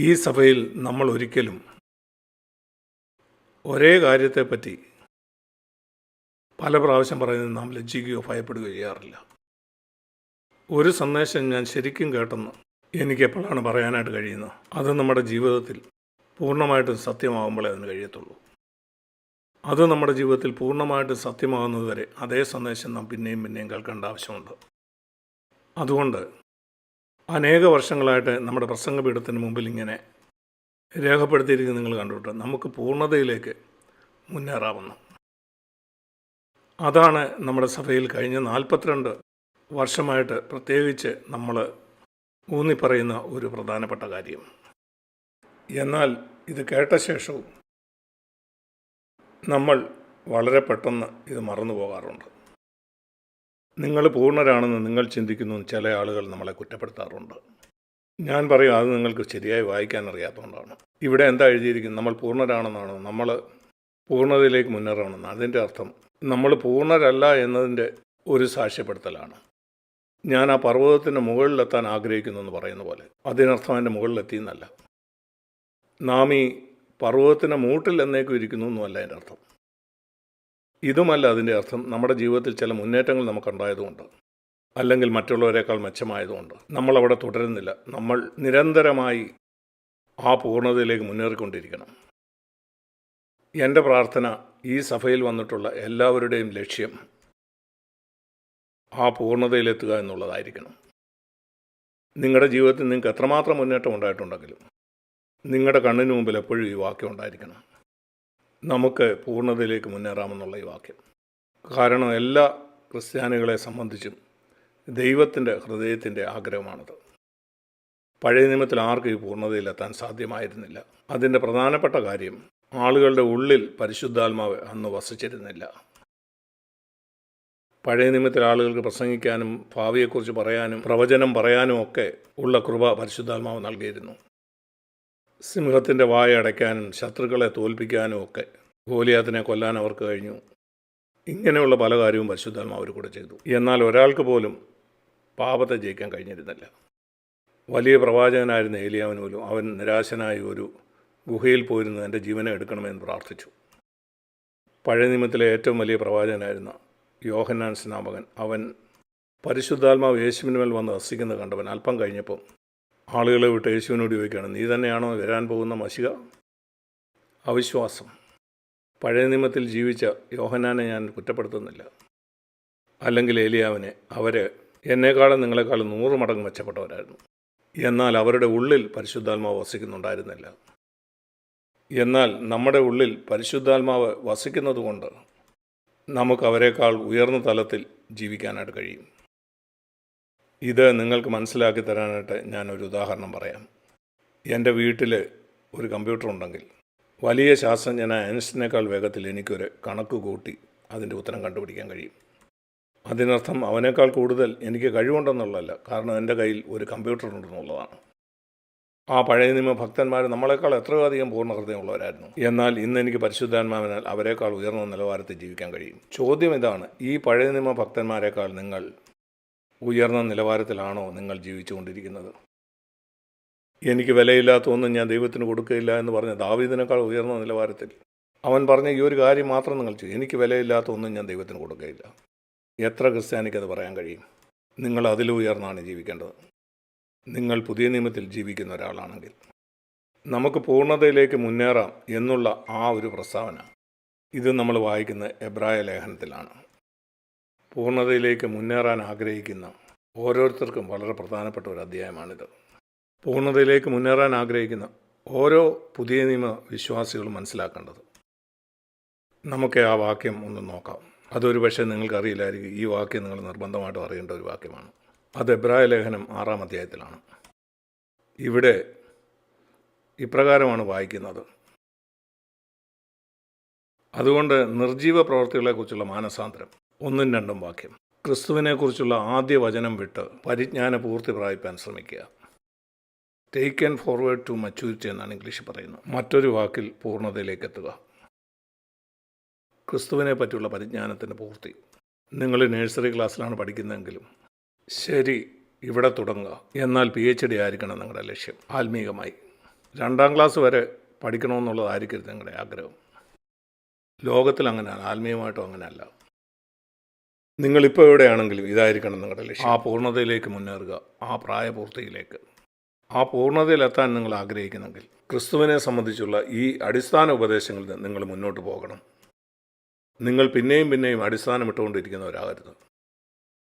ഈ സഭയിൽ നമ്മൾ ഒരിക്കലും ഒരേ കാര്യത്തെപ്പറ്റി പല പ്രാവശ്യം പറയുന്നത് നാം ലജ്ജിക്കുകയോ ഭയപ്പെടുകയോ ചെയ്യാറില്ല. ഒരു സന്ദേശം ഞാൻ ശരിക്കും കേട്ടെന്ന് എനിക്കെപ്പോഴാണ് പറയാനായിട്ട് കഴിയുന്നത്, അത് നമ്മുടെ ജീവിതത്തിൽ പൂർണ്ണമായിട്ടും സത്യമാകുമ്പോഴേ അതിന് കഴിയത്തുള്ളൂ. അത് നമ്മുടെ ജീവിതത്തിൽ പൂർണ്ണമായിട്ടും സത്യമാകുന്നതുവരെ അതേ സന്ദേശം നാം പിന്നെയും പിന്നെയും കേൾക്കേണ്ട ആവശ്യമുണ്ട്. അതുകൊണ്ട് അനേക വർഷങ്ങളായിട്ട് നമ്മുടെ പ്രസംഗപീഠത്തിന് മുമ്പിൽ ഇങ്ങനെ രേഖപ്പെടുത്തിയിരിക്കുന്നത് നിങ്ങൾ കണ്ടിട്ട് നമുക്ക് പൂർണ്ണതയിലേക്ക് മുന്നേറാവുന്നു. അതാണ് നമ്മുടെ സഭയിൽ കഴിഞ്ഞ 42 വർഷമായിട്ട് പ്രത്യേകിച്ച് നമ്മൾ ഊന്നിപ്പറയുന്ന ഒരു പ്രധാനപ്പെട്ട കാര്യം. എന്നാൽ ഇത് കേട്ട ശേഷവും നമ്മൾ വളരെ പെട്ടെന്ന് ഇത് മറന്നു പോകാറുണ്ട്. നിങ്ങൾ പൂർണ്ണരാണെന്ന് നിങ്ങൾ ചിന്തിക്കുന്നു ചില ആളുകൾ നമ്മളെ കുറ്റപ്പെടുത്താറുണ്ട്. ഞാൻ പറയും അത് നിങ്ങൾക്ക് ശരിയായി വായിക്കാൻ അറിയാത്തതുകൊണ്ടാണ്. ഇവിടെ എന്താ എഴുതിയിരിക്കുന്നത്? നമ്മൾ പൂർണ്ണരാണെന്നാണോ? നമ്മൾ പൂർണ്ണതയിലേക്ക് മുന്നേറണമെന്ന്. അതിൻ്റെ അർത്ഥം നമ്മൾ പൂർണ്ണരല്ല എന്നതിൻ്റെ ഒരു സാക്ഷ്യപ്പെടുത്തലാണ്. ഞാൻ ആ പർവ്വതത്തിൻ്റെ മുകളിലെത്താൻ ആഗ്രഹിക്കുന്നു എന്ന് പറയുന്ന പോലെ. അതിനർത്ഥം അതിൻ്റെ മുകളിലെത്തിയെന്നല്ല. നാം ഈ പർവ്വതത്തിൻ്റെ മൂട്ടിൽ എന്നേക്കും ഇരിക്കുന്നു എന്നുമല്ല അതിൻ്റെ അർത്ഥം. ഇതുമല്ല അതിൻ്റെ അർത്ഥം. നമ്മുടെ ജീവിതത്തിൽ ചില മുന്നേറ്റങ്ങൾ നമുക്കുണ്ടായതുകൊണ്ട്, അല്ലെങ്കിൽ മറ്റുള്ളവരെക്കാൾ മെച്ചമായതുകൊണ്ട് നമ്മളവിടെ തുടരുന്നില്ല. നമ്മൾ നിരന്തരമായി ആ പൂർണ്ണതയിലേക്ക് മുന്നേറിക്കൊണ്ടിരിക്കണം. എൻ്റെ പ്രാർത്ഥന ഈ സഭയിൽ വന്നിട്ടുള്ള എല്ലാവരുടെയും ലക്ഷ്യം ആ പൂർണ്ണതയിലെത്തുക എന്നുള്ളതായിരിക്കണം. നിങ്ങളുടെ ജീവിതത്തിൽ നിങ്ങൾക്ക് എത്രമാത്രം മുന്നേറ്റം ഉണ്ടായിട്ടുണ്ടെങ്കിലും നിങ്ങളുടെ കണ്ണിന് മുമ്പിൽ എപ്പോഴും ഈ വാക്യം ഉണ്ടായിരിക്കണം. നമുക്ക് പൂർണ്ണതയിലേക്ക് മുന്നേറാമെന്നുള്ള ഈ വാക്യം. കാരണം എല്ലാ ക്രിസ്ത്യാനികളെ സംബന്ധിച്ചും ദൈവത്തിൻ്റെ ഹൃദയത്തിൻ്റെ ആഗ്രഹമാണത്. പഴയ നിയമത്തിൽ ആർക്കും ഈ പൂർണ്ണതയിലെത്താൻ സാധ്യമായിരുന്നില്ല. അതിൻ്റെ പ്രധാനപ്പെട്ട കാര്യം ആളുകളുടെ ഉള്ളിൽ പരിശുദ്ധാത്മാവ് അന്ന് വസിച്ചിരുന്നില്ല. പഴയ നിയമത്തിൽ ആളുകൾക്ക് പ്രസംഗിക്കാനും ഭാവിയെക്കുറിച്ച് പറയാനും പ്രവചനം പറയാനും ഒക്കെ ഉള്ള കൃപ പരിശുദ്ധാത്മാവ് നൽകിയിരുന്നു. സിംഹത്തിൻ്റെ വായ അടയ്ക്കാനും ശത്രുക്കളെ തോൽപ്പിക്കാനും ഒക്കെ ഗോലിയാത്തിനെ കൊല്ലാൻ അവർക്ക് കഴിഞ്ഞു. ഇങ്ങനെയുള്ള പല കാര്യവും പരിശുദ്ധാത്മാവ് അവർ കൂടെ ചെയ്തു. എന്നാൽ ഒരാൾക്ക് പോലും പാപത്തെ ജയിക്കാൻ കഴിഞ്ഞിരുന്നില്ല. വലിയ പ്രവാചകനായിരുന്ന ഏലിയാവിന് പോലും അവൻ നിരാശനായി ഒരു ഗുഹയിൽ പോയിരുന്ന് എൻ്റെ ജീവനെ എടുക്കണമെന്ന് പ്രാർത്ഥിച്ചു. പഴയ നിയമത്തിലെ ഏറ്റവും വലിയ പ്രവാചകനായിരുന്ന യോഹന്നാൻ സ്നാപകൻ, അവൻ പരിശുദ്ധാത്മാവ് യേശുവിന് മേൽ വന്ന് വസിക്കുന്നത് കണ്ടവൻ അല്പം കഴിഞ്ഞപ്പം ആളുകളെ വിട്ട് യേശുവിനോട് ചോദിക്കുകയാണ്, നീ തന്നെയാണോ വരാൻ പോകുന്ന മശിഹ? അവിശ്വാസം. പഴയ നിയമത്തിൽ ജീവിച്ച യോഹന്നാനെ ഞാൻ കുറ്റപ്പെടുത്തുന്നില്ല, അല്ലെങ്കിൽ ഏലിയാവിനെ. അവർ എന്നേക്കാളും നിങ്ങളെക്കാളും 100 മടങ്ങ് മെച്ചപ്പെട്ടവരായിരുന്നു. എന്നാൽ അവരുടെ ഉള്ളിൽ പരിശുദ്ധാത്മാവ് വസിക്കുന്നുണ്ടായിരുന്നില്ല. എന്നാൽ നമ്മുടെ ഉള്ളിൽ പരിശുദ്ധാത്മാവ് വസിക്കുന്നത് കൊണ്ട് നമുക്ക് അവരെക്കാൾ ഉയർന്ന തലത്തിൽ ജീവിക്കാനായിട്ട് കഴിയും. ഇത് നിങ്ങൾക്ക് മനസ്സിലാക്കി തരാനായിട്ട് ഞാനൊരു ഉദാഹരണം പറയാം. എൻ്റെ വീട്ടിൽ ഒരു കമ്പ്യൂട്ടർ ഉണ്ടെങ്കിൽ വലിയ ശാസ്ത്രജ്ഞനായ ഐൻസ്റ്റീനേക്കാൾ വേഗത്തിൽ എനിക്കൊരു കണക്ക് കൂട്ടി അതിൻ്റെ ഉത്തരം കണ്ടുപിടിക്കാൻ കഴിയും. അതിനർത്ഥം അവനേക്കാൾ കൂടുതൽ എനിക്ക് കഴിവുണ്ടെന്നുള്ളതല്ല, കാരണം എൻ്റെ കയ്യിൽ ഒരു കമ്പ്യൂട്ടർ ഉണ്ടെന്നുള്ളതാണ്. ആ പഴയ നിയമ ഭക്തന്മാർ നമ്മളെക്കാൾ എത്രയോ അധികം പൂർണ്ണ ഹൃദയമുള്ളവരായിരുന്നു. എന്നാൽ ഇന്ന് എനിക്ക് പരിശുദ്ധാത്മാവിനാൽ അവരെക്കാൾ ഉയർന്ന നിലവാരത്തിൽ ജീവിക്കാൻ കഴിയും. ചോദ്യം ഇതാണ്, ഈ പഴയ നിയമ ഭക്തന്മാരെക്കാൾ നിങ്ങൾ ഉയർന്ന നിലവാരത്തിലാണോ നിങ്ങൾ ജീവിച്ചുകൊണ്ടിരിക്കുന്നത്? എനിക്ക് വിലയില്ലാത്ത ഒന്നും ഞാൻ ദൈവത്തിന് കൊടുക്കുകയില്ല എന്ന് പറഞ്ഞ ദാവീദിനേക്കാൾ ഉയർന്ന നിലവാരത്തിൽ അവൻ പറഞ്ഞ ഈ ഒരു കാര്യം മാത്രം നിങ്ങൾ ചെയ്യും, എനിക്ക് വിലയില്ലാത്ത ഒന്നും ഞാൻ ദൈവത്തിന് കൊടുക്കുകയില്ല. എത്ര ക്രിസ്ത്യാനിക്കത് പറയാൻ കഴിയും? നിങ്ങൾ അതിലുയർന്നാണ് ജീവിക്കേണ്ടത്. നിങ്ങൾ പുതിയ നിയമത്തിൽ ജീവിക്കുന്ന ഒരാളാണെങ്കിൽ നമുക്ക് പൂർണ്ണതയിലേക്ക് മുന്നേറാം എന്നുള്ള ആ ഒരു പ്രസ്താവന, ഇത് നമ്മൾ വായിക്കുന്ന എബ്രായ ലേഖനത്തിലാണ്. പൂർണ്ണതയിലേക്ക് മുന്നേറാൻ ആഗ്രഹിക്കുന്ന ഓരോരുത്തർക്കും വളരെ പ്രധാനപ്പെട്ട ഒരു അധ്യായമാണിത്. പൂർണ്ണതയിലേക്ക് മുന്നേറാൻ ആഗ്രഹിക്കുന്ന ഓരോ പുതിയ നിയമ വിശ്വാസികളും മനസ്സിലാക്കേണ്ടത്. നമുക്ക് ആ വാക്യം ഒന്ന് നോക്കാം. അതൊരു പക്ഷേ നിങ്ങൾക്കറിയില്ലായിരിക്കും. ഈ വാക്യം നിങ്ങൾ നിർബന്ധമായിട്ടും അറിയേണ്ട ഒരു വാക്യമാണ്. അത് എബ്രായ ലേഖനം 6-ാം അധ്യായത്തിലാണ്. ഇവിടെ ഇപ്രകാരമാണ് വായിക്കുന്നത്, അതുകൊണ്ട് നിർജീവ പ്രവൃത്തികളെക്കുറിച്ചുള്ള മാനസാന്തരം 1-2 വാക്യം. ക്രിസ്തുവിനെക്കുറിച്ചുള്ള ആദ്യ വചനം വിട്ട് പരിജ്ഞാന പൂർത്തി പ്രാപിപ്പാൻ ശ്രമിക്കുക. ടേക്കൻ ഫോർവേഡ് ടു മച്യൂരിറ്റി എന്നാണ് ഇംഗ്ലീഷിൽ പറയുന്നത്. മറ്റൊരു വാക്കിൽ പൂർണ്ണതയിലേക്ക് എത്തുക. ക്രിസ്തുവിനെ പറ്റിയുള്ള പരിജ്ഞാനത്തിൻ്റെ പൂർത്തി. നിങ്ങൾ നഴ്സറി ക്ലാസ്സിലാണ് പഠിക്കുന്നതെങ്കിലും ശരി, ഇവിടെ തുടങ്ങുക. എന്നാൽ PhD ആയിരിക്കണം നിങ്ങളുടെ ലക്ഷ്യം. ആത്മീകമായി 2ാം ക്ലാസ് വരെ പഠിക്കണമെന്നുള്ളതായിരിക്കരുത് നിങ്ങളുടെ ആഗ്രഹം. ലോകത്തിൽ അങ്ങനെയാണ്, ആത്മീയമായിട്ടും അങ്ങനെയല്ല. നിങ്ങളിപ്പോൾ എവിടെയാണെങ്കിലും ഇതായിരിക്കണം നിങ്ങളുടെ ലക്ഷ്യം. ആ പൂർണ്ണതയിലേക്ക് മുന്നേറുക, ആ പ്രായപൂർത്തിയിലേക്ക്. ആ പൂർണ്ണതയിലെത്താൻ നിങ്ങൾ ആഗ്രഹിക്കുന്നെങ്കിൽ ക്രിസ്തുവിനെ സംബന്ധിച്ചുള്ള ഈ അടിസ്ഥാന ഉപദേശങ്ങളിൽ നിങ്ങൾ മുന്നോട്ട് പോകണം. നിങ്ങൾ പിന്നെയും പിന്നെയും അടിസ്ഥാനം ഇട്ടുകൊണ്ടിരിക്കുന്നവരാകരുത്.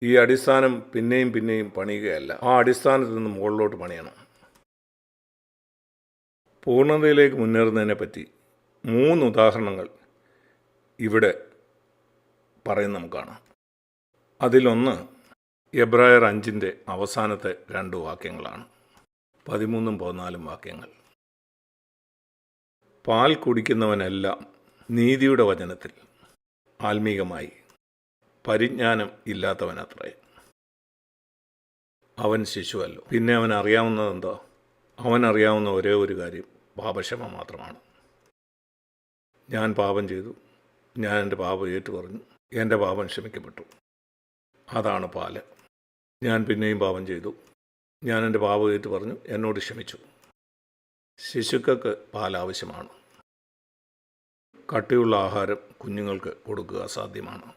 ഈ അടിസ്ഥാനം പിന്നെയും പിന്നെയും പണിയുകയല്ല, ആ അടിസ്ഥാനത്തിൽ നിന്ന് മുകളിലോട്ട് പണിയണം. പൂർണ്ണതയിലേക്ക് മുന്നേറുന്നതിനെപ്പറ്റി 3 ഉദാഹരണങ്ങൾ ഇവിടെ പറയുന്ന നമുക്ക് കാണാം. അതിലൊന്ന് എബ്രായർ 5 അവസാനത്തെ 2 വാക്യങ്ങളാണ്, 13ഉം 14ഉം വാക്യങ്ങൾ. പാൽ കുടിക്കുന്നവനെല്ലാം നീതിയുടെ വചനത്തിൽ ആത്മീകമായി പരിജ്ഞാനം ഇല്ലാത്തവനത്രേ. അവൻ ശിശുവല്ലോ. പിന്നെ അവനറിയാവുന്നതെന്തോ? അവനറിയാവുന്ന ഒരേ ഒരു കാര്യം പാപക്ഷമ മാത്രമാണ്. ഞാൻ പാപം ചെയ്തു, ഞാൻ എൻ്റെ പാപം ഏറ്റുപറഞ്ഞു, എൻ്റെ പാപം ക്ഷമിക്കപ്പെട്ടു. അതാണ് പാല്. ഞാൻ പിന്നെയും പാപം ചെയ്തു, ഞാൻ എൻ്റെ പാപം ഏറ്റുപറഞ്ഞു, എന്നോട് ക്ഷമിച്ചു. ശിശുക്കൾക്ക് പാൽ ആവശ്യമാണ്. കട്ടിയുള്ള ആഹാരം കുഞ്ഞുങ്ങൾക്ക് കൊടുക്കുക അസാധ്യമാണ്.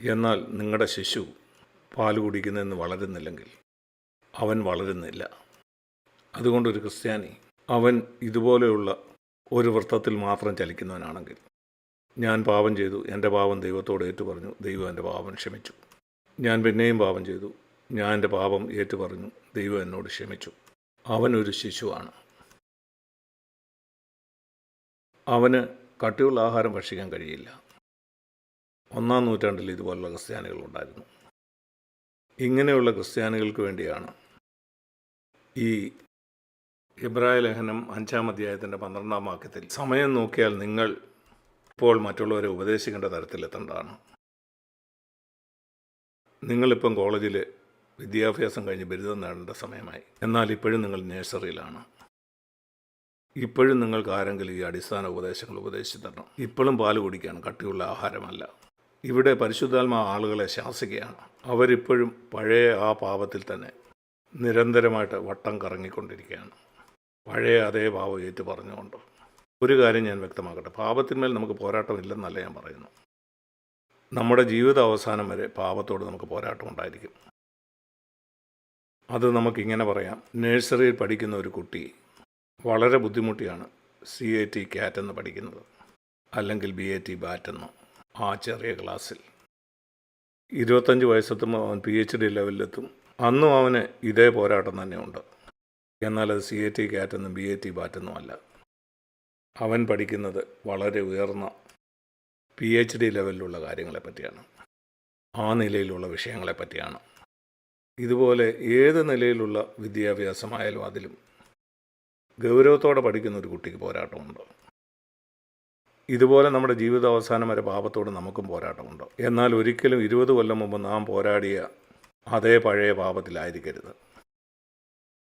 എന്നാൽ നിങ്ങളുടെ ശിശു പാൽ കുടിക്കുന്നതെന്ന് വളരുന്നില്ലെങ്കിൽ അവൻ വളരുന്നില്ല. അതുകൊണ്ടൊരു ക്രിസ്ത്യാനി അവൻ ഇതുപോലെയുള്ള ഒരു വൃത്തത്തിൽ മാത്രം ചലിക്കുന്നവനാണെങ്കിൽ, ഞാൻ പാപം ചെയ്തു, എൻ്റെ പാപം ദൈവത്തോട് ഏറ്റുപറഞ്ഞു, ദൈവം എൻ്റെ പാപം ക്ഷമിച്ചു. ഞാൻ പിന്നെയും പാപം ചെയ്തു, ഞാൻ എൻ്റെ പാപം ഏറ്റുപറഞ്ഞു, ദൈവം എന്നോട് ക്ഷമിച്ചു. അവനൊരു ശിശുവാണ്. അവന് കട്ടിയുള്ള ആഹാരം ഭക്ഷിക്കാൻ കഴിയില്ല. 1-ാം നൂറ്റാണ്ടിൽ ഇതുപോലുള്ള ക്രിസ്ത്യാനികളുണ്ടായിരുന്നു. ഇങ്ങനെയുള്ള ക്രിസ്ത്യാനികൾക്ക് വേണ്ടിയാണ് ഈ എബ്രായ ലേഖനം 5-ാം അധ്യായത്തിൻ്റെ 12-ാം വാക്യത്തിൽ സമയം നോക്കിയാൽ നിങ്ങൾ ഇപ്പോൾ മറ്റുള്ളവരെ ഉപദേശിക്കേണ്ട തരത്തിലെത്തേണ്ടതാണ്. നിങ്ങളിപ്പം കോളേജിൽ വിദ്യാഭ്യാസം കഴിഞ്ഞ് ബിരുദം നേടേണ്ട സമയമായി. എന്നാൽ ഇപ്പോഴും നിങ്ങൾ നഴ്സറിയിലാണ്. ഇപ്പോഴും നിങ്ങൾക്ക് ആരെങ്കിലും ഈ അടിസ്ഥാന ഉപദേശങ്ങൾ ഉപദേശിച്ചു തരണം. ഇപ്പോഴും പാല് കുടിക്കുകയാണ്, കട്ടിയുള്ള ആഹാരമല്ല. ഇവിടെ പരിശുദ്ധാത്മാ ആളുകളെ ശാസിക്കുകയാണ്. അവരിപ്പോഴും പഴയ ആ പാപത്തിൽ തന്നെ നിരന്തരമായിട്ട് വട്ടം കറങ്ങിക്കൊണ്ടിരിക്കുകയാണ്, പഴയ അതേ പാപം ഏറ്റു പറഞ്ഞുകൊണ്ട്. ഒരു കാര്യം ഞാൻ വ്യക്തമാക്കട്ടെ, പാപത്തിന്മേൽ നമുക്ക് പോരാട്ടമില്ലെന്നല്ല ഞാൻ പറയുന്നു. നമ്മുടെ ജീവിത അവസാനം വരെ പാപത്തോട് നമുക്ക് പോരാട്ടം ഉണ്ടായിരിക്കും. അത് നമുക്കിങ്ങനെ പറയാം. നഴ്സറിയിൽ പഠിക്കുന്ന ഒരു കുട്ടി വളരെ ബുദ്ധിമുട്ടിയാണ് CAT CAT എന്ന് പഠിക്കുന്നത്, അല്ലെങ്കിൽ BAT BAT എന്നോ. ആ ചെറിയ ക്ലാസ്സിൽ 25 വയസ്സെത്തുമ്പോൾ അവൻ PhD ലെവലിലെത്തും. അന്നും അവന് ഇതേ പോരാട്ടം തന്നെയുണ്ട്. എന്നാൽ അത് CAT CAT എന്നും BAT BAT എന്നും അല്ല. അവൻ പഠിക്കുന്നത് വളരെ ഉയർന്ന PhD ലെവലിലുള്ള കാര്യങ്ങളെ പറ്റിയാണ്, ആ നിലയിലുള്ള വിഷയങ്ങളെ പറ്റിയാണ്. ഇതുപോലെ ഏത് നിലയിലുള്ള വിദ്യാഭ്യാസമായാലും അതിലും ഗൗരവത്തോടെ പഠിക്കുന്ന ഒരു കുട്ടിക്ക് പോരാട്ടമുണ്ട്. ഇതുപോലെ നമ്മുടെ ജീവിതാവസാനം വരെ പാപത്തോട് നമുക്കും പോരാട്ടമുണ്ട്. എന്നാൽ ഒരിക്കലും 20 കൊല്ലം മുമ്പ് നാം പോരാടിയ അതേ പഴയ പാപത്തിലായിരിക്കരുത്.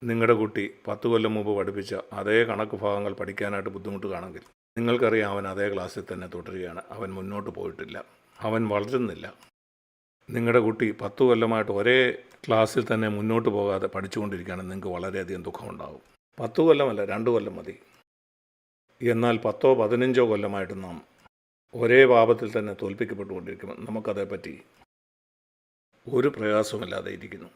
നിങ്ങളുടെ കുട്ടി 10 കൊല്ലം മുമ്പ് പഠിപ്പിച്ച അതേ കണക്ക് ഭാഗങ്ങൾ പഠിക്കാനായിട്ട് ബുദ്ധിമുട്ട് കാണെങ്കിൽ നിങ്ങൾക്കറിയാം, അവൻ അതേ ക്ലാസ്സിൽ തന്നെ തുടരുകയാണ്. അവൻ മുന്നോട്ട് പോയിട്ടില്ല, അവൻ വളരുന്നില്ല. നിങ്ങളുടെ കുട്ടി 10 കൊല്ലമായിട്ട് ഒരേ ക്ലാസ്സിൽ തന്നെ മുന്നോട്ട് പോകാതെ പഠിച്ചുകൊണ്ടിരിക്കുകയാണെങ്കിൽ നിങ്ങൾക്ക് വളരെയധികം ദുഃഖമുണ്ടാകും. 10 കൊല്ലമല്ല, 2 കൊല്ലം മതി. എന്നാൽ 10-15 കൊല്ലമായിട്ട് നാം ഒരേ പാപത്തിൽ തന്നെ തോൽപ്പിക്കപ്പെട്ടുകൊണ്ടിരിക്കുമ്പോൾ നമുക്കതേപ്പറ്റി ഒരു പ്രയാസവുമില്ലാതെ ഇരിക്കുന്നു.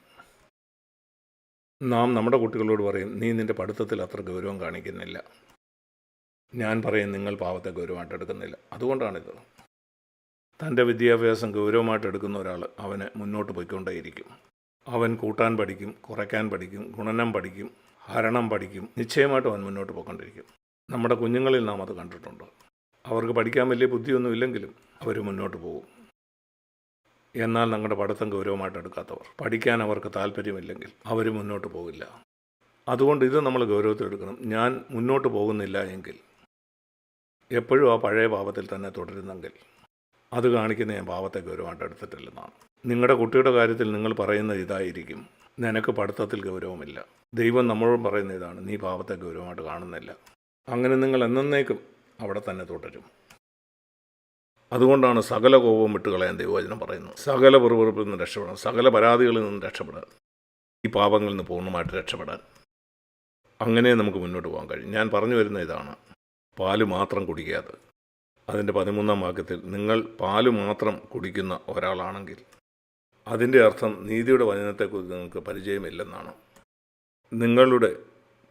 നാം നമ്മുടെ കുട്ടികളോട് പറയും, നീ നിൻ്റെ പഠിത്തത്തിൽ അത്ര ഗൗരവം കാണിക്കുന്നില്ല. ഞാൻ പറയും, നിങ്ങൾ പാപത്തെ ഗൗരവമായിട്ട് എടുക്കുന്നില്ല. അതുകൊണ്ടാണിത്. തൻ്റെ വിദ്യാഭ്യാസം ഗൗരവമായിട്ട് എടുക്കുന്ന ഒരാൾ അവന് മുന്നോട്ട് പോയിക്കൊണ്ടേയിരിക്കും. അവൻ കൂട്ടാൻ പഠിക്കും, കുറയ്ക്കാൻ പഠിക്കും, ഗുണനം പഠിക്കും, ഹരണം പഠിക്കും. നിശ്ചയമായിട്ടും അവൻ മുന്നോട്ട് പോയിക്കൊണ്ടിരിക്കും. നമ്മുടെ കുഞ്ഞുങ്ങളിൽ നാം അത് കണ്ടിട്ടുണ്ട്. അവർക്ക് പഠിക്കാൻ വലിയ ബുദ്ധിയൊന്നും ഇല്ലെങ്കിലും അവർ മുന്നോട്ട് പോകും. എന്നാൽ ഞങ്ങളുടെ പഠിത്തം ഗൗരവമായിട്ട് എടുക്കാത്തവർ, പഠിക്കാൻ അവർക്ക് താല്പര്യമില്ലെങ്കിൽ അവർ മുന്നോട്ട് പോകില്ല. അതുകൊണ്ട് ഇത് നമ്മൾ ഗൗരവത്തിലെടുക്കണം. ഞാൻ മുന്നോട്ട് പോകുന്നില്ല എങ്കിൽ, എപ്പോഴും ആ പഴയ പാപത്തിൽ തന്നെ തുടരുന്നെങ്കിൽ, അത് കാണിക്കുന്ന ഞാൻ പാപത്തെ ഗൗരവമായിട്ട് എടുത്തിട്ടില്ലെന്നാണ്. നിങ്ങളുടെ കുട്ടിയുടെ കാര്യത്തിൽ നിങ്ങൾ പറയുന്നത് ഇതായിരിക്കും, നിനക്ക് പഠിത്തത്തിൽ ഗൗരവമില്ല. ദൈവം നമ്മളോട് പറയുന്ന ഇതാണ്, നീ പാപത്തെ ഗൗരവമായിട്ട് കാണുന്നില്ല. അങ്ങനെ നിങ്ങൾ എന്നേക്കും അവിടെ തന്നെ തുടരും. അതുകൊണ്ടാണ് സകല കോപവും വിട്ടുകളയാൻ ദൈവവചനം പറയുന്നത്. സകല വെറുവെറുപ്പിൽ നിന്ന് രക്ഷപ്പെടാൻ, സകല പരാതികളിൽ നിന്ന് രക്ഷപ്പെടാൻ, ഈ പാപങ്ങളിൽ നിന്ന് പൂർണ്ണമായിട്ട് രക്ഷപ്പെടാൻ. അങ്ങനെ നമുക്ക് മുന്നോട്ട് പോകാൻ കഴിയും. ഞാൻ പറഞ്ഞു വരുന്ന ഇതാണ്, പാല് മാത്രം കുടിക്കാതെ. അതിൻ്റെ 13-ാം വാക്യത്തിൽ നിങ്ങൾ പാല് മാത്രം കുടിക്കുന്ന ഒരാളാണെങ്കിൽ അതിൻ്റെ അർത്ഥം നീതിയുടെ വചനത്തെക്കുറിച്ച് നിങ്ങൾക്ക് പരിചയമില്ലെന്നാണ്. നിങ്ങളുടെ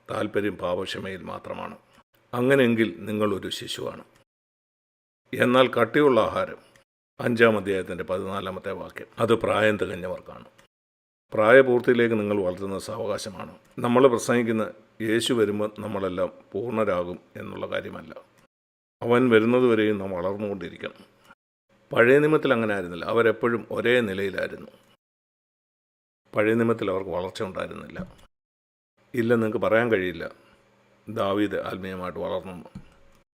താല്പര്യം പാപക്ഷമയിൽ മാത്രമാണ്. അങ്ങനെയെങ്കിൽ നിങ്ങളൊരു ശിശുവാണ്. എന്നാൽ കട്ടിയുള്ള ആഹാരം 5-ാം അധ്യായത്തിൻ്റെ 14-ാമത്തെ വാക്യം അത് പ്രായം തികഞ്ഞവർക്കാണ്. പ്രായപൂർത്തിയിലേക്ക് നിങ്ങൾ വളരുന്ന സാവകാശമാണ്. നമ്മൾ പ്രസംഗിക്കുന്ന യേശു വരുമ്പോൾ നമ്മളെല്ലാം പൂർണ്ണരാകും എന്നുള്ള കാര്യമല്ല. അവൻ വരുന്നതുവരെയും നാം വളർന്നുകൊണ്ടിരിക്കണം. പഴയ നിയമത്തിൽ അങ്ങനെ ആയിരുന്നില്ല. അവരെപ്പോഴും ഒരേ നിലയിലായിരുന്നു. പഴയ നിയമത്തിൽ അവർക്ക് വളർച്ച ഉണ്ടായിരുന്നില്ല. ഇല്ലെന്ന് നിങ്ങൾക്ക് പറയാൻ കഴിയില്ല ദാവീദ് ആത്മീയമായിട്ട് വളർന്നു.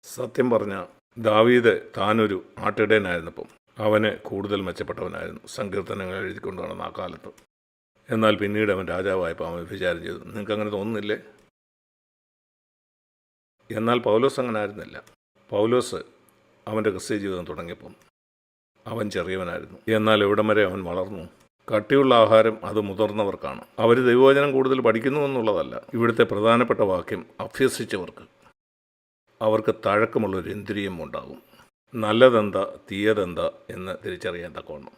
സത്യം പറഞ്ഞാൽ ദാവീദ് താനൊരു ആട്ടിടയനായിരുന്നപ്പം അവന് കൂടുതൽ മെച്ചപ്പെട്ടവനായിരുന്നു. സങ്കീർത്തനങ്ങൾ എഴുതിക്കൊണ്ട് നടന്ന ആ കാലത്ത്. എന്നാൽ പിന്നീട് അവൻ രാജാവായപ്പോൾ അവൻ വിചാരം ചെയ്തു. നിങ്ങൾക്ക് അങ്ങനെ തോന്നുന്നില്ലേ? എന്നാൽ പൗലോസ് അങ്ങനെ ആയിരുന്നില്ല. പൗലോസ് അവൻ്റെ ക്രിസ്ത്യ ജീവിതം തുടങ്ങിയപ്പം അവൻ ചെറിയവനായിരുന്നു. എന്നാൽ എവിടം വരെ അവൻ വളർന്നു? കട്ടിയുള്ള ആഹാരം അത് മുതിർന്നവർക്കാണ്. അവർ ദൈവവചനം കൂടുതൽ പഠിക്കുന്നു എന്നുള്ളതല്ല. ഇവിടുത്തെ പ്രധാനപ്പെട്ട വാക്യം അഭ്യസിച്ചവർക്ക്, അവർക്ക് തഴക്കമുള്ളൊരു ഇന്ദ്രിയം ഉണ്ടാകും. നല്ലതെന്താ തീയതെന്താ എന്ന് തിരിച്ചറിയാൻ തക്കവണ്ണം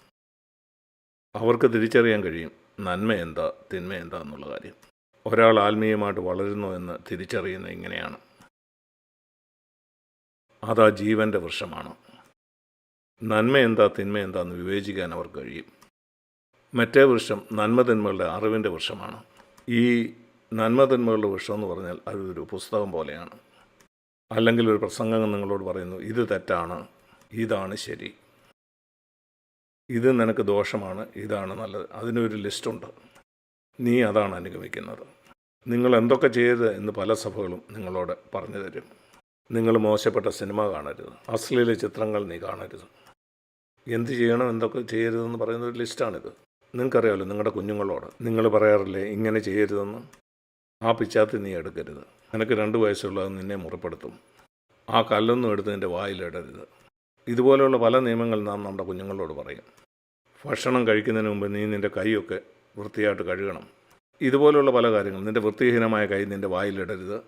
അവർക്ക് തിരിച്ചറിയാൻ കഴിയും നന്മ എന്താ തിന്മ എന്താ എന്നുള്ള കാര്യം. ഒരാൾ ആത്മീയമായിട്ട് വളരുന്നു എന്ന് തിരിച്ചറിയുന്നത് ഇങ്ങനെയാണ്. അതാ ജീവൻ്റെ വൃക്ഷമാണ്. നന്മ എന്താ തിന്മ എന്താന്ന് വിവേചിക്കാൻ അവർക്ക് കഴിയും. മറ്റേ വൃക്ഷം നന്മതിന്മകളുടെ അറിവിൻ്റെ വൃക്ഷമാണ്. ഈ നന്മതിന്മകളുടെ വൃക്ഷം എന്ന് പറഞ്ഞാൽ അതൊരു പുസ്തകം പോലെയാണ്. അല്ലെങ്കിൽ ഒരു പ്രസംഗം നിങ്ങളോട് പറയുന്നു, ഇത് തെറ്റാണ്, ഇതാണ് ശരി, ഇത് നിനക്ക് ദോഷമാണ്, ഇതാണ് നല്ലത്. അതിനൊരു ലിസ്റ്റുണ്ട്. നീ അതാണ് അനുഗമിക്കുന്നത്. നിങ്ങൾ എന്തൊക്കെ ചെയ്യരുത് എന്ന് പല സഭകളും നിങ്ങളോട് പറഞ്ഞു തരും. നിങ്ങൾ മോശപ്പെട്ട സിനിമ കാണരുത്, അശ്ലീല ചിത്രങ്ങൾ നീ കാണരുത്, എന്ത് ചെയ്യണം എന്തൊക്കെ ചെയ്യരുതെന്ന് പറയുന്ന ഒരു ലിസ്റ്റാണിത്. നിങ്ങൾക്കറിയാമല്ലോ, നിങ്ങളുടെ കുഞ്ഞുങ്ങളോട് നിങ്ങൾ പറയാറില്ലേ ഇങ്ങനെ ചെയ്യരുതെന്ന്? ആ പിച്ചാത്തി നീ എടുക്കരുത്, നിനക്ക് 2 വയസ്സുള്ളത് നിന്നെ മുറിപ്പെടുത്തും, ആ കല്ലൊന്നും എടുത്ത് നിൻ്റെ വായിലിടരുത്. ഇതുപോലെയുള്ള പല നിയമങ്ങൾ നാം നമ്മുടെ കുഞ്ഞുങ്ങളോട് പറയും. ഭക്ഷണം കഴിക്കുന്നതിന് മുമ്പ് നീ നിൻ്റെ കൈയൊക്കെ വൃത്തിയായിട്ട് കഴുകണം. ഇതുപോലെയുള്ള പല കാര്യങ്ങൾ, നിൻ്റെ വൃത്തിഹീനമായ കൈ നിൻ്റെ വായിലിടരുത്.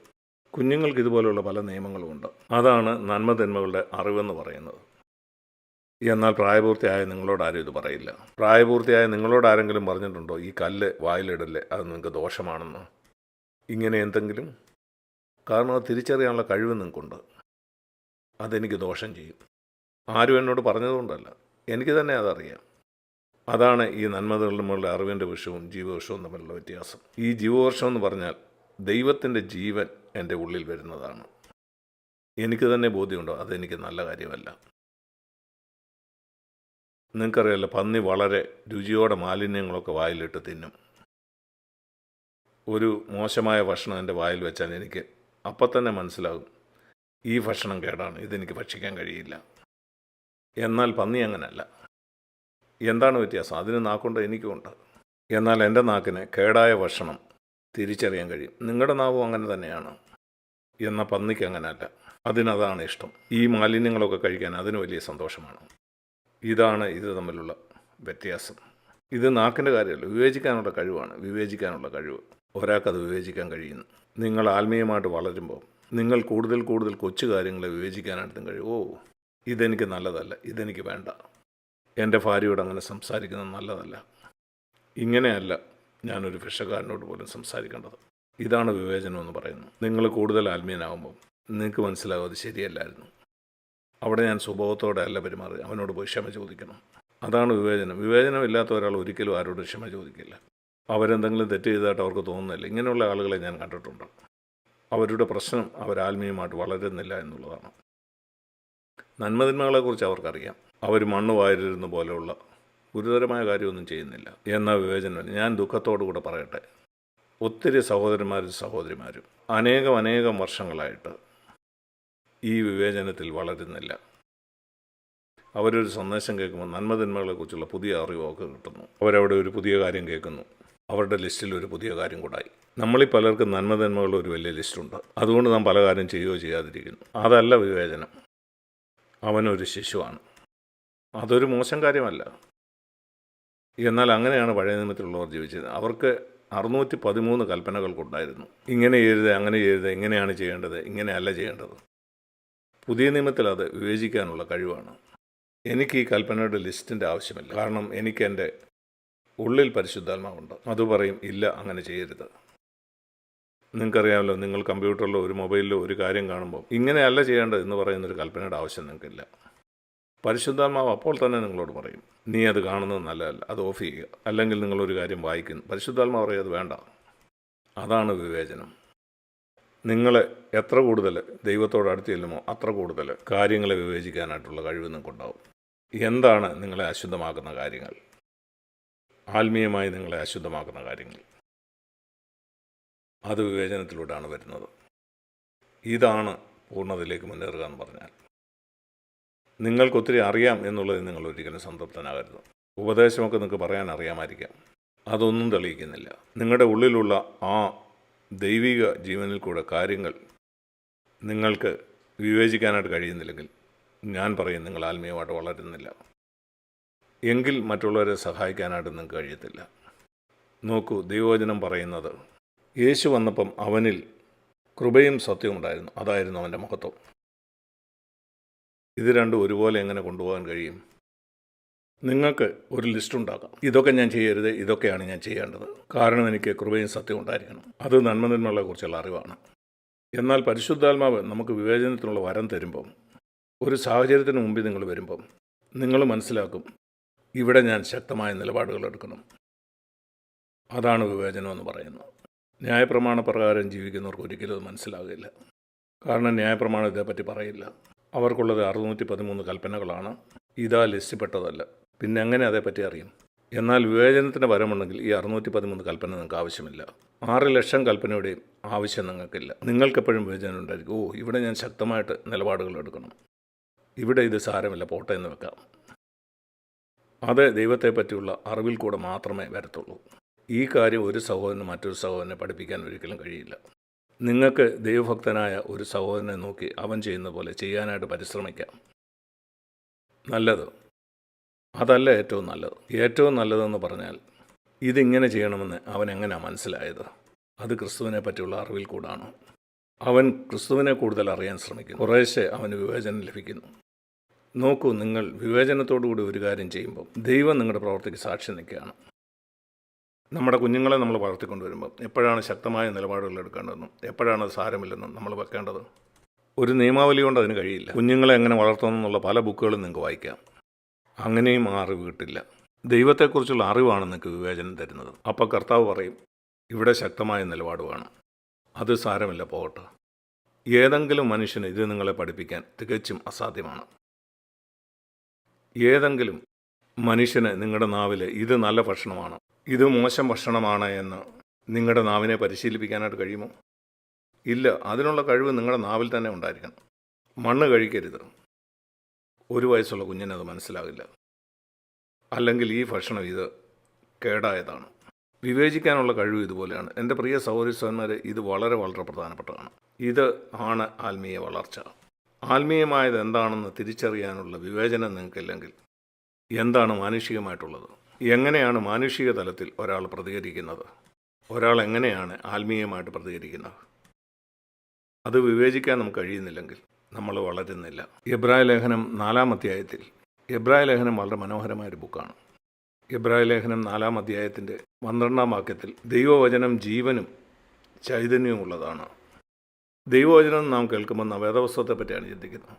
കുഞ്ഞുങ്ങൾക്ക് ഇതുപോലെയുള്ള പല നിയമങ്ങളുമുണ്ട്. അതാണ് നന്മതിന്മകളുടെ അറിവെന്ന് പറയുന്നത്. എന്നാൽ പ്രായപൂർത്തിയായ നിങ്ങളോട് ആരും ഇത് പറയില്ല. പ്രായപൂർത്തിയായ നിങ്ങളോട് ആരെങ്കിലും പറഞ്ഞിട്ടുണ്ടോ ഈ കല്ല് വായിലിടല്ലേ, അത് നിങ്ങൾക്ക് ദോഷമാണെന്ന്? ഇങ്ങനെ എന്തെങ്കിലും? കാരണം അത് തിരിച്ചറിയാനുള്ള കഴിവ് നിങ്ങൾക്കുണ്ട്. അതെനിക്ക് ദോഷം ചെയ്യും. ആരും എന്നോട് പറഞ്ഞതുകൊണ്ടല്ല, എനിക്ക് തന്നെ അതറിയാം. അതാണ് ഈ നന്മകളുടെ അറിവിൻ്റെ വൃക്ഷവും ജീവവൃക്ഷവും തമ്മിലുള്ള വ്യത്യാസം. ഈ ജീവവൃക്ഷം എന്ന് പറഞ്ഞാൽ ദൈവത്തിൻ്റെ ജീവൻ എൻ്റെ ഉള്ളിൽ വരുന്നതാണ്. എനിക്ക് തന്നെ ബോധ്യമുണ്ടോ അതെനിക്ക് നല്ല കാര്യമല്ല. നിങ്ങൾക്കറിയാമല്ലോ, പന്നി വളരെ രുചിയോടെ മാലിന്യങ്ങളൊക്കെ വായിലിട്ട് തിന്നും. ഒരു മോശമായ ഭക്ഷണം എൻ്റെ വായിൽ വെച്ചാൽ എനിക്ക് അപ്പം തന്നെ മനസ്സിലാകും ഈ ഭക്ഷണം കേടാണ്, ഇതെനിക്ക് ഭക്ഷിക്കാൻ കഴിയില്ല. എന്നാൽ പന്നി അങ്ങനല്ല. എന്താണ് വ്യത്യാസം? അതിന് നാക്കുണ്ട്, എനിക്കുമുണ്ട്. എന്നാൽ എൻ്റെ നാക്കിന് കേടായ ഭക്ഷണം തിരിച്ചറിയാൻ കഴിയും. നിങ്ങളുടെ നാവും അങ്ങനെ തന്നെയാണ്. എന്നാൽ പന്നിക്ക് അങ്ങനെയല്ല. അതിനതാണ് ഇഷ്ടം. ഈ മാലിന്യങ്ങളൊക്കെ കഴിക്കാൻ അതിന് വലിയ സന്തോഷമാണ്. ഇതാണ് ഇത് തമ്മിലുള്ള വ്യത്യാസം. ഇത് നാക്കിൻ്റെ കാര്യമല്ല, വിവേചിക്കാനുള്ള കഴിവാണ്. വിവേചിക്കാനുള്ള കഴിവ് ഒരാൾക്കത് വിവേചിക്കാൻ കഴിയുന്നു. നിങ്ങൾ ആത്മീയമായിട്ട് വളരുമ്പോൾ നിങ്ങൾ കൂടുതൽ കൂടുതൽ കൊച്ചു കാര്യങ്ങളെ വിവേചിക്കാനായിട്ടും കഴിയും. ഓ, ഇതെനിക്ക് നല്ലതല്ല, ഇതെനിക്ക് വേണ്ട, എൻ്റെ ഭാര്യയോട് അങ്ങനെ സംസാരിക്കുന്നത് നല്ലതല്ല, ഇങ്ങനെയല്ല ഞാനൊരു ഭിക്ഷക്കാരനോട് പോലും സംസാരിക്കേണ്ടത്. ഇതാണ് വിവേചനം എന്ന് പറയുന്നത്. നിങ്ങൾ കൂടുതൽ ആത്മീയനാകുമ്പോൾ നിങ്ങൾക്ക് മനസ്സിലാവും അത് ശരിയല്ലായിരുന്നു. അവിടെ ഞാൻ സ്വഭാവത്തോടെ അല്ല പെരുമാറി, അവനോട് പോയി ക്ഷമ ചോദിക്കണം. അതാണ് വിവേചനം. വിവേചനമില്ലാത്ത ഒരാൾ ഒരിക്കലും ആരോട് ക്ഷമ ചോദിക്കില്ല. അവരെന്തെങ്കിലും തെറ്റ് ചെയ്തതായിട്ട് അവർക്ക് തോന്നുന്നില്ല. ഇങ്ങനെയുള്ള ആളുകളെ ഞാൻ കണ്ടിട്ടുണ്ട്. അവരുടെ പ്രശ്നം അവരാത്മീയമായിട്ട് വളരുന്നില്ല എന്നുള്ളതാണ്. നന്മതിന്മകളെക്കുറിച്ച് അവർക്കറിയാം. അവർ മണ്ണ് വാരിരുന്ന പോലെയുള്ള ഗുരുതരമായ കാര്യമൊന്നും ചെയ്യുന്നില്ല. എന്നാൽ വിവേചനം, ഞാൻ ദുഃഖത്തോടു കൂടെ പറയട്ടെ, ഒത്തിരി സഹോദരന്മാരും സഹോദരിമാരും അനേകം വർഷങ്ങളായിട്ട് ഈ വിവേചനത്തിൽ വളരുന്നില്ല. അവരൊരു സന്ദേശം കേൾക്കുമ്പോൾ നന്മതിന്മകളെക്കുറിച്ചുള്ള പുതിയ അറിവൊക്കെ കിട്ടുന്നു. അവരവിടെ ഒരു പുതിയ കാര്യം കേൾക്കുന്നു, അവരുടെ ലിസ്റ്റിൽ ഒരു പുതിയ കാര്യം കൂടായി. നമ്മളീ പലർക്കും നന്മതിന്മകളുടെ ഒരു വലിയ ലിസ്റ്റുണ്ട്. അതുകൊണ്ട് നാം പല കാര്യം ചെയ്യുകയോ ചെയ്യാതിരിക്കുന്നു. അതല്ല വിവേചനം. അവനൊരു ശിശുവാണ്. അതൊരു മോശം കാര്യമല്ല. എന്നാൽ അങ്ങനെയാണ് പഴയ നിയമത്തിലുള്ളവർ ജീവിച്ചത്. അവർക്ക് 613 കൽപ്പനകൾക്കുണ്ടായിരുന്നു. ഇങ്ങനെ ചെയ്യരുത്, അങ്ങനെ ചെയ്യരുത്, ഇങ്ങനെയാണ് ചെയ്യേണ്ടത്, ഇങ്ങനെയല്ല ചെയ്യേണ്ടത്. പുതിയ നിയമത്തിൽ അത് വിവേചിക്കാനുള്ള കഴിവാണ്. എനിക്ക് ഈ കൽപ്പനയുടെ ലിസ്റ്റിൻ്റെ ആവശ്യമില്ല. കാരണം എനിക്ക് എൻ്റെ ഉള്ളിൽ പരിശുദ്ധാത്മാവുണ്ട്. അത് പറയും, ഇല്ല, അങ്ങനെ ചെയ്യരുത്. നിങ്ങൾക്കറിയാമല്ലോ, നിങ്ങൾ കമ്പ്യൂട്ടറിലോ ഒരു മൊബൈലിലോ ഒരു കാര്യം കാണുമ്പോൾ ഇങ്ങനെയല്ല ചെയ്യേണ്ടത് എന്ന് പറയുന്നൊരു കൽപ്പനയുടെ ആവശ്യം നിങ്ങൾക്കില്ല. പരിശുദ്ധാത്മാവ് അപ്പോൾ തന്നെ നിങ്ങളോട് പറയും, നീ അത് കാണുന്നത് നല്ലതല്ല, അത് ഓഫ് ചെയ്യുക. അല്ലെങ്കിൽ നിങ്ങളൊരു കാര്യം വായിക്കുന്നു, പരിശുദ്ധാത്മാവ് പറയും, അത് വേണ്ട. അതാണ് വിവേചനം. നിങ്ങൾ എത്ര കൂടുതൽ ദൈവത്തോട് അടുത്ത് ചെല്ലുമോ അത്ര കൂടുതൽ കാര്യങ്ങളെ വിവേചിക്കാനായിട്ടുള്ള കഴിവ് നിങ്ങൾക്കുണ്ടാവും. എന്താണ് നിങ്ങളെ അശുദ്ധമാക്കുന്ന കാര്യങ്ങൾ? ആത്മീയമായി നിങ്ങളെ അശുദ്ധമാക്കുന്ന കാര്യങ്ങൾ, അത് വിവേചനത്തിലൂടെയാണ് വരുന്നത്. ഇതാണ് പൂർണ്ണതയിലേക്ക് മുന്നേറുക എന്ന് പറഞ്ഞാൽ. നിങ്ങൾക്കൊത്തിരി അറിയാം എന്നുള്ളത് നിങ്ങൾ ഒരിക്കലും സംതൃപ്തനാകരുത്. ഉപദേശമൊക്കെ നിങ്ങൾക്ക് പറയാൻ അറിയാമായിരിക്കാം, അതൊന്നും തെളിയിക്കുന്നില്ല. നിങ്ങളുടെ ഉള്ളിലുള്ള ആ ദൈവിക ജീവനിൽ കൂടെ കാര്യങ്ങൾ നിങ്ങൾക്ക് വിവേചിക്കാനായിട്ട് കഴിയുന്നില്ലെങ്കിൽ ഞാൻ പറയും, നിങ്ങൾ ആത്മീയമായിട്ട് വളരുന്നില്ല. എങ്കിൽ മറ്റുള്ളവരെ സഹായിക്കാനായിട്ട് നിങ്ങൾക്ക് കഴിയത്തില്ല. നോക്കൂ, ദൈവവചനം പറയുന്നത് യേശു വന്നപ്പം അവനിൽ കൃപയും സത്യവും ഉണ്ടായിരുന്നു. അതായിരുന്നു അവൻ്റെ മഹത്വം. ഇത് രണ്ടും ഒരുപോലെ എങ്ങനെ കൊണ്ടുപോകാൻ കഴിയും? നിങ്ങൾക്ക് ഒരു ലിസ്റ്റ് ഉണ്ടാക്കാം. ഇതൊക്കെ ഞാൻ ചെയ്യരുത്, ഇതൊക്കെയാണ് ഞാൻ ചെയ്യേണ്ടത്. കാരണം എനിക്ക് കൃപയും സത്യവും ഉണ്ടായിരിക്കണം. അത് നന്മതിന്മകളെക്കുറിച്ചുള്ള അറിവാണ്. എന്നാൽ പരിശുദ്ധാത്മാവ് നമുക്ക് വിവേചനത്തിനുള്ള വരം തരുമ്പം, ഒരു സാഹചര്യത്തിന് മുമ്പിൽ നിങ്ങൾ വരുമ്പം നിങ്ങൾ മനസ്സിലാക്കും, ഇവിടെ ഞാൻ ശക്തമായ നിലപാടുകൾ എടുക്കണം. അതാണ് വിവേചനം എന്ന് പറയുന്നത്. ന്യായപ്രമാണ പ്രകാരം ജീവിക്കുന്നവർക്ക് ഒരിക്കലും അത് മനസ്സിലാകില്ല. കാരണം ന്യായപ്രമാണം ഇതേപ്പറ്റി പറയില്ല. അവർക്കുള്ളത് 613 കൽപ്പനകളാണ്. ഇതാ ലിസ്റ്റിൽപ്പെട്ടതല്ല. പിന്നെ എങ്ങനെ അതേപ്പറ്റി അറിയും? എന്നാൽ വിവേചനത്തിൻ്റെ വരമുണ്ടെങ്കിൽ ഈ 613 കൽപ്പന നിങ്ങൾക്ക് ആവശ്യമില്ല. 6 ലക്ഷം കൽപ്പനയുടെയും ആവശ്യം നിങ്ങൾക്കില്ല. നിങ്ങൾക്കെപ്പോഴും വിവേചനം ഉണ്ടായിരിക്കും. ഇവിടെ ഞാൻ ശക്തമായിട്ട് നിലപാടുകൾ എടുക്കണം, ഇവിടെ ഇത് സാരമില്ല, പോട്ടെ എന്ന് വെക്കാം. അത് ദൈവത്തെ പറ്റിയുള്ള അറിവിൽ കൂടെ മാത്രമേ വരത്തുള്ളൂ. ഈ കാര്യം ഒരു സഹോദരന് മറ്റൊരു സഹോദരനെ പഠിപ്പിക്കാൻ ഒരിക്കലും കഴിയില്ല. നിങ്ങൾക്ക് ദൈവഭക്തനായ ഒരു സഹോദരനെ നോക്കി അവൻ ചെയ്യുന്ന പോലെ ചെയ്യാനായിട്ട് പരിശ്രമിക്കാം. നല്ലത് അതല്ല ഏറ്റവും നല്ലത്. ഏറ്റവും നല്ലതെന്ന് പറഞ്ഞാൽ ഇതിങ്ങനെ ചെയ്യണമെന്ന് അവൻ എങ്ങനെയാണ് മനസ്സിലായത്? അത് ക്രിസ്തുവിനെ പറ്റിയുള്ള അറിവിൽ കൂടാണ്. അവൻ ക്രിസ്തുവിനെ കൂടുതൽ അറിയാൻ ശ്രമിക്കുന്നു. കുറേശ്ശെ അവന് വിവേചനം ലഭിക്കുന്നു. നോക്കൂ, നിങ്ങൾ വിവേചനത്തോടുകൂടി ഒരു കാര്യം ചെയ്യുമ്പോൾ ദൈവം നിങ്ങളുടെ പ്രവർത്തിക്ക് സാക്ഷി നിൽക്കുകയാണ്. നമ്മുടെ കുഞ്ഞുങ്ങളെ നമ്മൾ വളർത്തിക്കൊണ്ടുവരുമ്പം എപ്പോഴാണ് ശക്തമായ നിലപാടുകൾ എടുക്കേണ്ടതെന്നും എപ്പോഴാണ് അത് സാരമില്ലെന്നും നമ്മൾ വെക്കേണ്ടത്. ഒരു നിയമാവലി കൊണ്ട് അതിന് കഴിയില്ല. കുഞ്ഞുങ്ങളെ എങ്ങനെ വളർത്തണമെന്നുള്ള പല ബുക്കുകളും നിങ്ങൾക്ക് വായിക്കാം. അങ്ങനെയും ആ അറിവ് കിട്ടില്ല. ദൈവത്തെക്കുറിച്ചുള്ള അറിവാണ് നിങ്ങൾക്ക് വിവേചനം തരുന്നത്. അപ്പോൾ കർത്താവ് പറയും, ഇവിടെ ശക്തമായ നിലപാട് വേണം, അത് സാരമില്ല, പോകട്ടെ. ഏതെങ്കിലും മനുഷ്യന് ഇത് നിങ്ങളെ പഠിപ്പിക്കാൻ തികച്ചും അസാധ്യമാണ്. ഏതെങ്കിലും മനുഷ്യന് നിങ്ങളുടെ നാവിൽ ഇത് നല്ല ഭക്ഷണമാണ്, ഇത് മോശം ഭക്ഷണമാണ് എന്ന് നിങ്ങളുടെ നാവിനെ പരിശീലിപ്പിക്കാനായിട്ട് കഴിയുമോ? ഇല്ല. അതിനുള്ള കഴിവ് നിങ്ങളുടെ നാവിൽ തന്നെ ഉണ്ടായിരിക്കണം. മണ്ണ് കഴിക്കരുത്. 1 വയസ്സുള്ള കുഞ്ഞിനത് മനസ്സിലാകില്ല. അല്ലെങ്കിൽ ഈ ഭക്ഷണം ഇത് കേടായതാണ്. വിവേചിക്കാനുള്ള കഴിവ് ഇതുപോലെയാണ്. എൻ്റെ പ്രിയ സഹോദരീസഹോദരന്മാരെ, ഇത് വളരെ വളരെ പ്രധാനപ്പെട്ടതാണ്. ഇത് ആണ് ആത്മീയ വളർച്ച. ആത്മീയമായത് എന്താണെന്ന് തിരിച്ചറിയാനുള്ള വിവേചനം നിങ്ങൾക്കില്ലെങ്കിൽ എന്താണ് മാനുഷികമായിട്ടുള്ളത്? എങ്ങനെയാണ് മാനുഷിക തലത്തിൽ ഒരാൾ പ്രതികരിക്കുന്നത്? ഒരാൾ എങ്ങനെയാണ് ആത്മീയമായിട്ട് പ്രതികരിക്കുന്നത്? അത് വിവേചിക്കാൻ നമുക്ക് കഴിയുന്നില്ലെങ്കിൽ നമ്മൾ വളരുന്നില്ല. എബ്രായ ലേഖനം 4-ാം അധ്യായത്തിൽ, എബ്രായ ലേഖനം വളരെ മനോഹരമായൊരു ബുക്കാണ്. എബ്രായ ലേഖനം 4-ാം അധ്യായത്തിൻ്റെ 12-ാം വാക്യത്തിൽ ദൈവവചനം ജീവനും ചൈതന്യവും ഉള്ളതാണ്. ദൈവവചനം നാം കേൾക്കുമ്പോൾ വേദപുസ്തകത്തെ പറ്റിയാണ് ചിന്തിക്കുന്നത്.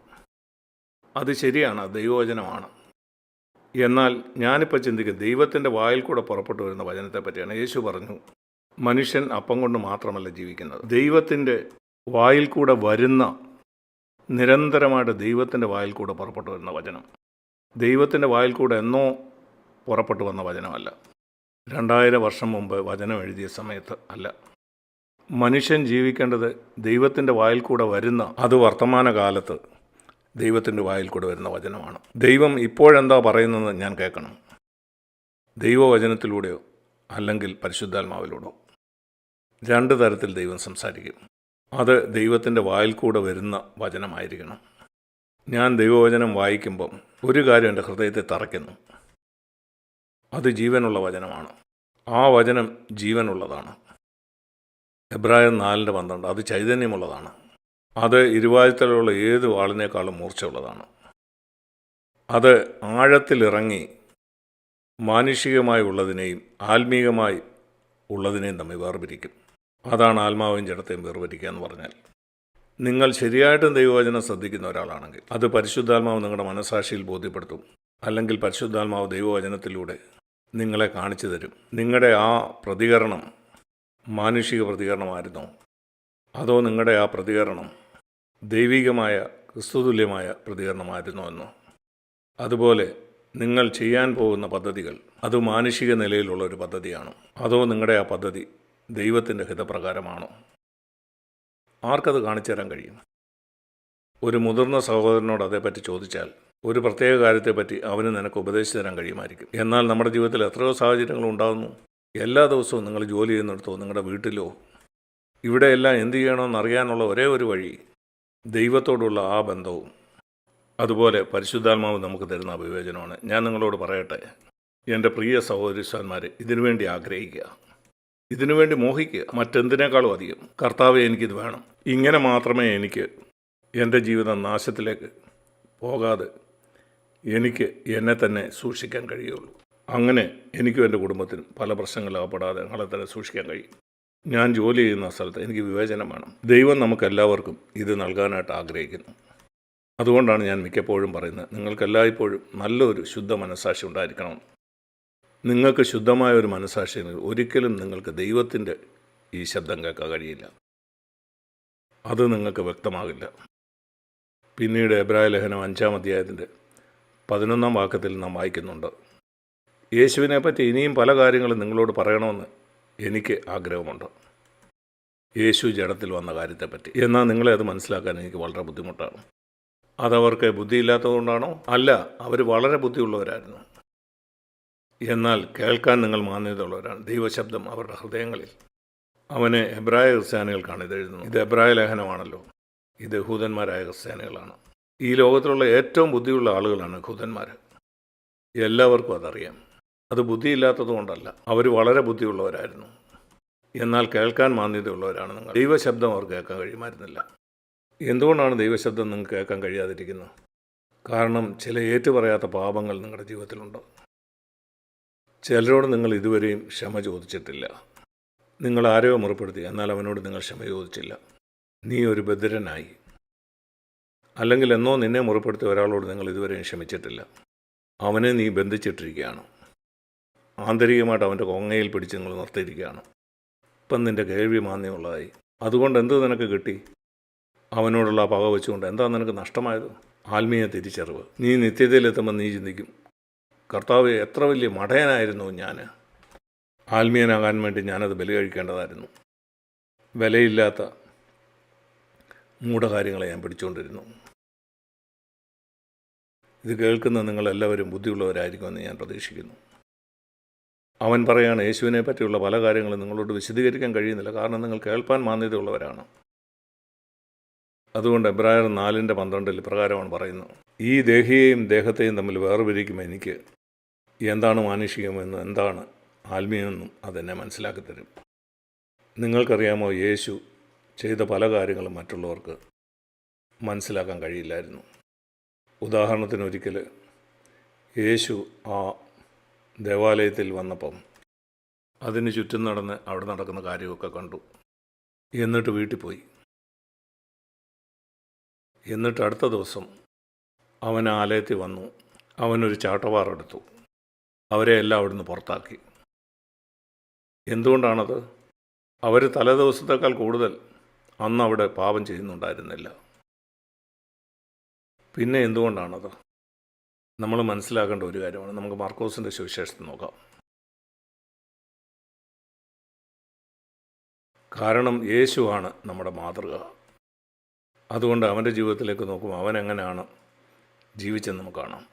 അത് ശരിയാണ്, ദൈവവചനമാണ്. എന്നാൽ ഞാനിപ്പോൾ ചിന്തിക്കുന്നത് ദൈവത്തിൻ്റെ വായിൽ കൂടെ പുറപ്പെട്ടു വരുന്ന വചനത്തെ പറ്റിയാണ്. യേശു പറഞ്ഞു, മനുഷ്യൻ അപ്പം കൊണ്ട് മാത്രമല്ല ജീവിക്കുന്നത്. ദൈവത്തിൻ്റെ വായിൽ കൂടെ വരുന്ന, നിരന്തരമായിട്ട് ദൈവത്തിൻ്റെ വായിൽ കൂടെ പുറപ്പെട്ടു വരുന്ന വചനം, ദൈവത്തിൻ്റെ വായിൽ കൂടെ എന്നോ പുറപ്പെട്ടു വന്ന വചനമല്ല. 2000 വർഷം മുമ്പ് വചനം എഴുതിയ സമയത്ത് അല്ല. മനുഷ്യൻ ജീവിക്കേണ്ടത് ദൈവത്തിൻ്റെ വായിൽ കൂടെ വരുന്ന, അത് വർത്തമാനകാലത്ത് ദൈവത്തിൻ്റെ വായിൽ കൂടെ വരുന്ന വചനമാണ്. ദൈവം ഇപ്പോഴെന്താ പറയുന്നതെന്ന് ഞാൻ കേൾക്കണം. ദൈവവചനത്തിലൂടെയോ അല്ലെങ്കിൽ പരിശുദ്ധാത്മാവിലൂടെയോ. 2 തരത്തിൽ ദൈവം സംസാരിക്കും. അത് ദൈവത്തിൻ്റെ വായിൽ കൂടെ വരുന്ന വചനമായിരിക്കണം. ഞാൻ ദൈവവചനം വായിക്കുമ്പം ഒരു കാര്യം എൻ്റെ ഹൃദയത്തെ തറയ്ക്കുന്നു. അത് ജീവനുള്ള വചനമാണ്. ആ വചനം ജീവനുള്ളതാണ്. എബ്രായർ 4:12 അത് ചൈതന്യമുള്ളതാണ്. അത് ഇരുവായ്ത്തലുള്ള ഏത് വാളിനേക്കാളും മൂർച്ചയുള്ളതാണ്. അത് ആഴത്തിലിറങ്ങി മാനുഷികമായി ഉള്ളതിനെയും ആത്മീകമായി ഉള്ളതിനെയും തമ്മിൽ വേർപിരിക്കും. അതാണ് ആത്മാവും ജഡത്തെയും വേർപിരിക്കുക എന്ന് പറഞ്ഞാൽ. നിങ്ങൾ ശരിയായിട്ടും ദൈവവചനം ശ്രദ്ധിക്കുന്ന ഒരാളാണെങ്കിൽ അത് പരിശുദ്ധാത്മാവ് നിങ്ങളുടെ മനസ്സാക്ഷിയിൽ ബോധ്യപ്പെടുത്തും. അല്ലെങ്കിൽ പരിശുദ്ധാത്മാവ് ദൈവവചനത്തിലൂടെ നിങ്ങളെ കാണിച്ചു തരും. നിങ്ങളുടെ ആ പ്രതികരണം മാനുഷിക പ്രതികരണമായിരുന്നോ, അതോ നിങ്ങളുടെ ആ പ്രതികരണം ദൈവികമായ ക്രിസ്തുതുല്യമായ പ്രതികരണമായിരുന്നോ എന്നോ. അതുപോലെ നിങ്ങൾ ചെയ്യാൻ പോകുന്ന പദ്ധതികൾ അത് മാനുഷിക നിലയിലുള്ള ഒരു പദ്ധതിയാണോ, അതോ നിങ്ങളുടെ ആ പദ്ധതി ദൈവത്തിൻ്റെ ഹിതപ്രകാരമാണോ? ആർക്കത് കാണിച്ചു തരാൻ കഴിയും? ഒരു മുതിർന്ന സഹോദരനോട് അതേപ്പറ്റി ചോദിച്ചാൽ ഒരു പ്രത്യേക കാര്യത്തെപ്പറ്റി അവന് നിനക്ക് ഉപദേശിച്ചു തരാൻ കഴിയുമായിരിക്കും. എന്നാൽ നമ്മുടെ ജീവിതത്തിൽ എത്രയോ സാഹചര്യങ്ങൾ ഉണ്ടാകുന്നു. എല്ലാ ദിവസവും നിങ്ങൾ ജോലി ചെയ്യുന്നിടത്തോ നിങ്ങളുടെ വീട്ടിലോ ഇവിടെയെല്ലാം എന്ത് ചെയ്യണമെന്ന് അറിയാനുള്ള ഒരേ ഒരു വഴി ദൈവത്തോടുള്ള ആ ബന്ധവും അതുപോലെ പരിശുദ്ധാത്മാവ് നമുക്ക് തരുന്ന വിവേചനമാണ്. ഞാൻ നിങ്ങളോട് പറയട്ടെ, എൻ്റെ പ്രിയ സഹോദരിമാരെ, ഇതിനുവേണ്ടി ആഗ്രഹിക്കുക, ഇതിനുവേണ്ടി മോഹിക്കുക. മറ്റെന്തിനേക്കാളും അധികം കർത്താവെ എനിക്കിത് വേണം. ഇങ്ങനെ മാത്രമേ എനിക്ക് എൻ്റെ ജീവിതം നാശത്തിലേക്ക് പോകാതെ എനിക്ക് എന്നെ തന്നെ സൂക്ഷിക്കാൻ കഴിയുള്ളൂ. അങ്ങനെ എനിക്കും എൻ്റെ കുടുംബത്തിനും പല പ്രശ്നങ്ങളകപ്പെടാതെ ഞങ്ങളെ തന്നെ സൂക്ഷിക്കാൻ കഴിയും. ഞാൻ ജോലി ചെയ്യുന്ന സ്ഥലത്ത് എനിക്ക് വിവേചനം വേണം. ദൈവം നമുക്കെല്ലാവർക്കും ഇത് നൽകാനായിട്ട് ആഗ്രഹിക്കുന്നു. അതുകൊണ്ടാണ് ഞാൻ മിക്കപ്പോഴും പറയുന്നത്, നിങ്ങൾക്കെല്ലായ്പ്പോഴും നല്ലൊരു ശുദ്ധ മനസ്സാക്ഷി ഉണ്ടായിരിക്കണം. നിങ്ങൾക്ക് ശുദ്ധമായ ഒരു മനസ്സാക്ഷി ഒരിക്കലും നിങ്ങൾക്ക് ദൈവത്തിൻ്റെ ഈ ശബ്ദം കേൾക്കാൻ കഴിയില്ല. അത് നിങ്ങൾക്ക് വ്യക്തമാകില്ല. പിന്നീട് എബ്രായ ലേഖനം 5-ാം അധ്യായത്തിൻ്റെ 11-ാം വാക്യത്തിൽ നാം വായിക്കുന്നുണ്ട്, യേശുവിനെപ്പറ്റി ഇനിയും പല കാര്യങ്ങളും നിങ്ങളോട് പറയണമെന്ന് എനിക്ക് ആഗ്രഹമുണ്ട്. യേശു ജഡത്തിൽ വന്ന കാര്യത്തെപ്പറ്റി. എന്നാൽ നിങ്ങളെ അത് മനസ്സിലാക്കാൻ എനിക്ക് വളരെ ബുദ്ധിമുട്ടാണ്. അതവർക്ക് ബുദ്ധിയില്ലാത്തതുകൊണ്ടാണോ? അല്ല, അവർ വളരെ ബുദ്ധിയുള്ളവരായിരുന്നു. എന്നാൽ കേൾക്കാൻ നിങ്ങൾ മാന്യതയുള്ളവരാണ്. ദൈവശബ്ദം അവരുടെ ഹൃദയങ്ങളിൽ. അവന് എബ്രായ ക്രിസ്ത്യാനികൾക്കാണ് ഇത് എഴുതുന്നത്. ഇത് എബ്രായ ലേഖനമാണല്ലോ. ഇത് യഹൂദന്മാരായ ക്രിസ്ത്യാനികളാണ്. ഈ ലോകത്തിലുള്ള ഏറ്റവും ബുദ്ധിയുള്ള ആളുകളാണ് യഹൂദന്മാർ. എല്ലാവർക്കും അതറിയാം. അത് ബുദ്ധിയില്ലാത്തത് കൊണ്ടല്ല, അവർ വളരെ ബുദ്ധിയുള്ളവരായിരുന്നു. എന്നാൽ കേൾക്കാൻ മാന്യതയുള്ളവരാണ് നിങ്ങൾ. ദൈവശബ്ദം അവർക്ക് കേൾക്കാൻ കഴിയുമായിരുന്നില്ല. എന്തുകൊണ്ടാണ് ദൈവശബ്ദം നിങ്ങൾക്ക് കേൾക്കാൻ കഴിയാതിരിക്കുന്നത്? കാരണം ചില ഏറ്റുപറയാത്ത പാപങ്ങൾ നിങ്ങളുടെ ജീവിതത്തിലുണ്ട്. ചിലരോട് നിങ്ങൾ ഇതുവരെയും ക്ഷമ ചോദിച്ചിട്ടില്ല. നിങ്ങൾ ആരെയോ മുറിപ്പെടുത്തി, എന്നാൽ അവനോട് നിങ്ങൾ ക്ഷമ ചോദിച്ചില്ല. നീ ഒരു ബധിരനായി. അല്ലെങ്കിൽ എന്നോ നിന്നെ മുറിപ്പെടുത്തിയ ഒരാളോട് നിങ്ങൾ ഇതുവരെയും ക്ഷമിച്ചിട്ടില്ല. അവനെ നീ ബന്ധിച്ചിട്ടിരിക്കുകയാണ്. ആന്തരികമായിട്ട് അവൻ്റെ കൊങ്ങയിൽ പിടിച്ച് നിങ്ങൾ നിർത്തിയിരിക്കുകയാണ്. ഇപ്പം നിൻ്റെ കേൾവി മാന്യമുള്ളതായി. അതുകൊണ്ട് എന്ത് നിനക്ക് കിട്ടി? അവനോടുള്ള പക വെച്ചുകൊണ്ട് എന്താ നിനക്ക് നഷ്ടമായത്? ആത്മീയ തിരിച്ചറിവ്. നീ നിത്യതയിലെത്തുമ്പോൾ നീ ചിന്തിക്കും, കർത്താവ് എത്ര വലിയ മടയനായിരുന്നു ഞാൻ. ആത്മീയനാകാൻ വേണ്ടി ഞാനത് ബലി കഴിക്കേണ്ടതായിരുന്നു. വിലയില്ലാത്ത മൂഢകാര്യങ്ങളെ ഞാൻ പിടിച്ചുകൊണ്ടിരുന്നു. ഇത് കേൾക്കുന്ന നിങ്ങളെല്ലാവരും ബുദ്ധിയുള്ളവരായിരിക്കുമെന്ന് ഞാൻ പ്രതീക്ഷിക്കുന്നു. അവൻ പറയാണ്, യേശുവിനെ പറ്റിയുള്ള പല കാര്യങ്ങളും നിങ്ങളോട് വിശദീകരിക്കാൻ കഴിയുന്നില്ല, കാരണം നിങ്ങൾ കേൾപ്പാൻ മാന്യതയുള്ളവരാണ്. അതുകൊണ്ട് എബ്രായർ 4:12 ഇപ്രകാരമാണ് പറയുന്നത്, ഈ ദേഹിയെയും ദേഹത്തെയും തമ്മിൽ വേർപിരിക്കും എനിക്ക് എന്താണ് മാനുഷികമെന്നും എന്താണ് ആത്മീയമെന്നും അതെന്നെ മനസ്സിലാക്കി തരും. നിങ്ങൾക്കറിയാമോ, യേശു ചെയ്ത പല കാര്യങ്ങളും മറ്റുള്ളവർക്ക് മനസ്സിലാക്കാൻ കഴിയില്ലായിരുന്നു. ഉദാഹരണത്തിന് ഒരിക്കൽ യേശു ആ ദേവാലയത്തിൽ വന്നപ്പം അതിന് ചുറ്റും നടന്ന് അവിടെ നടക്കുന്ന കാര്യമൊക്കെ കണ്ടു. എന്നിട്ട് വീട്ടിൽ പോയി. എന്നിട്ട് അടുത്ത ദിവസം അവൻ ആലയത്തിൽ വന്നു. അവനൊരു ചാട്ടവാറെടുത്തു. അവരെ എല്ലാം അവിടുന്ന് പുറത്താക്കി. എന്തുകൊണ്ടാണത്? അവർ തലേദിവസത്തേക്കാൾ കൂടുതൽ അന്ന് അവിടെ പാപം ചെയ്യുന്നുണ്ടായിരുന്നില്ല. പിന്നെ എന്തുകൊണ്ടാണത്? നമ്മൾ മനസ്സിലാക്കേണ്ട ഒരു കാര്യമാണ്. നമുക്ക് മാർക്കോസിൻ്റെ സുവിശേഷത്തിൽ നോക്കാം. കാരണം യേശുവാണ് നമ്മുടെ മാതൃക. അതുകൊണ്ട് അവൻ്റെ ജീവിതത്തിലേക്ക് നോക്കുമ്പോൾ അവൻ എങ്ങനെയാണ് ജീവിച്ചെന്ന് നമുക്ക് കാണാം.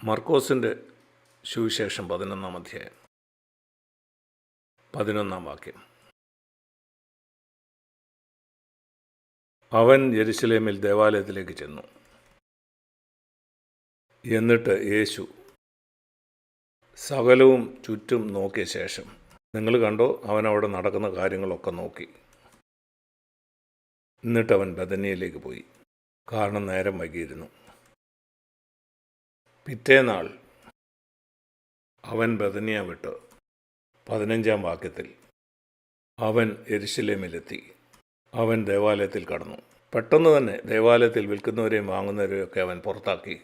മർക്കോസിൻ്റെ സുവിശേഷം 11-ാം അധ്യായം 11-ാം വാക്യം. അവൻ യെരുശലേമിൽ ദേവാലയത്തിലേക്ക് ചെന്നു. എന്നിട്ട് യേശു സകലവും ചുറ്റും നോക്കിയ ശേഷം, നിങ്ങൾ കണ്ടോ, അവൻ അവിടെ നടക്കുന്ന കാര്യങ്ങളൊക്കെ നോക്കി. എന്നിട്ട് അവൻ ബെഥനിയയിലേക്ക് പോയി. കാരണം നേരം വൈകിയിരുന്നു. പിറ്റേനാൾ അവൻ ബെഥനിയ വിട്ട് 15-ാം വാക്യത്തിൽ അവൻ യെരുശലേമിലെത്തി. അവൻ ദേവാലയത്തിൽ കടന്നു. പെട്ടെന്ന് തന്നെ ദേവാലയത്തിൽ വിൽക്കുന്നവരെയും വാങ്ങുന്നവരെയും ഒക്കെ അവൻ പുറത്താക്കി.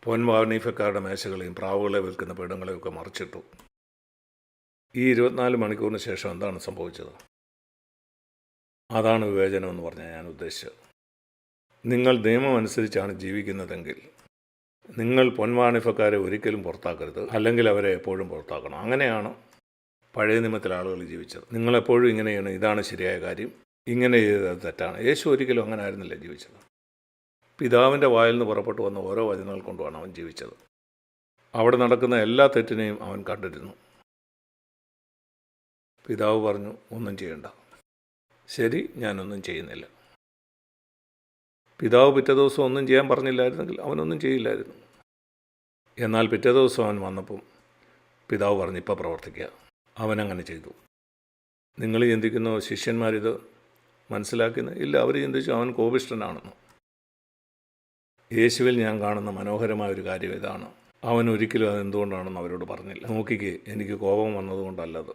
പൊൻവാർണീഫക്കാരുടെ മേശകളെയും പ്രാവുകളെ വിൽക്കുന്ന പീഠങ്ങളെയൊക്കെ മറിച്ചിട്ടു. ഈ 24 മണിക്കൂറിന് ശേഷം എന്താണ് സംഭവിച്ചത്? അതാണ് വിവേചനം എന്ന് പറഞ്ഞാൽ ഞാൻ ഉദ്ദേശിച്ചത്. നിങ്ങൾ നിയമം അനുസരിച്ചാണ് ജീവിക്കുന്നതെങ്കിൽ നിങ്ങൾ പൊൻവാണിഫക്കാരെ ഒരിക്കലും പുറത്താക്കരുത്, അല്ലെങ്കിൽ അവരെ എപ്പോഴും പുറത്താക്കണം. അങ്ങനെയാണ് പഴയ നിയമത്തിലെ ആളുകൾ ജീവിച്ചത്. നിങ്ങളെപ്പോഴും ഇങ്ങനെയാണ്, ഇതാണ് ശരിയായ കാര്യം, ഇങ്ങനെ ചെയ്തത് തെറ്റാണ്. യേശു ഒരിക്കലും അങ്ങനെ ആയിരുന്നില്ല ജീവിച്ചത്. പിതാവിൻ്റെ വായിൽ നിന്ന് പുറപ്പെട്ടു വന്ന ഓരോ വചനങ്ങൾ കൊണ്ടുമാണ് അവൻ ജീവിച്ചത്. അവിടെ നടക്കുന്ന എല്ലാ തെറ്റിനെയും അവൻ കണ്ടിരുന്നു. പിതാവ് പറഞ്ഞു, ഒന്നും ചെയ്യണ്ട. ശരി, ഞാനൊന്നും ചെയ്യുന്നില്ല. പിതാവ് പിറ്റേ ദിവസം ഒന്നും ചെയ്യാൻ പറഞ്ഞില്ലായിരുന്നെങ്കിൽ അവനൊന്നും ചെയ്യില്ലായിരുന്നു. എന്നാൽ പിറ്റേ ദിവസം അവൻ വന്നപ്പം പിതാവ് പറഞ്ഞു, ഇപ്പം പ്രവർത്തിക്കുക. അവനങ്ങനെ ചെയ്തു. നിങ്ങൾ ചിന്തിക്കുന്ന ശിഷ്യന്മാരിത് മനസ്സിലാക്കുന്നത് ഇല്ല. അവർ ചിന്തിച്ചു അവൻ കോപിഷ്ഠനാണെന്ന്. യേശുവിൽ ഞാൻ കാണുന്ന മനോഹരമായ ഒരു കാര്യം ഇതാണ്. അവൻ ഒരിക്കലും അതെന്തുകൊണ്ടാണെന്ന് അവരോട് പറഞ്ഞില്ല. നോക്കിക്കേ, എനിക്ക് കോപം വന്നതുകൊണ്ടല്ലത്.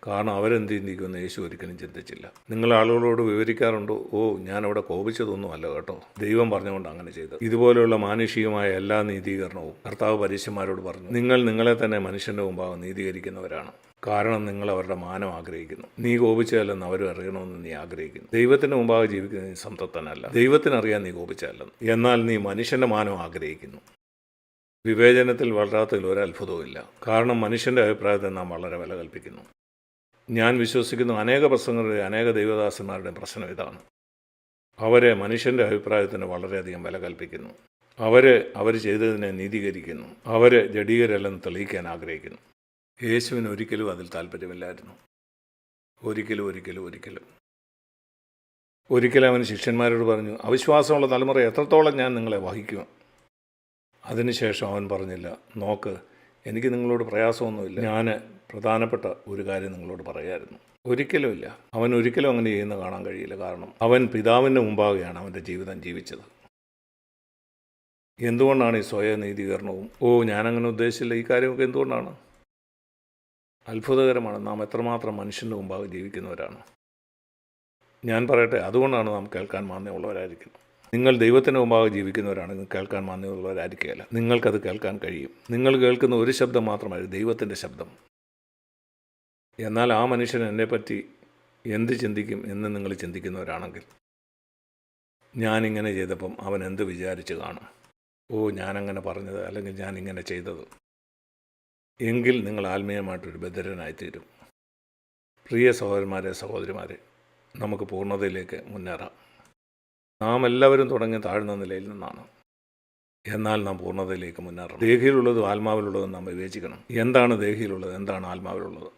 കാരണം അവരെന്ത് ചിന്തിക്കുമെന്ന് യേശു ഒരിക്കലും ചിന്തിച്ചില്ല. നിങ്ങൾ ആളുകളോട് വിവരിക്കാറുണ്ടോ, ഓ ഞാനവിടെ കോപിച്ചതൊന്നുമല്ല കേട്ടോ, ദൈവം പറഞ്ഞുകൊണ്ട് അങ്ങനെ ചെയ്തത്. ഇതുപോലെയുള്ള മാനുഷികമായ എല്ലാ നീതീകരണവും കർത്താവ് പരീശന്മാരോട് പറഞ്ഞു. നിങ്ങൾ നിങ്ങളെ തന്നെ മനുഷ്യൻ്റെ മുമ്പാകെ നീതീകരിക്കുന്നവരാണ്. കാരണം നിങ്ങൾ അവരുടെ മാനം ആഗ്രഹിക്കുന്നു. നീ കോപിച്ചതല്ലെന്ന് അവർ അറിയണമെന്ന് നീ ആഗ്രഹിക്കുന്നു. ദൈവത്തിൻ്റെ മുമ്പാകെ ജീവിക്കുന്ന നീ സംതൃപ്തനല്ല. ദൈവത്തിനറിയാൻ നീ കോപിച്ചതല്ലെന്ന്. എന്നാൽ നീ മനുഷ്യൻ്റെ മാനം ആഗ്രഹിക്കുന്നു. വിവേചനത്തിൽ വളരാത്തതിൽ ഒരു അത്ഭുതവുമില്ല. കാരണം മനുഷ്യൻ്റെ അഭിപ്രായത്തെ നാം വളരെ വില കൽപ്പിക്കുന്നു. ഞാൻ വിശ്വസിക്കുന്ന അനേക പ്രസംഗങ്ങളുടെ, അനേക ദൈവദാസന്മാരുടെ പ്രശ്നം ഇതാണ്. അവരെ മനുഷ്യൻ്റെ അഭിപ്രായത്തിന് വളരെയധികം വില കൽപ്പിക്കുന്നു. അവർ ചെയ്തതിനെ നീതീകരിക്കുന്നു. അവർ ജഡീകരല്ലെന്ന് തെളിയിക്കാൻ ആഗ്രഹിക്കുന്നു. യേശുവിന് ഒരിക്കലും അതിൽ താല്പര്യമില്ലായിരുന്നു. ഒരിക്കലും അവൻ ശിഷ്യന്മാരോട് പറഞ്ഞു, അവിശ്വാസമുള്ള തലമുറ എത്രത്തോളം ഞാൻ നിങ്ങളെ വഹിക്കും. അതിനുശേഷം അവൻ പറഞ്ഞില്ല, നോക്ക്, എനിക്ക് നിങ്ങളോട് പ്രയാസമൊന്നുമില്ല, ഞാൻ പ്രധാനപ്പെട്ട ഒരു കാര്യം നിങ്ങളോട് പറയായിരുന്നു. ഒരിക്കലുമില്ല. അവൻ ഒരിക്കലും അങ്ങനെ ചെയ്യുന്ന കാണാൻ കഴിയില്ല. കാരണം അവൻ പിതാവിൻ്റെ മുമ്പാകെയാണ് അവൻ്റെ ജീവിതം ജീവിച്ചത്. എന്തുകൊണ്ടാണ് ഈ സ്വയനീതീകരണവും, ഞാനങ്ങനെ ഉദ്ദേശിച്ചില്ല, ഈ കാര്യമൊക്കെ എന്തുകൊണ്ടാണ്? അത്ഭുതകരമാണ്. നാം എത്രമാത്രം മനുഷ്യൻ്റെ മുമ്പാകെ ജീവിക്കുന്നവരാണ്. ഞാൻ പറയട്ടെ, അതുകൊണ്ടാണ് നാം കേൾക്കാൻ മാന്യമുള്ളവരായിരിക്കുന്നത്. നിങ്ങൾ ദൈവത്തിന് മുമ്പാകെ ജീവിക്കുന്നവരാണെങ്കിൽ കേൾക്കാൻ മാന്യമുള്ളവരായിരിക്കുകയില്ല. നിങ്ങൾക്കത് കേൾക്കാൻ കഴിയും. നിങ്ങൾ കേൾക്കുന്ന ഒരു ശബ്ദം മാത്രമായിരിക്കും, ദൈവത്തിൻ്റെ ശബ്ദം. എന്നാൽ ആ മനുഷ്യൻ എന്നെപ്പറ്റി എന്ത് ചിന്തിക്കും എന്ന് നിങ്ങൾ ചിന്തിക്കുന്നവരാണെങ്കിൽ, ഞാനിങ്ങനെ ചെയ്തപ്പം അവൻ എന്ത് വിചാരിച്ച് കാണും? ഞാനങ്ങനെ പറഞ്ഞത്, അല്ലെങ്കിൽ ഞാൻ ഇങ്ങനെ ചെയ്തത്. എങ്കിൽ നിങ്ങൾ ആത്മീയമായിട്ടൊരു ബധിരനായിത്തീരും. പ്രിയ സഹോദരന്മാരെ, സഹോദരിമാരെ, നമുക്ക് പൂർണ്ണതയിലേക്ക് മുന്നേറാം. നാം എല്ലാവരും തുടങ്ങിയ താഴ്ന്ന നിലയിൽ നിന്നാണ്. എന്നാൽ നാം പൂർണ്ണതയിലേക്ക് മുന്നേറണം. ദേഹിയിലുള്ളതും ആത്മാവിലുള്ളതും നാം വിവേചിക്കണം. എന്താണ് ദേഹിയിലുള്ളത്, എന്താണ് ആത്മാവിലുള്ളത്?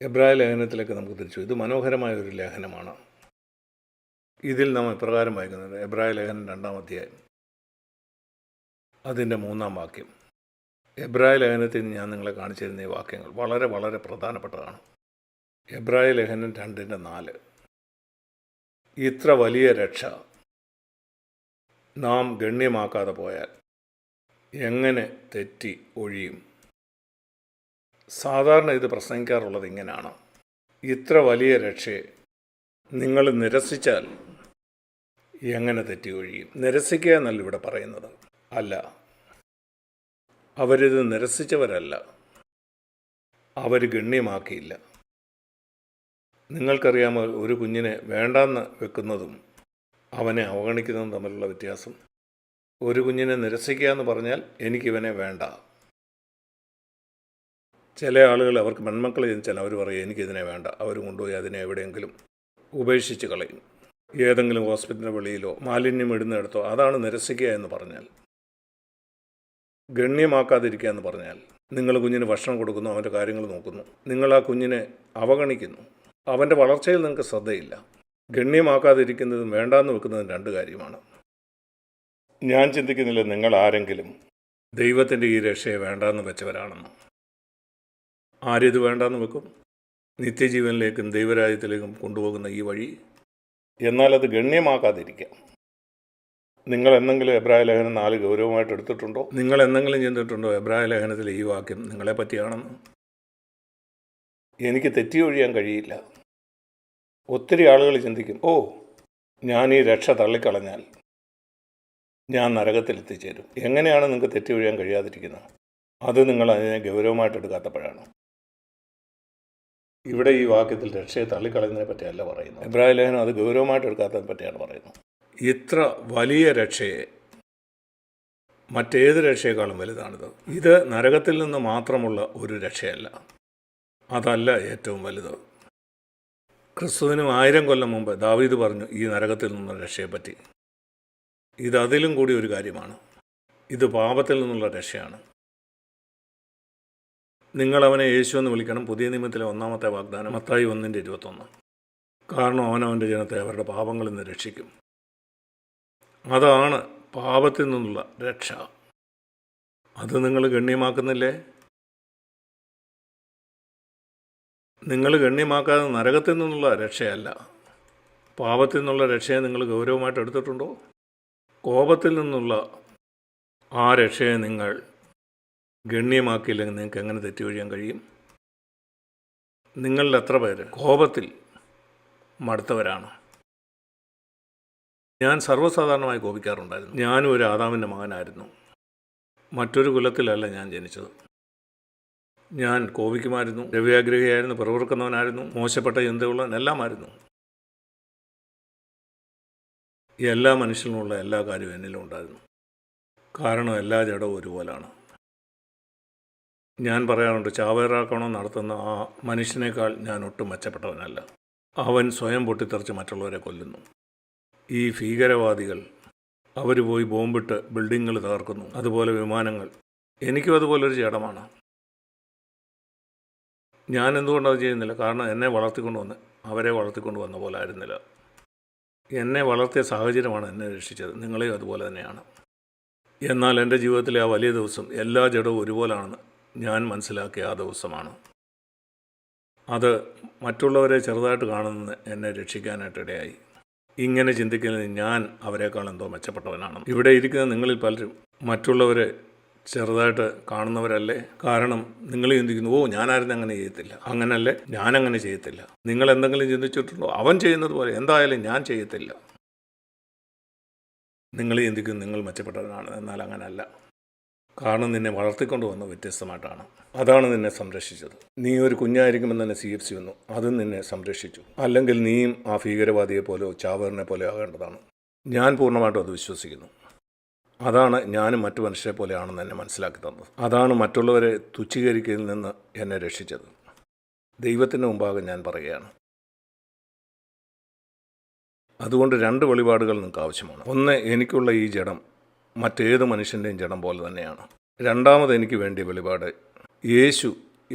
എബ്രായ ലേഖനത്തിലേക്ക് നമുക്ക് തിരിച്ചു. ഇത് മനോഹരമായ ഒരു ലേഖനമാണ്. ഇതിൽ നാം ഇപ്രകാരം വായിക്കുന്നത്, എബ്രായ ലേഖനം 2-ാം അധ്യായം അതിൻ്റെ 3-ാം വാക്യം. എബ്രായ ലേഖനത്തിൽ ഞാൻ നിങ്ങളെ കാണിച്ചിരുന്ന ഈ വാക്യങ്ങൾ വളരെ വളരെ പ്രധാനപ്പെട്ടതാണ്. എബ്രായ ലേഖനം 2:4. ഇത്ര വലിയ രക്ഷ നാം ഗണ്യമാക്കാതെ പോയാൽ എങ്ങനെ തെറ്റി ഒഴിയും? സാധാരണ ഇത് പ്രസംഗിക്കാറുള്ളത് ഇങ്ങനെയാണ്: ഇത്ര വലിയ രക്ഷയെ നിങ്ങൾ നിരസിച്ചാൽ എങ്ങനെ തെറ്റി ഒഴിയും? നിരസിക്കുക എന്നല്ല ഇവിടെ പറയുന്നത്. അല്ല, അവരിത് നിരസിച്ചവരല്ല, അവർ ഗണ്യമാക്കിയില്ല. നിങ്ങൾക്കറിയാമോ, ഒരു കുഞ്ഞിനെ വേണ്ടാന്ന് വെക്കുന്നതും അവനെ അവഗണിക്കുന്നതും തമ്മിലുള്ള വ്യത്യാസം. ഒരു കുഞ്ഞിനെ നിരസിക്കുക എന്ന് പറഞ്ഞാൽ എനിക്കിവനെ വേണ്ട. ചില ആളുകൾ അവർക്ക് പെൺമക്കൾ ജനിച്ചാൽ അവർ പറയും എനിക്കിതിനെ വേണ്ട. അവർ കൊണ്ടുപോയി അതിനെ എവിടെയെങ്കിലും ഉപേക്ഷിച്ച് കളയും, ഏതെങ്കിലും ഹോസ്പിറ്റലിൻ്റെ വെളിയിലോ മാലിന്യം ഇടുന്നിടത്തോ. അതാണ് നിരസിക്കുക എന്ന് പറഞ്ഞാൽ. ഗണ്യമാക്കാതിരിക്കുക എന്ന് പറഞ്ഞാൽ നിങ്ങൾ കുഞ്ഞിന് ഭക്ഷണം കൊടുക്കുന്നു, അവൻ്റെ കാര്യങ്ങൾ നോക്കുന്നു, നിങ്ങൾ ആ കുഞ്ഞിനെ അവഗണിക്കുന്നു, അവൻ്റെ വളർച്ചയിൽ നിങ്ങൾക്ക് ശ്രദ്ധയില്ല. ഗണ്യമാക്കാതിരിക്കുന്നതും വേണ്ടാന്ന് വെക്കുന്നതും രണ്ട് കാര്യമാണ്. ഞാൻ ചിന്തിക്കുന്നില്ല നിങ്ങൾ ആരെങ്കിലും ദൈവത്തിൻ്റെ ഈ രക്ഷയെ വേണ്ടാന്ന് വെച്ചവരാണെന്ന്. ആരിത് വേണ്ടാന്ന് വെക്കും? നിത്യജീവനിലേക്കും ദൈവരാജ്യത്തിലേക്കും കൊണ്ടുപോകുന്ന ഈ വഴി. എന്നാൽ അത് ഗണ്യമാക്കാതിരിക്കാം. നിങ്ങൾ എന്തെങ്കിലും എബ്രായ ലേഖനം 4 ഗൗരവമായിട്ട് എടുത്തിട്ടുണ്ടോ? നിങ്ങൾ എന്തെങ്കിലും ചിന്തിട്ടുണ്ടോ എബ്രായ ലേഖനത്തിലെ ഈ വാക്യം നിങ്ങളെ പറ്റിയാണെന്ന്? എനിക്ക് തെറ്റി ഒഴിയാൻ കഴിയില്ല. ഒത്തിരി ആളുകൾ ചിന്തിക്കും, ഞാൻ ഈ രക്ഷ തള്ളിക്കളഞ്ഞാൽ ഞാൻ നരകത്തിൽ എത്തിച്ചേരും. എങ്ങനെയാണ് നിങ്ങൾക്ക് തെറ്റി ഒഴിയാൻ കഴിയാതിരിക്കുന്നത്? അത് നിങ്ങൾ അതിനെ ഗൗരവമായിട്ട് എടുക്കാത്തപ്പോഴാണ്. ഇവിടെ ഈ വാക്യത്തിൽ രക്ഷയെ തള്ളിക്കളയുന്നതിനെ പറ്റിയല്ല പറയുന്നത്. എബ്രായ ലേഖനം അത് ഗൗരവമായിട്ട് എടുക്കാത്തതിനെ പറ്റിയാണ് പറയുന്നത്. ഇത്ര വലിയ രക്ഷയെ മറ്റേത് രക്ഷയെക്കാളും വലുതാണിത്. ഇത് നരകത്തിൽ നിന്ന് മാത്രമുള്ള ഒരു രക്ഷയല്ല. അതല്ല ഏറ്റവും വലുത്. ക്രിസ്തുവിനും 1000 കൊല്ലം മുമ്പ് ദാവീദ് പറഞ്ഞു ഈ നരകത്തിൽ നിന്നുള്ള രക്ഷയെപ്പറ്റി. ഇത് അതിലും കൂടി ഒരു കാര്യമാണ്. ഇത് പാപത്തിൽ നിന്നുള്ള രക്ഷയാണ്. നിങ്ങളവനെ യേശു എന്ന് വിളിക്കണം. പുതിയ നിയമത്തിലെ 1-ാമത്തെ വാഗ്ദാനം മത്തായി 1:21. കാരണം അവനവൻ്റെ ജനത്തെ അവരുടെ പാപങ്ങളിൽ നിന്ന് രക്ഷിക്കും. അതാണ് പാപത്തിൽ നിന്നുള്ള രക്ഷ. അത് നിങ്ങൾ ഗണ്യമാക്കുന്നില്ലേ? നിങ്ങൾ ഗണ്യമാക്കാതെ നരകത്തിൽ നിന്നുള്ള രക്ഷയല്ല, പാപത്തിൽ നിന്നുള്ള രക്ഷയെ നിങ്ങൾ ഗൗരവമായിട്ട് എടുത്തിട്ടുണ്ടോ? കോപത്തിൽ നിന്നുള്ള ആ രക്ഷയെ നിങ്ങൾ ഗണ്യമാക്കിയില്ലെങ്കിൽ നിങ്ങൾക്ക് എങ്ങനെ തെറ്റി ഒഴിയാൻ കഴിയും? നിങ്ങളിൽ എത്ര പേര് കോപത്തിൽ മടുത്തവരാണ്? ഞാൻ സർവ്വസാധാരണമായി കോപിക്കാറുണ്ടായിരുന്നു. ഞാനും ഒരു ആദാമിൻ്റെ മകനായിരുന്നു. മറ്റൊരു കുലത്തിലല്ല ഞാൻ ജനിച്ചത്. ഞാൻ കോപിക്കുമായിരുന്നു, ദ്രവ്യാഗ്രഹിയായിരുന്നു, പിറവിറുക്കുന്നവനായിരുന്നു, മോശപ്പെട്ട ചിന്തയുള്ളവൻ എല്ലാമായിരുന്നു. എല്ലാ മനുഷ്യനുമുള്ള എല്ലാ കാര്യവും എന്നിലും ഉണ്ടായിരുന്നു. കാരണം എല്ലാ ജഡവും ഒരുപോലാണ്. ഞാൻ പറയാറുണ്ട്, ചാവേറാക്കണം നടത്തുന്ന ആ മനുഷ്യനേക്കാൾ ഞാൻ ഒട്ടും മെച്ചപ്പെട്ടവനല്ല. അവൻ സ്വയം പൊട്ടിത്തെറിച്ച് മറ്റുള്ളവരെ കൊല്ലുന്നു. ഈ ഭീകരവാദികൾ അവർ പോയി ബോംബിട്ട് ബിൽഡിങ്ങുകൾ തകർക്കുന്നു, അതുപോലെ വിമാനങ്ങൾ. എനിക്കും അതുപോലൊരു ജഡമാണ്. ഞാൻ എന്തുകൊണ്ടത് ചെയ്യുന്നില്ല? കാരണം എന്നെ വളർത്തിക്കൊണ്ടുവന്ന് അവരെ വളർത്തിക്കൊണ്ട് വന്ന പോലെ ആയിരുന്നില്ല. എന്നെ വളർത്തിയ സാഹചര്യമാണ് എന്നെ രക്ഷിച്ചത്. നിങ്ങളെയും അതുപോലെ തന്നെയാണ്. എന്നാൽ എൻ്റെ ജീവിതത്തിലെ ആ വലിയ ദിവസം എല്ലാ ജഡവും ഒരുപോലാണെന്ന് ഞാൻ മനസ്സിലാക്കിയ ആ ദിവസമാണ്. അത് മറ്റുള്ളവരെ ചെറുതായിട്ട് കാണുന്നത് എന്നെ രക്ഷിക്കാനായിട്ടിടയായി. ഇങ്ങനെ ചിന്തിക്കുന്നത് ഞാൻ അവരെക്കാൾ എന്തോ മെച്ചപ്പെട്ടവനാണെന്ന്. ഇവിടെ ഇരിക്കുന്ന നിങ്ങളിൽ പലരും മറ്റുള്ളവരെ ചെറുതായിട്ട് കാണുന്നവരല്ലേ? കാരണം നിങ്ങൾ ചിന്തിക്കുന്നു, ഞാനായിരുന്നു അങ്ങനെ ചെയ്യത്തില്ല, അങ്ങനല്ലേ, ഞാനങ്ങനെ ചെയ്യത്തില്ല. നിങ്ങൾ എന്തെങ്കിലും ചിന്തിച്ചിട്ടുണ്ടോ? അവൻ ചെയ്യുന്നത് പോലെ എന്തായാലും ഞാൻ ചെയ്യത്തില്ല. നിങ്ങൾ ചിന്തിക്കുന്നു നിങ്ങൾ മെച്ചപ്പെട്ടവനാണ്. എന്നാൽ അങ്ങനല്ല. കാരണം നിന്നെ വളർത്തിക്കൊണ്ട് വന്ന വ്യത്യസ്തമായിട്ടാണ്. അതാണ് നിന്നെ സംരക്ഷിച്ചത്. നീ ഒരു കുഞ്ഞായിരിക്കുമ്പോൾ തന്നെ CFC വന്നു, അതും നിന്നെ സംരക്ഷിച്ചു. അല്ലെങ്കിൽ നീയും ആ ഭീകരവാദിയെ പോലെയോ ചാവേറിനെ പോലെയോ ആകേണ്ടതാണ്. ഞാൻ പൂർണ്ണമായിട്ടും അത് വിശ്വസിക്കുന്നു. അതാണ് ഞാനും മറ്റു മനുഷ്യരെ പോലെയാണെന്ന് എന്നെ മനസ്സിലാക്കി തന്നത്. അതാണ് മറ്റുള്ളവരെ തുച്ഛീകരിക്കുന്നതിൽ നിന്ന് എന്നെ രക്ഷിച്ചത്. ദൈവത്തിൻ്റെ മുമ്പാകെ ഞാൻ പറയുകയാണ്. അതുകൊണ്ട് 2 വെളിപാടുകൾ നിങ്ങൾക്ക് ആവശ്യമാണ്. ഒന്ന്, എനിക്കുള്ള ഈ ജഡം മറ്റേത് മനുഷ്യൻ്റെയും ജഡം പോലെ തന്നെയാണ്. രണ്ടാമത് എനിക്ക് വേണ്ടിയ വെളിപാട്, യേശു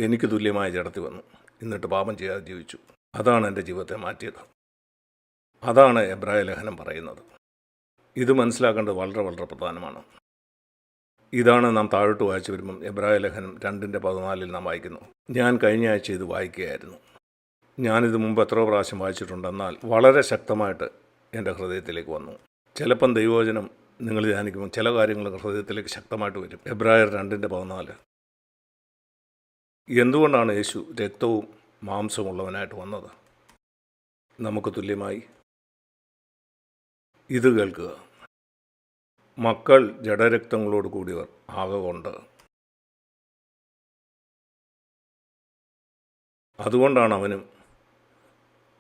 എനിക്ക് തുല്യമായ ജഡത്തിൽ വന്നു, എന്നിട്ട് പാപം ചെയ്യാതെ ജീവിച്ചു. അതാണ് എൻ്റെ ജീവിതത്തെ മാറ്റിയത്. അതാണ് എബ്രായ ലേഖനം പറയുന്നത്. ഇത് മനസ്സിലാക്കേണ്ടത് വളരെ വളരെ പ്രധാനമാണ്. ഇതാണ് നാം താഴോട്ട് വായിച്ചു വരുമ്പം എബ്രായ ലേഖനം 2:14 നാം വായിക്കുന്നു. ഞാൻ കഴിഞ്ഞ ആഴ്ച ഇത് വായിക്കുകയായിരുന്നു. ഞാനിത് മുമ്പ് എത്രയോ പ്രാവശ്യം വായിച്ചിട്ടുണ്ടെന്നാൽ വളരെ ശക്തമായിട്ട് എൻ്റെ ഹൃദയത്തിലേക്ക് വന്നു. ചിലപ്പം ദൈവവചനം നിങ്ങൾ ധ്യാനിക്കുമ്പോൾ ചില കാര്യങ്ങൾ ഹൃദയത്തിലേക്ക് ശക്തമായിട്ട് വരും. എബ്രായർ 2:14. എന്തുകൊണ്ടാണ് യേശു രക്തവും മാംസമുള്ളവനായിട്ട് വന്നത് നമുക്ക് തുല്യമായി? ഇത് കേൾക്കുക. മക്കൾ ജഡരക്തങ്ങളോട് കൂടിയവർ ആകൊണ്ട്, അതുകൊണ്ടാണ് അവനും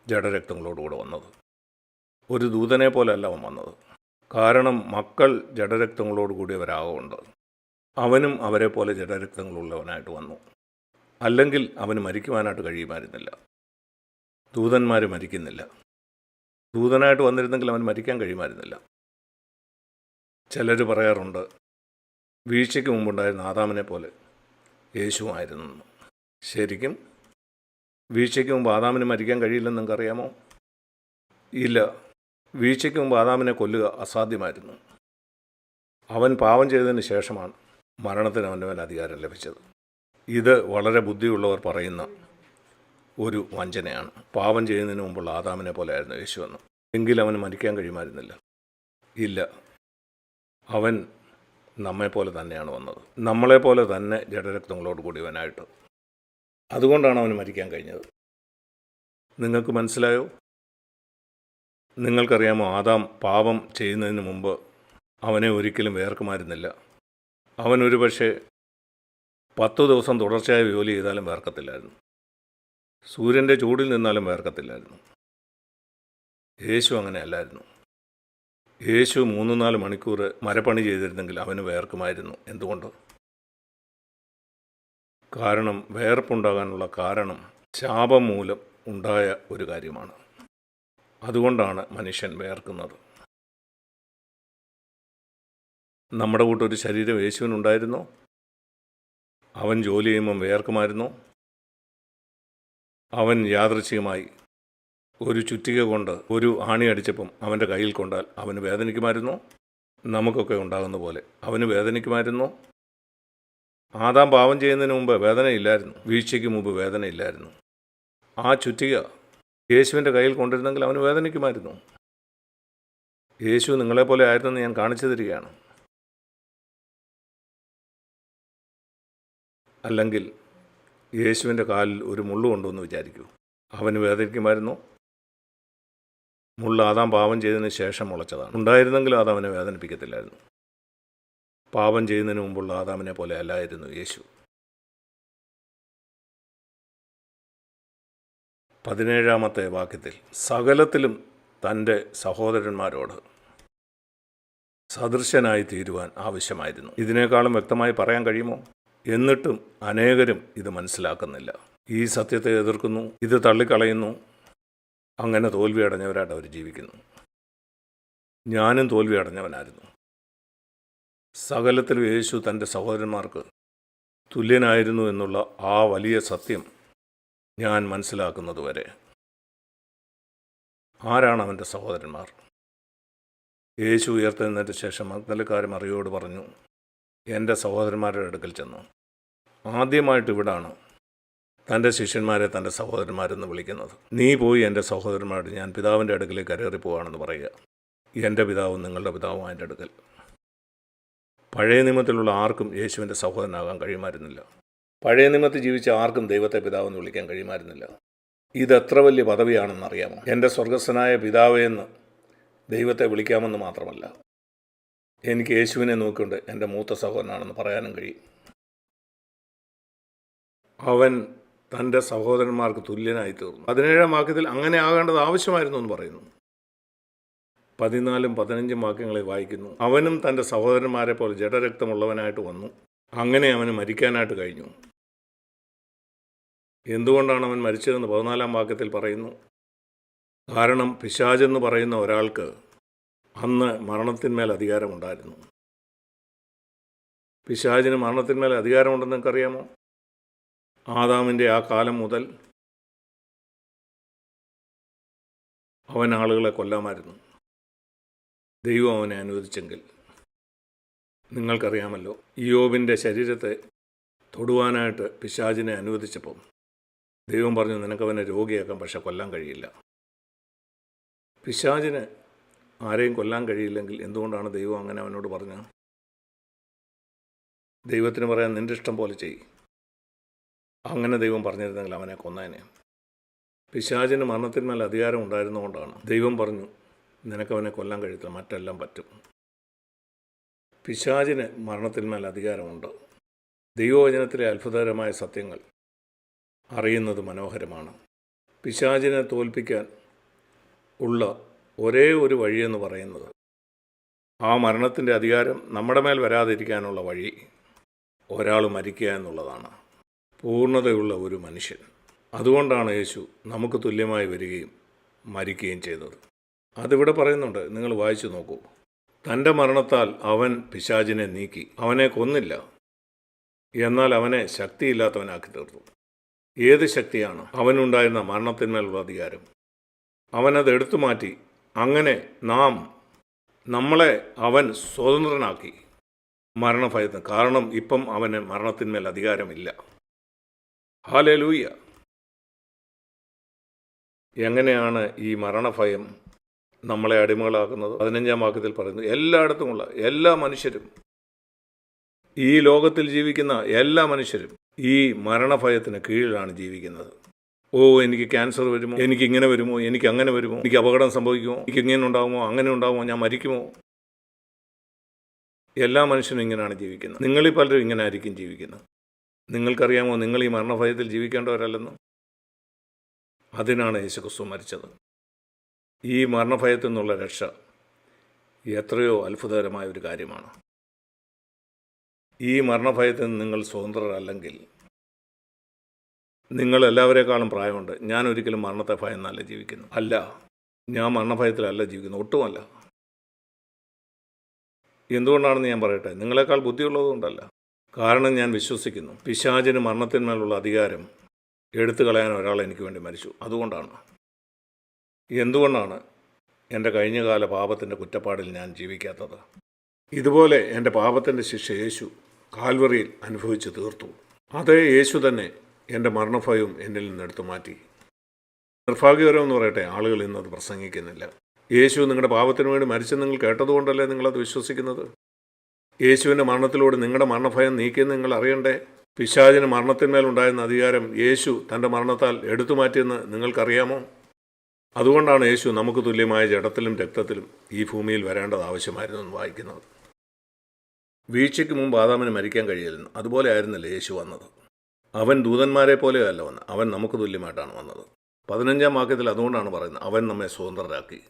ജഡരക്തങ്ങളോടുകൂടെ വന്നത്. ഒരു ദൂതനെ പോലെയല്ല അവൻ വന്നത്. കാരണം മക്കൾ ജഡരക്തങ്ങളോട് കൂടിയവരാകൊണ്ട് അവനും അവരെ പോലെ ജഡരക്തങ്ങളുള്ളവനായിട്ട് വന്നു. അല്ലെങ്കിൽ അവന് മരിക്കുവാനായിട്ട് കഴിയുമായിരുന്നില്ല. ദൂതന്മാർ മരിക്കുന്നില്ല. ദൂതനായിട്ട് വന്നിരുന്നെങ്കിൽ അവൻ മരിക്കാൻ കഴിയുമായിരുന്നില്ല. ചിലർ പറയാറുണ്ട്, വീഴ്ചയ്ക്ക് മുമ്പുണ്ടായിരുന്ന ആദാമിനെ പോലെ യേശുവായിരുന്നു. ശരിക്കും വീഴ്ചയ്ക്ക് മുമ്പ് ആദാമിന് മരിക്കാൻ കഴിയില്ലെന്ന് നിങ്ങൾക്കറിയാമോ? ഇല്ല. വീഴ്ചയ്ക്ക് മുമ്പ് ആദാമിനെ കൊല്ലുക അസാധ്യമായിരുന്നു. അവൻ പാപം ചെയ്തതിന് ശേഷമാണ് മരണത്തിന് അവൻ്റെ മേൽ അധികാരം ലഭിച്ചത്. ഇത് വളരെ ബുദ്ധിയുള്ളവർ പറയുന്ന ഒരു വഞ്ചനയാണ്. പാപം ചെയ്യുന്നതിന് മുമ്പുള്ള ആദാമിനെ പോലെ ആയിരുന്നു യേശു എന്ന്. എങ്കിൽ അവന് മരിക്കാൻ കഴിയുമായിരുന്നില്ല. ഇല്ല, അവൻ നമ്മെപ്പോലെ തന്നെയാണ് വന്നത്. നമ്മളെപ്പോലെ തന്നെ ജഡരക്തങ്ങളോട് കൂടിയവനായിട്ട്. അതുകൊണ്ടാണ് അവന് മരിക്കാൻ കഴിഞ്ഞത്. നിങ്ങൾക്ക് മനസ്സിലായോ? നിങ്ങൾക്കറിയാമോ, ആദാം പാപം ചെയ്യുന്നതിന് മുമ്പ് അവനെ ഒരിക്കലും വേർക്കുമായിരുന്നില്ല. അവൻ ഒരു പക്ഷേ 10 ദിവസം തുടർച്ചയായി ജോലി ചെയ്താലും വേർക്കത്തില്ലായിരുന്നു. സൂര്യൻ്റെ ചൂടിൽ നിന്നാലും വേർക്കത്തില്ലായിരുന്നു. യേശു അങ്ങനെ അല്ലായിരുന്നു. യേശു 3-4 മണിക്കൂർ മരപ്പണി ചെയ്തിരുന്നെങ്കിൽ അവന് വേർക്കുമായിരുന്നു. എന്തുകൊണ്ട്? കാരണം വേർപ്പുണ്ടാകാനുള്ള കാരണം ശാപം മൂലം ഉണ്ടായ ഒരു കാര്യമാണ്. അതുകൊണ്ടാണ് മനുഷ്യൻ വേർക്കുന്നത്. നമ്മുടെ കൂട്ടൊരു ശരീരം യേശുവിനുണ്ടായിരുന്നോ? അവൻ ജോലി ചെയ്യുമ്പം വേർക്കുമായിരുന്നോ? അവൻ യാദൃച്ഛികമായി ഒരു ചുറ്റിക കൊണ്ട് ഒരു ആണി അടിച്ചപ്പം അവൻ്റെ കയ്യിൽ കൊണ്ടാൽ അവന് വേദനിക്കുമായിരുന്നോ? നമുക്കൊക്കെ ഉണ്ടാകുന്ന പോലെ അവന് വേദനിക്കുമായിരുന്നോ? ആദാം പാപം ചെയ്യുന്നതിന് മുമ്പ് വേദനയില്ലായിരുന്നു. വീഴ്ചയ്ക്ക് മുമ്പ് വേദനയില്ലായിരുന്നു. ആ ചുറ്റിക യേശുവിൻ്റെ കയ്യിൽ കൊണ്ടിരുന്നെങ്കിൽ അവന് വേദനിക്കുമായിരുന്നു. യേശു നിങ്ങളെപ്പോലെ ആയിരുന്നെന്ന് ഞാൻ കാണിച്ചു തരികയാണ്. അല്ലെങ്കിൽ യേശുവിൻ്റെ കാലിൽ ഒരു മുള്ളു കൊണ്ടുവന്ന് വിചാരിക്കൂ, അവന് വേദനിക്കുമായിരുന്നു? മുള്ള ആദാം പാപം ചെയ്തതിന് ശേഷം മുളച്ചതാണ്. ഉണ്ടായിരുന്നെങ്കിലും അത് അവനെ വേദനിപ്പിക്കത്തില്ലായിരുന്നു. പാപം ചെയ്യുന്നതിന് മുമ്പുള്ള ആദാമിനെ പോലെ അല്ലായിരുന്നു യേശു. 17-ാമത്തെ വാക്യത്തിൽ സകലത്തിലും തൻ്റെ സഹോദരന്മാരോട് സദൃശനായി തീരുവാൻ ആവശ്യമായിരുന്നു. ഇതിനേക്കാളും വ്യക്തമായി പറയാൻ കഴിയുമോ? എന്നിട്ടും അനേകരും ഇത് മനസ്സിലാക്കുന്നില്ല. ഈ സത്യത്തെ എതിർക്കുന്നു, ഇത് തള്ളിക്കളയുന്നു. അങ്ങനെ തോൽവി അടഞ്ഞവരായിട്ട് അവർ ജീവിക്കുന്നു. ഞാനും തോൽവി അടഞ്ഞവനായിരുന്നു. സകലത്തിലും യേശു തൻ്റെ സഹോദരന്മാർക്ക് തുല്യനായിരുന്നു എന്നുള്ള ആ വലിയ സത്യം ഞാൻ മനസ്സിലാക്കുന്നതുവരെ. ആരാണ് അവൻ്റെ സഹോദരന്മാർ? യേശു ഉയർത്തെഴുന്നേറ്റ ശേഷം മഗ്ദലക്കാരി മറിയോട് പറഞ്ഞു, എൻ്റെ സഹോദരന്മാരുടെ അടുക്കൽ ചെന്നു. ആദ്യമായിട്ട് ഇവിടാണ് തൻ്റെ ശിഷ്യന്മാരെ തൻ്റെ സഹോദരന്മാരെന്ന് വിളിക്കുന്നത്. നീ പോയി എൻ്റെ സഹോദരന്മാരോട് ഞാൻ പിതാവിൻ്റെ അടുക്കലേക്ക് കരേറി പോവുകയാണെന്ന് പറയുക. എൻ്റെ പിതാവും നിങ്ങളുടെ പിതാവും എൻ്റെ അടുക്കൽ. പഴയ നിയമത്തിലുള്ള ആർക്കും യേശുവിൻ്റെ സഹോദരനാകാൻ കഴിയുമായിരുന്നില്ല. പഴയ നിയമത്തിൽ ജീവിച്ച ആർക്കും ദൈവത്തെ പിതാവെന്ന് വിളിക്കാൻ കഴിയുമായിരുന്നില്ല. ഇതെത്ര വലിയ പദവിയാണെന്നറിയാമോ? എൻ്റെ സ്വർഗസ്ഥനായ പിതാവേ എന്ന് ദൈവത്തെ വിളിക്കാമെന്ന് മാത്രമല്ല, എനിക്ക് യേശുവിനെ നോക്കിക്കൊണ്ട് എൻ്റെ മൂത്ത സഹോദരനാണെന്ന് പറയാനും കഴിയും. അവൻ തൻ്റെ സഹോദരന്മാർക്ക് തുല്യനായി തീർന്നു. 17-ാം വാക്യത്തിൽ അങ്ങനെ ആകേണ്ടത് ആവശ്യമായിരുന്നു എന്ന് പറയുന്നു. 14-ഉം 15-ഉം വാക്യങ്ങളിൽ വായിക്കുന്നു, അവനും തൻ്റെ സഹോദരന്മാരെ പോലെ ജഡരക്തമുള്ളവനായിട്ട് വന്നു. അങ്ങനെ അവന് മരിക്കാനായിട്ട് കഴിഞ്ഞു. എന്തുകൊണ്ടാണ് അവൻ മരിച്ചതെന്ന് 14-ാം വാക്യത്തിൽ പറയുന്നു. കാരണം പിശാചെന്ന് പറയുന്ന ഒരാൾക്ക് അന്ന് മരണത്തിന്മേൽ അധികാരമുണ്ടായിരുന്നു. പിശാചിന് മരണത്തിന്മേൽ അധികാരമുണ്ടെന്ന് നിങ്ങൾക്കറിയാമോ? ആദാമിൻ്റെ ആ കാലം മുതൽ അവൻ ആളുകളെ കൊല്ലാമായിരുന്നു, ദൈവം അവനെ അനുവദിച്ചെങ്കിൽ. നിങ്ങൾക്കറിയാമല്ലോ, ഇയ്യോബിൻ്റെ ശരീരത്തെ തൊടുവാനായിട്ട് പിശാചിനെ അനുവദിച്ചപ്പം ദൈവം പറഞ്ഞു, നിനക്കവനെ രോഗിയാക്കാം, പക്ഷെ കൊല്ലാൻ കഴിയില്ല. പിശാചിന് ആരെയും കൊല്ലാൻ കഴിയില്ലെങ്കിൽ എന്തുകൊണ്ടാണ് ദൈവം അങ്ങനെ അവനോട് പറഞ്ഞത്? ദൈവത്തിന് പറയാൻ നിൻ്റെ ഇഷ്ടം പോലെ ചെയ്യും. അങ്ങനെ ദൈവം പറഞ്ഞിരുന്നെങ്കിൽ അവനെ കൊന്നേനെ. പിശാചിന് മരണത്തിന്മേൽ അധികാരം ഉണ്ടായിരുന്നുകൊണ്ടാണ് ദൈവം പറഞ്ഞു, നിനക്കവനെ കൊല്ലാൻ കഴിയത്തില്ല, മറ്റെല്ലാം പറ്റും. പിശാചിന് മരണത്തിന്മേൽ അധികാരമുണ്ട്. ദൈവവചനത്തിലെ അത്ഭുതകരമായ സത്യങ്ങൾ അറിയുന്നത് മനോഹരമാണ്. പിശാചിനെ തോൽപ്പിക്കാൻ ഉള്ള ഒരേ ഒരു വഴിയെന്ന് പറയുന്നത്, ആ മരണത്തിൻ്റെ അധികാരം നമ്മുടെ മേൽ വരാതിരിക്കാനുള്ള വഴി ഒരാൾ മരിക്കുക എന്നുള്ളതാണ്. പൂർണ്ണതയുള്ള ഒരു മനുഷ്യൻ. അതുകൊണ്ടാണ് യേശു നമുക്ക് തുല്യമായി വരികയും മരിക്കുകയും ചെയ്തത്. അതിവിടെ പറയുന്നുണ്ട്, നിങ്ങൾ വായിച്ചു നോക്കൂ. തൻ്റെ മരണത്താൽ അവൻ പിശാചിനെ നീക്കി. അവനെ കൊന്നില്ല, എന്നാൽ അവനെ ശക്തിയില്ലാത്തവനാക്കി തീർത്തു. ഏത് ശക്തിയാണ്? അവനുണ്ടായിരുന്ന മരണത്തിന്മേലുള്ള അധികാരം. അവനത് എടുത്തു മാറ്റി. അങ്ങനെ നമ്മളെ അവൻ സ്വതന്ത്രനാക്കി. മരണഭയത്തിന്. കാരണം ഇപ്പം അവന് മരണത്തിന്മേൽ അധികാരമില്ല. ഹല്ലേലൂയ. എങ്ങനെയാണ് ഈ മരണഭയം നമ്മളെ അടിമകളാക്കുന്നത്? 15-ാം വാക്യത്തിൽ പറയുന്നു, എല്ലായിടത്തുമുള്ള എല്ലാ മനുഷ്യരും, ഈ ലോകത്തിൽ ജീവിക്കുന്ന എല്ലാ മനുഷ്യരും ഈ മരണഭയത്തിന് കീഴിലാണ് ജീവിക്കുന്നത്. എനിക്ക് ക്യാൻസർ വരുമോ, എനിക്ക് ഇങ്ങനെ വരുമോ, എനിക്ക് അങ്ങനെ വരുമോ, എനിക്ക് അപകടം സംഭവിക്കുമോ, എനിക്ക് ഇങ്ങനെ ഉണ്ടാകുമോ, അങ്ങനെ ഉണ്ടാകുമോ, ഞാൻ മരിക്കുമോ? എല്ലാ മനുഷ്യനും ഇങ്ങനെയാണ് ജീവിക്കുന്നത്. നിങ്ങളിൽ പലരും ഇങ്ങനെ ആയിരിക്കും ജീവിക്കുന്നത്. നിങ്ങൾക്കറിയാമോ നിങ്ങൾ ഈ മരണഭയത്തിൽ ജീവിക്കേണ്ടവരല്ലെന്ന്? അതിനാണ് യേശുക്രിസ്തു മരിച്ചത്. ഈ മരണഭയത്തിൽ നിന്നുള്ള രക്ഷ എത്രയോ അത്ഭുതകരമായ ഒരു കാര്യമാണ്. ഈ മരണഭയത്തിൽ നിന്ന് നിങ്ങൾ സ്വതന്ത്രരല്ലെങ്കിൽ, നിങ്ങൾ എല്ലാവരേക്കാളും പ്രായമുണ്ട്. ഞാൻ ഒരിക്കലും മരണത്തെ ഭയന്നല്ല ജീവിക്കുന്നു. അല്ല, ഞാൻ മരണഭയത്തിലല്ല ജീവിക്കുന്നു, ഒട്ടുമല്ല. എന്തുകൊണ്ടാണെന്ന് ഞാൻ പറയട്ടെ. നിങ്ങളെക്കാൾ ബുദ്ധിയുള്ളതുകൊണ്ടല്ല. കാരണം ഞാൻ വിശ്വസിക്കുന്നു പിശാചിന് മരണത്തിന്മേലുള്ള അധികാരം എടുത്തു കളയാൻ ഒരാൾ എനിക്ക് വേണ്ടി മരിച്ചു. അതുകൊണ്ടാണ്. എന്തുകൊണ്ടാണ് എൻ്റെ കഴിഞ്ഞകാല പാപത്തിൻ്റെ കുറ്റപ്പാടിൽ ഞാൻ ജീവിക്കാത്തത്? ഇതുപോലെ എൻ്റെ പാപത്തിൻ്റെ ശിക്ഷ യേശു കാൽവറിയിൽ അനുഭവിച്ച് തീർത്തു. അതേ യേശു തന്നെ എൻ്റെ മരണഭയവും എന്നിൽ നിന്ന് എടുത്തു മാറ്റി. നിർഭാഗ്യകരമെന്ന് പറയട്ടെ, ആളുകൾ ഇന്നത് പ്രസംഗിക്കുന്നില്ല. യേശു നിങ്ങളുടെ പാപത്തിന് വേണ്ടി മരിച്ചെന്ന് നിങ്ങൾ കേട്ടതുകൊണ്ടല്ലേ നിങ്ങളത് വിശ്വസിക്കുന്നത്? യേശുവിൻ്റെ മരണത്തിലൂടെ നിങ്ങളുടെ മരണഭയം നീക്കിയെന്ന് നിങ്ങൾ അറിയണ്ടേ? പിശാചിന് മരണത്തിന്മേലുണ്ടായിരുന്ന അധികാരം യേശു തൻ്റെ മരണത്താൽ എടുത്തു മാറ്റിയെന്ന് നിങ്ങൾക്കറിയാമോ? അതുകൊണ്ടാണ് യേശു നമുക്ക് തുല്യമായ ജഡത്തിലും രക്തത്തിലും ഈ ഭൂമിയിൽ വരേണ്ടത് ആവശ്യമായിരുന്നു എന്ന് വായിക്കുന്നത്. വീഴ്ചയ്ക്ക് മുമ്പ് ആദാമിന് മരിക്കാൻ കഴിയില്ലെന്ന്, അതുപോലെ ആയിരുന്നില്ല യേശു വന്നത്. അവൻ ദൂതന്മാരെ പോലെയല്ല വന്നത്, അവൻ നമുക്ക് തുല്യമായിട്ടാണ് വന്നത്. 15-ാം വാക്യത്തിൽ അതുകൊണ്ടാണ് പറയുന്നത്, അവൻ നമ്മെ സ്വതന്ത്രരാക്കി.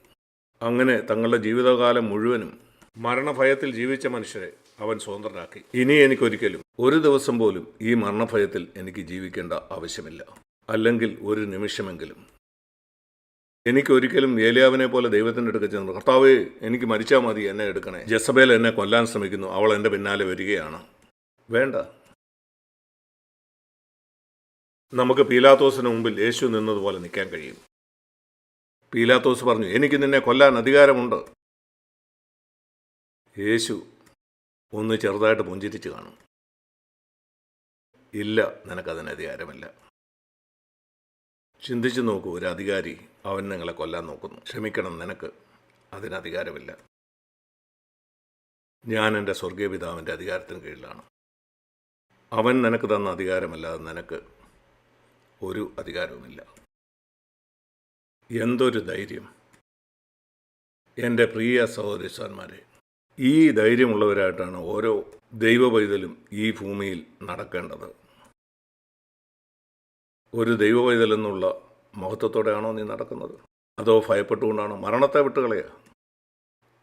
അങ്ങനെ തങ്ങളുടെ ജീവിതകാലം മുഴുവനും മരണഭയത്തിൽ ജീവിച്ച മനുഷ്യരെ അവൻ സ്വതന്ത്രരാക്കി. ഇനി എനിക്കൊരിക്കലും ഒരു ദിവസം പോലും ഈ മരണഭയത്തിൽ എനിക്ക് ജീവിക്കേണ്ട ആവശ്യമില്ല. അല്ലെങ്കിൽ ഒരു നിമിഷമെങ്കിലും എനിക്കൊരിക്കലും ഏലിയാവിനെ പോലെ ദൈവത്തിൻ്റെ അടുക്ക ചെന്ന്, കർത്താവേ എനിക്ക് മരിച്ചാൽ മതി, എന്നെ എടുക്കണേ, ജെസബേൽ എന്നെ കൊല്ലാൻ ശ്രമിക്കുന്നു, അവൾ എൻ്റെ പിന്നാലെ വരികയാണ്. വേണ്ട. നമുക്ക് പീലാത്തോസിന് മുമ്പിൽ യേശു നിന്നതുപോലെ നിൽക്കാൻ കഴിയും. പീലാത്തോസ് പറഞ്ഞു, എനിക്ക് നിന്നെ കൊല്ലാൻ അധികാരമുണ്ട്. യേശു ഒന്ന് ചെറുതായിട്ട് പുഞ്ചിരിച്ച് കാണും. ഇല്ല, നിനക്കതിന് അധികാരമില്ല. ചിന്തിച്ചു നോക്കൂ, ഒരു അധികാരി അവൻ നിങ്ങളെ കൊല്ലാൻ നോക്കുന്നു. ക്ഷമിക്കണം, നിനക്ക് അതിന് അധികാരമില്ല. ഞാൻ എൻ്റെ സ്വർഗീയ പിതാവിൻ്റെ അധികാരത്തിന് കീഴിലാണ്. അവൻ നിനക്ക് തന്ന അധികാരമല്ലാതെ നിനക്ക് ഒരു അധികാരവുമില്ല. എന്തൊരു ധൈര്യം! എൻ്റെ പ്രിയ സഹോദരന്മാരെ, ഈ ധൈര്യമുള്ളവരായിട്ടാണ് ഓരോ ദൈവ പൈതലും ഈ ഭൂമിയിൽ നടക്കേണ്ടത്. ഒരു ദൈവ പൈതലെന്നുള്ള മഹത്വത്തോടെയാണോ നീ നടക്കുന്നത്? അതോ ഭയപ്പെട്ടുകൊണ്ടാണോ? മരണത്തെ വിട്ടുകളയുക.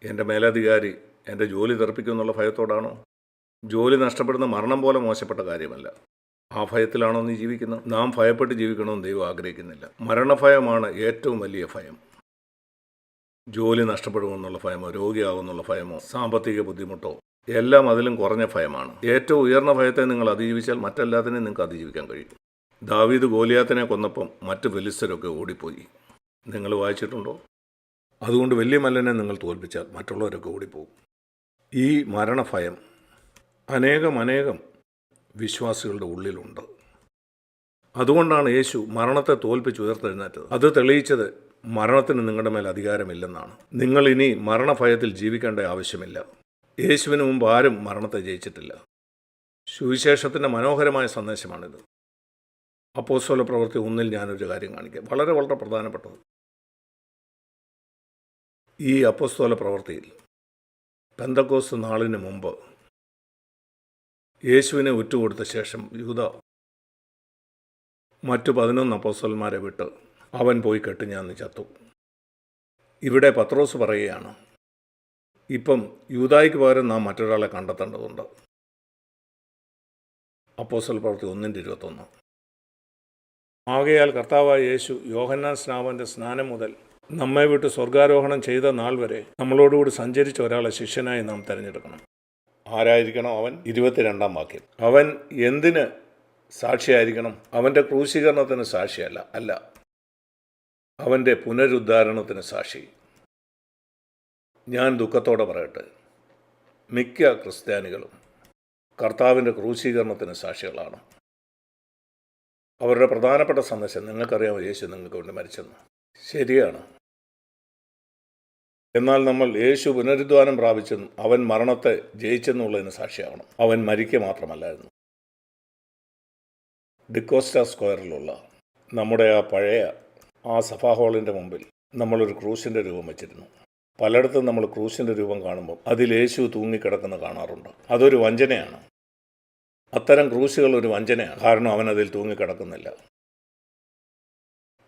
എൻ്റെ മേലധികാരി എൻ്റെ ജോലി തെറിപ്പിക്കുമെന്നുള്ള ഭയത്തോടാണോ? ജോലി നഷ്ടപ്പെടുന്ന മരണം പോലെ മോശപ്പെട്ട കാര്യമല്ല. ആ ഭയത്തിലാണോ നീ ജീവിക്കുന്നത്? നാം ഭയപ്പെട്ട് ജീവിക്കണമെന്ന് ദൈവം ആഗ്രഹിക്കുന്നില്ല. മരണഭയമാണ് ഏറ്റവും വലിയ ഭയം. ജോലി നഷ്ടപ്പെടുമെന്നുള്ള ഭയമോ, രോഗിയാകുമെന്നുള്ള ഭയമോ, സാമ്പത്തിക ബുദ്ധിമുട്ടോ, എല്ലാം അതിലും കുറഞ്ഞ ഭയമാണ്. ഏറ്റവും ഉയർന്ന ഭയത്തെ നിങ്ങൾ അതിജീവിച്ചാൽ മറ്റെല്ലാത്തിനെയും നിങ്ങൾക്ക് അതിജീവിക്കാൻ കഴിയും. ദാവീദ് ഗോലിയാത്തിനെ കൊന്നപ്പം മറ്റ് ഫെലിസ്തരൊക്കെ ഓടിപ്പോയി. നിങ്ങൾ വായിച്ചിട്ടുണ്ടോ? അതുകൊണ്ട് വലിയ മല്ലനെ നിങ്ങൾ തോൽപ്പിച്ചാൽ മറ്റുള്ളവരൊക്കെ ഓടിപ്പോകും. ഈ മരണഭയം അനേകം വിശ്വാസികളുടെ ഉള്ളിലുണ്ട്. അതുകൊണ്ടാണ് യേശു മരണത്തെ തോൽപ്പിച്ച് ഉയർത്തെഴുന്നേറ്റത്. അത് തെളിയിച്ചത് മരണത്തിന് നിങ്ങളുടെ മേൽ അധികാരമില്ലെന്നാണ്. നിങ്ങൾ ഇനി മരണഭയത്തിൽ ജീവിക്കേണ്ട ആവശ്യമില്ല. യേശുവിന് മുമ്പ് ആരും മരണത്തെ ജയിച്ചിട്ടില്ല. സുവിശേഷത്തിൻ്റെ മനോഹരമായ സന്ദേശമാണിത്. അപ്പോസ്തല പ്രവൃത്തി 1 ഞാനൊരു കാര്യം കാണിക്കാം, വളരെ പ്രധാനപ്പെട്ടത്. ഈ അപ്പോസ്തല പ്രവൃത്തിയിൽ പെന്തക്കോസ്ത് നാളിന് മുമ്പ് യേശുവിനെ ഉറ്റുകൊടുത്ത ശേഷം യൂദ മറ്റു 11 അപ്പോസ്തലന്മാരെ വിട്ട് അവൻ പോയി കെട്ടുഞാന്ന് ചത്തു. ഇവിടെ പത്രോസ് പറയുകയാണ്, ഇപ്പം യൂദായ്ക്ക് പകരം നാം മറ്റൊരാളെ കണ്ടെത്തേണ്ടതുണ്ട്. അപ്പോസ്തല പ്രവൃത്തി 1:21. ആകയാൽ കർത്താവായ യേശു യോഹന്നാൻ സ്നാപകന്റെ സ്നാനം മുതൽ നമ്മെ വിട്ട് സ്വർഗാരോഹണം ചെയ്ത നാൾ വരെ നമ്മളോടുകൂടി സഞ്ചരിച്ച ഒരാളെ ശിഷ്യനായി നാം തിരഞ്ഞെടുക്കണം. ആരായിരിക്കണം അവൻ? 22-ാം വാക്യം. അവൻ എന്തിന് സാക്ഷിയായിരിക്കണം? അവൻ്റെ ക്രൂശീകരണത്തിന് സാക്ഷിയല്ല, അല്ല, അവൻ്റെ പുനരുദ്ധാരണത്തിന് സാക്ഷി. ഞാൻ ദുഃഖത്തോടെ പറയട്ടെ, മിക്ക ക്രിസ്ത്യാനികളും കർത്താവിൻ്റെ ക്രൂശീകരണത്തിന് സാക്ഷികളാണ്. അവരുടെ പ്രധാനപ്പെട്ട സന്ദേശം, നിങ്ങൾക്കറിയാമോ യേശു നിങ്ങൾക്ക് വേണ്ടി മരിച്ചെന്ന്. ശരിയാണ്. എന്നാൽ നമ്മൾ യേശു പുനരുദ്ധാനം പ്രാപിച്ചെന്നും അവൻ മരണത്തെ ജയിച്ചെന്നുള്ളതിന് സാക്ഷിയാകണം. അവൻ മരിക്കുക മാത്രമല്ലായിരുന്നു. ഡിക്കോസ്റ്റ സ്ക്വയറിലുള്ള നമ്മുടെ പഴയ സഭാ ഹാളിൻ്റെ മുമ്പിൽ നമ്മളൊരു ക്രൂശിൻ്റെ രൂപം വെച്ചിരുന്നു. പലയിടത്തും നമ്മൾ ക്രൂശിൻ്റെ രൂപം കാണുമ്പോൾ അതിൽ യേശു തൂങ്ങിക്കിടക്കുന്ന കാണാറുണ്ട്. അതൊരു വഞ്ചനയാണ്. അത്തരം ക്രൂശുകൾ ഒരു വഞ്ചനയാണ്. കാരണം അവൻ അതിൽ തൂങ്ങിക്കിടക്കുന്നില്ല.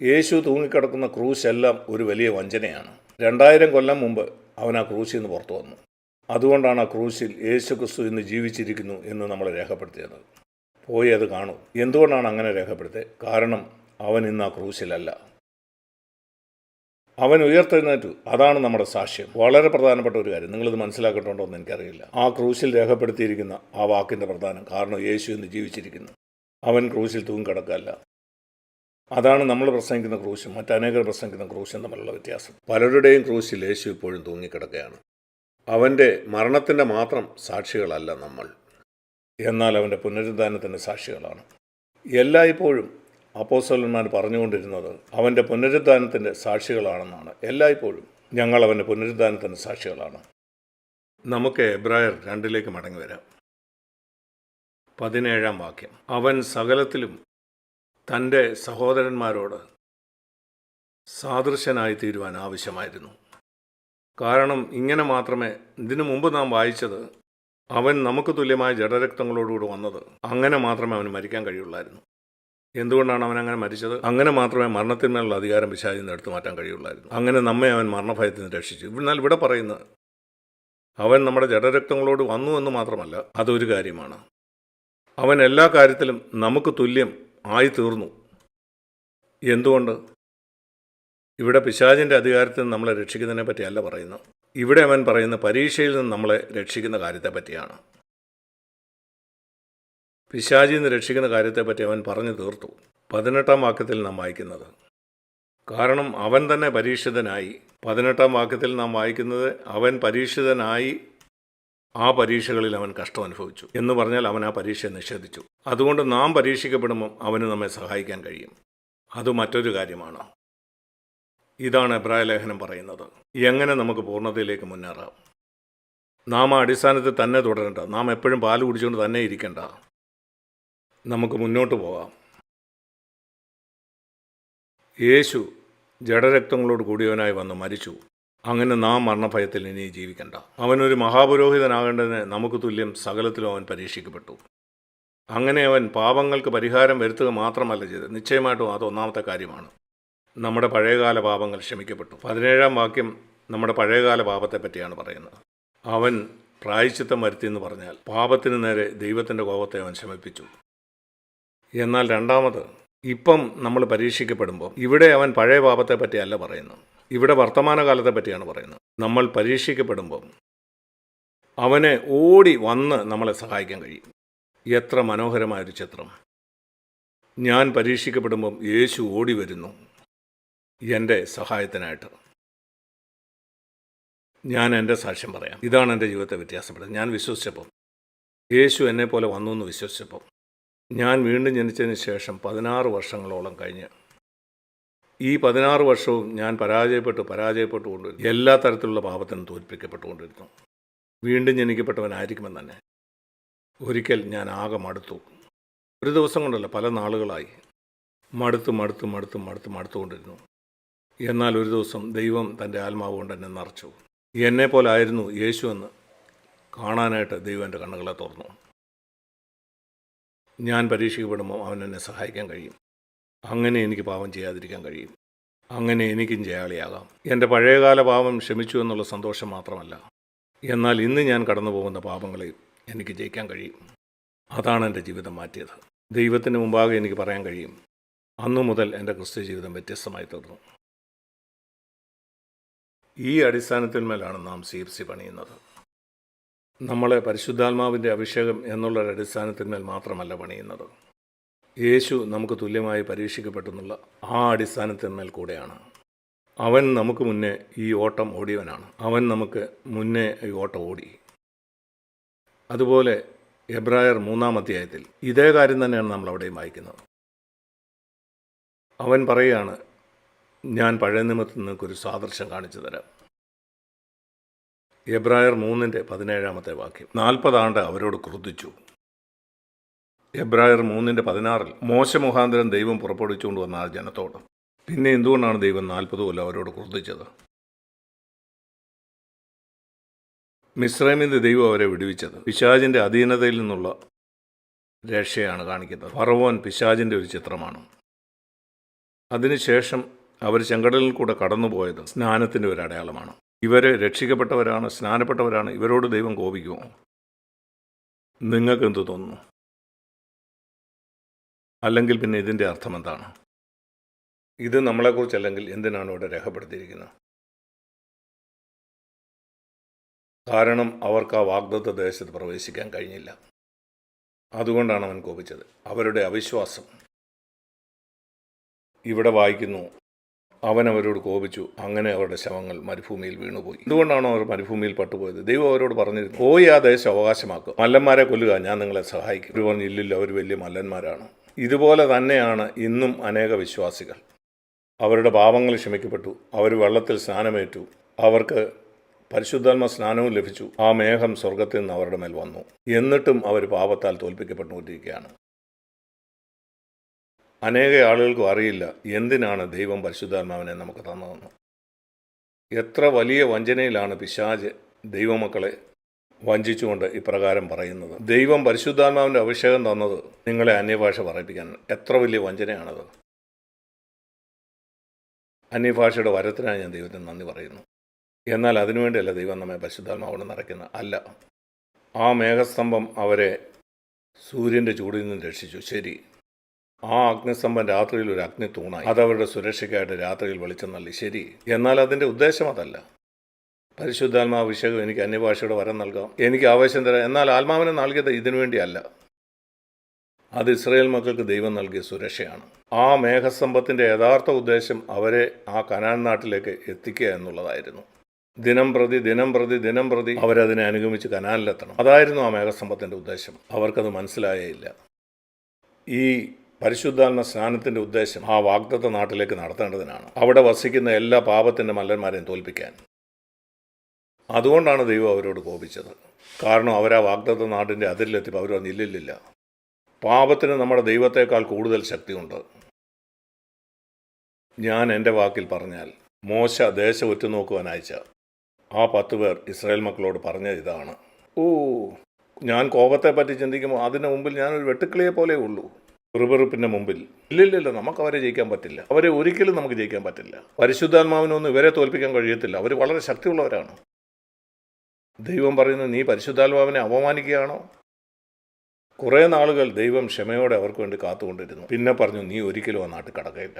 യേശു തൂങ്ങിക്കിടക്കുന്ന ക്രൂശെല്ലാം ഒരു വലിയ വഞ്ചനയാണ്. 2000 കൊല്ലം മുമ്പ് അവൻ ആ ക്രൂശിൽ നിന്ന് പുറത്തു വന്നു. അതുകൊണ്ടാണ് ആ ക്രൂശിൽ യേശു ക്രിസ്തു ഇന്ന് ജീവിച്ചിരിക്കുന്നു എന്ന് നമ്മൾ രേഖപ്പെടുത്തിയത്. പോയി അത് കാണൂ. എന്തുകൊണ്ടാണ് അങ്ങനെ രേഖപ്പെടുത്തിയത്? കാരണം അവൻ ഇന്ന് ആ ക്രൂശിലല്ല. അവൻ ഉയർത്തെഴുന്നേറ്റു. അതാണ് നമ്മുടെ സാക്ഷ്യം. വളരെ പ്രധാനപ്പെട്ട ഒരു കാര്യം. നിങ്ങളിത് മനസ്സിലാക്കിയിട്ടുണ്ടോ എന്ന് എനിക്കറിയില്ല. ആ ക്രൂശിൽ രേഖപ്പെടുത്തിയിരിക്കുന്ന ആ വാക്കിൻ്റെ പ്രധാനം. കാരണം യേശു ഇന്ന് ജീവിച്ചിരിക്കുന്നു. അവൻ ക്രൂശിൽ തൂങ്ങിക്കിടക്കല്ല. അതാണ് നമ്മൾ പ്രസംഗിക്കുന്ന ക്രൂശും മറ്റനേകർ പ്രസംഗിക്കുന്ന ക്രൂശും തമ്മിലുള്ള വ്യത്യാസം. പലരുടെയും ക്രൂശിൽ യേശു ഇപ്പോഴും തൂങ്ങിക്കിടക്കുകയാണ്. അവൻ്റെ മരണത്തിൻ്റെ മാത്രം സാക്ഷികളല്ല നമ്മൾ, എന്നാൽ അവൻ്റെ പുനരുദ്ധാനത്തിൻ്റെ സാക്ഷികളാണ്. എല്ലായ്പ്പോഴും അപ്പോസ്തലന്മാർ പറഞ്ഞുകൊണ്ടിരുന്നത് അവൻ്റെ പുനരുദ്ധാനത്തിൻ്റെ സാക്ഷികളാണെന്നാണ്. എല്ലായ്പ്പോഴും ഞങ്ങൾ അവൻ്റെ പുനരുദ്ധാനത്തിൻ്റെ സാക്ഷികളാണ്. നമുക്ക് എബ്രായർ 2 മടങ്ങി വരാം. 17 വാക്യം. അവൻ സകലത്തിലും തൻ്റെ സഹോദരന്മാരോട് സാദൃശ്യനായി തീരുവാൻ ആവശ്യമായിരുന്നു. കാരണം ഇങ്ങനെ മാത്രമേ, ഇതിനു മുമ്പ് നാം വായിച്ചത്, അവൻ നമുക്ക് തുല്യമായ ജഡരക്തങ്ങളോടുകൂടി വന്നത്, അങ്ങനെ മാത്രമേ അവന് മരിക്കാൻ കഴിയുള്ളായിരുന്നു. എന്തുകൊണ്ടാണ് അവൻ അങ്ങനെ മരിച്ചത്? അങ്ങനെ മാത്രമേ മരണത്തിന്മേലുള്ള അധികാരം പിശാചിൽ നിന്ന് എടുത്തു മാറ്റാൻ കഴിയുള്ളായിരുന്നു. അങ്ങനെ നമ്മെ അവൻ മരണഭയത്തിൽ നിന്ന് രക്ഷിച്ചു. എന്നാൽ ഇവിടെ പറയുന്നത് അവൻ നമ്മുടെ ജഡരക്തങ്ങളോട് വന്നു എന്ന് മാത്രമല്ല, അതൊരു കാര്യമാണ്. അവൻ എല്ലാ കാര്യത്തിലും നമുക്ക് തുല്യം ആയി തീർന്നു. എന്തുകൊണ്ട്? ഇവിടെ പിശാചിൻ്റെ അധികാരത്തിൽ നിന്ന് നമ്മളെ രക്ഷിക്കുന്നതിനെ പറ്റിയല്ല പറയുന്നത്. ഇവിടെ അവൻ പറയുന്ന പരീക്ഷയിൽ നിന്ന് നമ്മളെ രക്ഷിക്കുന്ന കാര്യത്തെ പറ്റിയാണ്. പിശാചിൽ നിന്ന് രക്ഷിക്കുന്ന കാര്യത്തെപ്പറ്റി അവൻ പറഞ്ഞു തീർത്തു. 18 വാക്യത്തിൽ നാം വായിക്കുന്നത്. കാരണം അവൻ തന്നെ പരീക്ഷിതനായി. 18 വാക്യത്തിൽ നാം വായിക്കുന്നത് അവൻ പരീക്ഷിതനായി, ആ പരീക്ഷകളിൽ അവൻ കഷ്ടം അനുഭവിച്ചു എന്ന് പറഞ്ഞാൽ അവൻ ആ പരീക്ഷ നിഷേധിച്ചു. അതുകൊണ്ട് നാം പരീക്ഷിക്കപ്പെടുമ്പം അവന് നമ്മെ സഹായിക്കാൻ കഴിയും. അത് മറ്റൊരു കാര്യമാണ്. ഇതാണ് എബ്രായ ലേഖനം പറയുന്നത്. എങ്ങനെ നമുക്ക് പൂർണ്ണതയിലേക്ക് മുന്നേറാം? നാം ആ അടിസ്ഥാനത്തിൽ തന്നെ തുടരണ്ട. നാം എപ്പോഴും പാല് കുടിച്ചുകൊണ്ട് തന്നെ ഇരിക്കണ്ട. നമുക്ക് മുന്നോട്ട് പോകാം. യേശു ജഡരക്തങ്ങളോട് കൂടിയവനായി വന്ന് മരിച്ചു. അങ്ങനെ നാം മരണഭയത്തിൽ ഇനി ജീവിക്കണ്ട. അവനൊരു മഹാപുരോഹിതനാകേണ്ടതിന് നമുക്ക് തുല്യം സകലത്തിലും അവൻ പരീക്ഷിക്കപ്പെട്ടു. അങ്ങനെ അവൻ പാപങ്ങൾക്ക് പരിഹാരം വരുത്തുക മാത്രമല്ല ചെയ്തത്, നിശ്ചയമായിട്ടും അത് ഒന്നാമത്തെ കാര്യമാണ്. നമ്മുടെ പഴയകാല പാപങ്ങൾ ക്ഷമിക്കപ്പെട്ടു. 17 വാക്യം നമ്മുടെ പഴയകാല പാപത്തെ പറ്റിയാണ് പറയുന്നത്. അവൻ പ്രായശ്ചിത്തം വരുത്തിയെന്ന് പറഞ്ഞാൽ പാപത്തിന് നേരെ ദൈവത്തിൻ്റെ കോപത്തെ അവൻ ശമിപ്പിച്ചു. എന്നാൽ രണ്ടാമത്, ഇപ്പം നമ്മൾ പരീക്ഷിക്കപ്പെടുമ്പോൾ ഇവിടെ അവൻ പഴയ പാപത്തെ പറ്റിയല്ല പറയുന്നത്. ഇവിടെ വർത്തമാനകാലത്തെ പറ്റിയാണ് പറയുന്നത്. നമ്മൾ പരീക്ഷിക്കപ്പെടുമ്പോൾ അവനെ ഓടി വന്ന് നമ്മളെ സഹായിക്കാൻ കഴിയും. എത്ര മനോഹരമായൊരു ചിത്രം! ഞാൻ പരീക്ഷിക്കപ്പെടുമ്പം യേശു ഓടി വരുന്നു എൻ്റെ സഹായത്തിനായിട്ട്. ഞാൻ എൻ്റെ സാക്ഷ്യം പറയാം. ഇതാണ് എൻ്റെ ജീവിതത്തെ വ്യത്യാസപ്പെടുന്നത്. ഞാൻ വിശ്വസിച്ചപ്പം, യേശു എന്നെപ്പോലെ വന്നു എന്ന് വിശ്വസിച്ചപ്പം, ഞാൻ വീണ്ടും ജനിച്ചതിന് ശേഷം 16 വർഷങ്ങളോളം കഴിഞ്ഞ് ഈ 16 വർഷവും ഞാൻ പരാജയപ്പെട്ടുകൊണ്ടിരുന്നു. എല്ലാ തരത്തിലുള്ള പാപത്തിനും തോൽപ്പിക്കപ്പെട്ടുകൊണ്ടിരുന്നു. വീണ്ടും ജനിക്കപ്പെട്ടവനായിരിക്കുമെന്ന് തന്നെ. ഒരിക്കൽ ഞാൻ ആകെ മടുത്തു. ഒരു ദിവസം കൊണ്ടല്ല, പല നാളുകളായി മടുത്തുകൊണ്ടിരുന്നു. എന്നാൽ ഒരു ദിവസം ദൈവം തൻ്റെ ആത്മാവ് കൊണ്ട് എന്നെ നിറച്ചു. എന്നെപ്പോലെ ആയിരുന്നു യേശു എന്ന് കാണാനായിട്ട് ദൈവം എൻ്റെ കണ്ണുകളെ തുറന്നു. ഞാൻ പരീക്ഷിക്കപ്പെടുമ്പോൾ അവൻ എന്നെ സഹായിക്കാൻ കഴിയും. അങ്ങനെ എനിക്ക് പാപം ചെയ്യാതിരിക്കാൻ കഴിയും. അങ്ങനെ എനിക്കും ജയാളിയാകാം. എൻ്റെ പഴയകാല പാപം ക്ഷമിച്ചു എന്നുള്ള സന്തോഷം മാത്രമല്ല, എന്നാൽ ഇന്ന് ഞാൻ കടന്നു പോകുന്ന പാപങ്ങളെയും എനിക്ക് ജയിക്കാൻ കഴിയും. അതാണ് എൻ്റെ ജീവിതം മാറ്റിയത്. ദൈവത്തിന് മുമ്പാകെ എനിക്ക് പറയാൻ കഴിയും, അന്നു മുതൽ എൻ്റെ ക്രിസ്ത്യ ജീവിതം വ്യത്യസ്തമായി തീർന്നു. ഈ അടിസ്ഥാനത്തിന്മേലാണ് നാം CFC പണിയുന്നത്. നമ്മളെ പരിശുദ്ധാത്മാവിൻ്റെ അഭിഷേകം എന്നുള്ളൊരു അടിസ്ഥാനത്തിന്മേൽ മാത്രമല്ല പണിയുന്നത്. യേശു നമുക്ക് തുല്യമായി പരീക്ഷിക്കപ്പെട്ടെന്നുള്ള ആ അടിസ്ഥാനത്തിന്മേൽ കൂടെയാണ്. അവൻ നമുക്ക് മുന്നേ ഈ ഓട്ടം ഓടിയവനാണ്. അവൻ നമുക്ക് മുന്നേ ഈ ഓട്ടം ഓടി. അതുപോലെ എബ്രായർ 3-ാം അധ്യായത്തിൽ ഇതേ കാര്യം തന്നെയാണ് നമ്മൾ അവിടെയും വായിക്കുന്നത്. അവൻ പറയുകയാണ്, ഞാൻ പഴയ നിയമത്തിൽ നിങ്ങൾക്കൊരു സാദൃശ്യം കാണിച്ചു തരാം. എബ്രായർ 3:17 വാക്യം. 40 ആണ്ട് അവരോട് ക്രുദ്ധിച്ചു. എബ്രായർ 3:16 മോശ മുഖാന്തരം ദൈവം പുറപ്പെടുവിച്ചുകൊണ്ട് വന്ന ആ ജനത്തോട്. പിന്നെ എന്തുകൊണ്ടാണ് ദൈവം 40 കൊല്ലം അവരോട് ക്രുദ്ധിച്ചത്? മിസ്രൈമിൽ നിന്ന് ദൈവം അവരെ വിടുവിച്ചത് പിശാചിൻ്റെ അധീനതയിൽ നിന്നുള്ള രക്ഷയാണ് കാണിക്കുന്നത്. ഫറവോൻ പിശാചിൻ്റെ ഒരു ചിത്രമാണ്. അതിനുശേഷം അവർ ചെങ്കടലിൽ കൂടെ കടന്നുപോയത് സ്നാനത്തിൻ്റെ ഒരു അടയാളമാണ്. ഇവർ രക്ഷിക്കപ്പെട്ടവരാണ്, സ്നാനപ്പെട്ടവരാണ്. ഇവരോട് ദൈവം കോപിക്കുമോ? നിങ്ങൾക്ക് എന്തു തോന്നുന്നു? അല്ലെങ്കിൽ പിന്നെ ഇതിൻ്റെ അർത്ഥം എന്താണ്? ഇത് നമ്മളെക്കുറിച്ചല്ലെങ്കിൽ എന്തിനാണ് ഇവിടെ രേഖപ്പെടുത്തിയിരിക്കുന്നത്? കാരണം അവർക്ക് ആ വാഗ്ദത്ത ദേശത്ത് പ്രവേശിക്കാൻ കഴിഞ്ഞില്ല. അതുകൊണ്ടാണ് അവൻ കോപിച്ചത്. അവരുടെ അവിശ്വാസം. ഇവിടെ വായിക്കുന്നു, അവൻ അവരോട് കോപിച്ചു, അങ്ങനെ അവരുടെ ശവങ്ങൾ മരുഭൂമിയിൽ വീണുപോയി. എന്തുകൊണ്ടാണോ അവർ മരുഭൂമിയിൽ പട്ടുപോയത്? ദൈവം അവരോട് പറഞ്ഞിരുന്നു, പോയി ആ ദേശം അവകാശമാക്കും, മല്ലന്മാരെ കൊല്ലുക, ഞാൻ നിങ്ങളെ സഹായിക്കും. അവർ പറഞ്ഞു, ഇല്ലില്ല, അവർ വലിയ മല്ലന്മാരാണ്. ഇതുപോലെ തന്നെയാണ് ഇന്നും അനേക വിശ്വാസികൾ. അവരുടെ പാപങ്ങൾ ക്ഷമിക്കപ്പെട്ടു, അവർ വെള്ളത്തിൽ സ്നാനമേറ്റു, അവർക്ക് പരിശുദ്ധാത്മ സ്നാനവും ലഭിച്ചു, ആ മേഘം സ്വർഗത്തിൽ നിന്ന് അവരുടെ മേൽ വന്നു. എന്നിട്ടും അവർ പാപത്താൽ തോൽപ്പിക്കപ്പെട്ടുകൊണ്ടിരിക്കുകയാണ്. അനേക ആളുകൾക്കും അറിയില്ല എന്തിനാണ് ദൈവം പരിശുദ്ധാത്മാവിനെ നമുക്ക് തന്നതെന്ന്. എത്ര വലിയ വഞ്ചനയിലാണ് പിശാച് ദൈവമക്കളെ വഞ്ചിച്ചുകൊണ്ട് ഇപ്രകാരം പറയുന്നത്. ദൈവം പരിശുദ്ധാത്മാവിൻ്റെ അഭിഷേകം തന്നത് നിങ്ങളെ അന്യഭാഷ പറയിപ്പിക്കാൻ. എത്ര വലിയ വഞ്ചനയാണത്. അന്യഭാഷയുടെ വരത്തിനായി ഞാൻ ദൈവത്തിന് നന്ദി പറയുന്നു. എന്നാൽ അതിനുവേണ്ടിയല്ല ദൈവം നമ്മെ പരിശുദ്ധാത്മാവോട് നിറയ്ക്കുന്നത്. അല്ല, ആ മേഘസ്തംഭം അവരെ സൂര്യൻ്റെ ചൂടിൽ നിന്ന് രക്ഷിച്ചു. ശരി, ആ അഗ്നിസ്തംഭം രാത്രിയിൽ ഒരു അഗ്നി തൂണായി. അതവരുടെ സുരക്ഷയ്ക്കായിട്ട് രാത്രിയിൽ വെളിച്ചം നൽകി. ശരി, എന്നാൽ അതിൻ്റെ ഉദ്ദേശം അതല്ല. പരിശുദ്ധാത്മാഭിഷേകം എനിക്ക് അന്യഭാഷയുടെ വരം നൽകാം, എനിക്ക് ആവേശം തരാം. എന്നാൽ ആത്മാവിനെ നൽകിയത് ഇതിനു വേണ്ടിയല്ല. അത് ഇസ്രായേൽ മക്കൾക്ക് ദൈവം നൽകിയ സുരക്ഷയാണ്. ആ മേഘസ്തംഭത്തിൻ്റെ യഥാർത്ഥ ഉദ്ദേശം അവരെ ആ കനാൻ നാട്ടിലേക്ക് എത്തിക്കുക എന്നുള്ളതായിരുന്നു. ദിനം പ്രതി അവരതിനെ അനുഗമിച്ച് കനാലിലെത്തണം. അതായിരുന്നു ആ മേഘസ്തംഭത്തിൻ്റെ ഉദ്ദേശം. അവർക്കത് മനസ്സിലായേയില്ല. ഈ പരിശുദ്ധാത്മ സ്നാനത്തിൻ്റെ ഉദ്ദേശം ആ വാഗ്ദത്ത നാട്ടിലേക്ക് നടത്തേണ്ടതിനാണ്, അവിടെ വസിക്കുന്ന എല്ലാ പാപത്തിൻ്റെ മല്ലന്മാരെയും തോൽപ്പിക്കാൻ. അതുകൊണ്ടാണ് ദൈവം അവരോട് കോപിച്ചത്. കാരണം അവരാ വാഗ്ദത്ത നാടിൻ്റെ അതിരിലെത്തിയപ്പോൾ അവർ പറഞ്ഞു, ഇല്ലില്ല, പാപത്തിന് നമ്മുടെ ദൈവത്തേക്കാൾ കൂടുതൽ ശക്തിയുണ്ട്. ഞാൻ എൻ്റെ വാക്കിൽ പറഞ്ഞാൽ, മോശ ദേശം ഒറ്റുനോക്കുവാൻ അയച്ച ആ 10 പേർ ഇസ്രായേൽ മക്കളോട് പറഞ്ഞത് ഇതാണ്. ഞാൻ കോപത്തെപ്പറ്റി ചിന്തിക്കുമ്പോൾ അതിന് മുമ്പിൽ ഞാനൊരു വെട്ടുക്കിളിയെ പോലെ ഉള്ളൂ. വെറുപ്പിൻ്റെ മുമ്പിൽ ഇല്ലില്ല, നമുക്ക് അവരെ ജയിക്കാൻ പറ്റില്ല. അവരെ ഒരിക്കലും നമുക്ക് ജയിക്കാൻ പറ്റില്ല. പരിശുദ്ധാത്മാവിനൊന്നും ഇവരെ തോൽപ്പിക്കാൻ കഴിയത്തില്ല. അവർ വളരെ ശക്തിയുള്ളവരാണ്. ദൈവം പറയുന്നത്, നീ പരിശുദ്ധാത്മാവിനെ അപമാനിക്കുകയാണോ? കുറേ നാളുകൾ ദൈവം ക്ഷമയോടെ അവർക്ക് വേണ്ടി കാത്തുകൊണ്ടിരുന്നു. പിന്നെ പറഞ്ഞു, നീ ഒരിക്കലും ആ നാട്ടിൽ കടക്കയില്ല.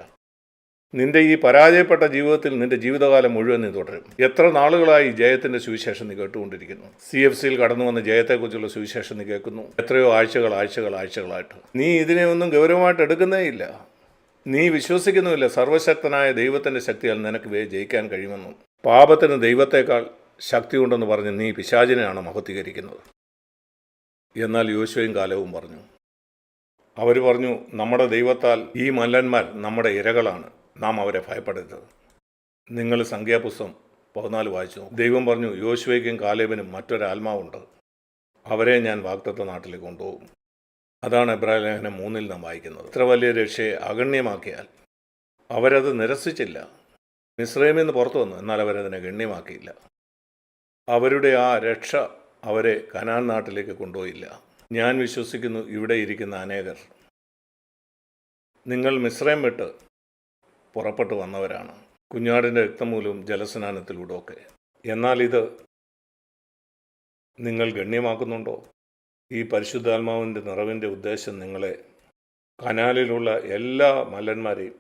നിന്റെ ഈ പരാജയപ്പെട്ട ജീവിതത്തിൽ നിന്റെ ജീവിതകാലം മുഴുവൻ നീ തുടരും. എത്ര നാളുകളായി ജയത്തിൻ്റെ സുവിശേഷം നീ കേട്ടുകൊണ്ടിരിക്കുന്നു. CFCയിൽ കടന്നു വന്ന ജയത്തെക്കുറിച്ചുള്ള സുവിശേഷം നീ കേൾക്കുന്നു. എത്രയോ ആഴ്ചകളായിട്ട് നീ ഇതിനെ ഒന്നും ഗൗരവമായിട്ട് എടുക്കുന്നേയില്ല. നീ വിശ്വസിക്കുന്നുമില്ല സർവശക്തനായ ദൈവത്തിൻ്റെ ശക്തിയാൽ നിനക്ക് ജയിക്കാൻ കഴിയുമെന്നും. പാപത്തിന് ദൈവത്തേക്കാൾ ശക്തിയുണ്ടെന്ന് പറഞ്ഞ് നീ പിശാചിനെയാണ് മഹത്വീകരിക്കുന്നത്. എന്നാൽ യോശുവയും കാലവും പറഞ്ഞു. അവർ പറഞ്ഞു, നമ്മുടെ ദൈവത്താൽ ഈ മല്ലന്മാർ നമ്മുടെ ഇരകളാണ്, നാം അവരെ ഭയപ്പെടരുത്. നിങ്ങൾ സംഖ്യാപുസ്തകം 14 വായിച്ചു. ദൈവം പറഞ്ഞു, യോശുവയ്ക്കും കാലേബിനും മറ്റൊരാത്മാവുണ്ട്, അവരെ ഞാൻ വാഗ്ദത്ത നാട്ടിലേക്ക് കൊണ്ടുപോകും. അതാണ് എബ്രായ ലേഖനം 3 നാം വായിക്കുന്നത്. ഇത്ര വലിയ രക്ഷയെ അഗണ്യമാക്കിയാൽ അവരത് നിരസിച്ചില്ല. മിസ്രൈമിൽ നിന്ന് പുറത്തു വന്നു, എന്നാൽ അവരതിനെ ഗണ്യമാക്കിയില്ല. അവരുടെ ആ രക്ഷ അവരെ കനാൻ നാട്ടിലേക്ക് കൊണ്ടുപോയില്ല. ഞാൻ വിശ്വസിക്കുന്നു ഇവിടെ ഇരിക്കുന്ന അനേകർ നിങ്ങൾ മിസ്രൈം വിട്ട് പുറപ്പെട്ടു വന്നവരാണ്, കുഞ്ഞാടിൻ്റെ രക്തം മൂലവും ജലസ്നാനത്തിലൂടെയൊക്കെ. എന്നാൽ ഇത് നിങ്ങൾ ഗണ്യമാക്കുന്നുണ്ടോ? ഈ പരിശുദ്ധാത്മാവിൻ്റെ നിറവിൻ്റെ ഉദ്ദേശം നിങ്ങളെ കനാലിലുള്ള എല്ലാ മല്ലന്മാരെയും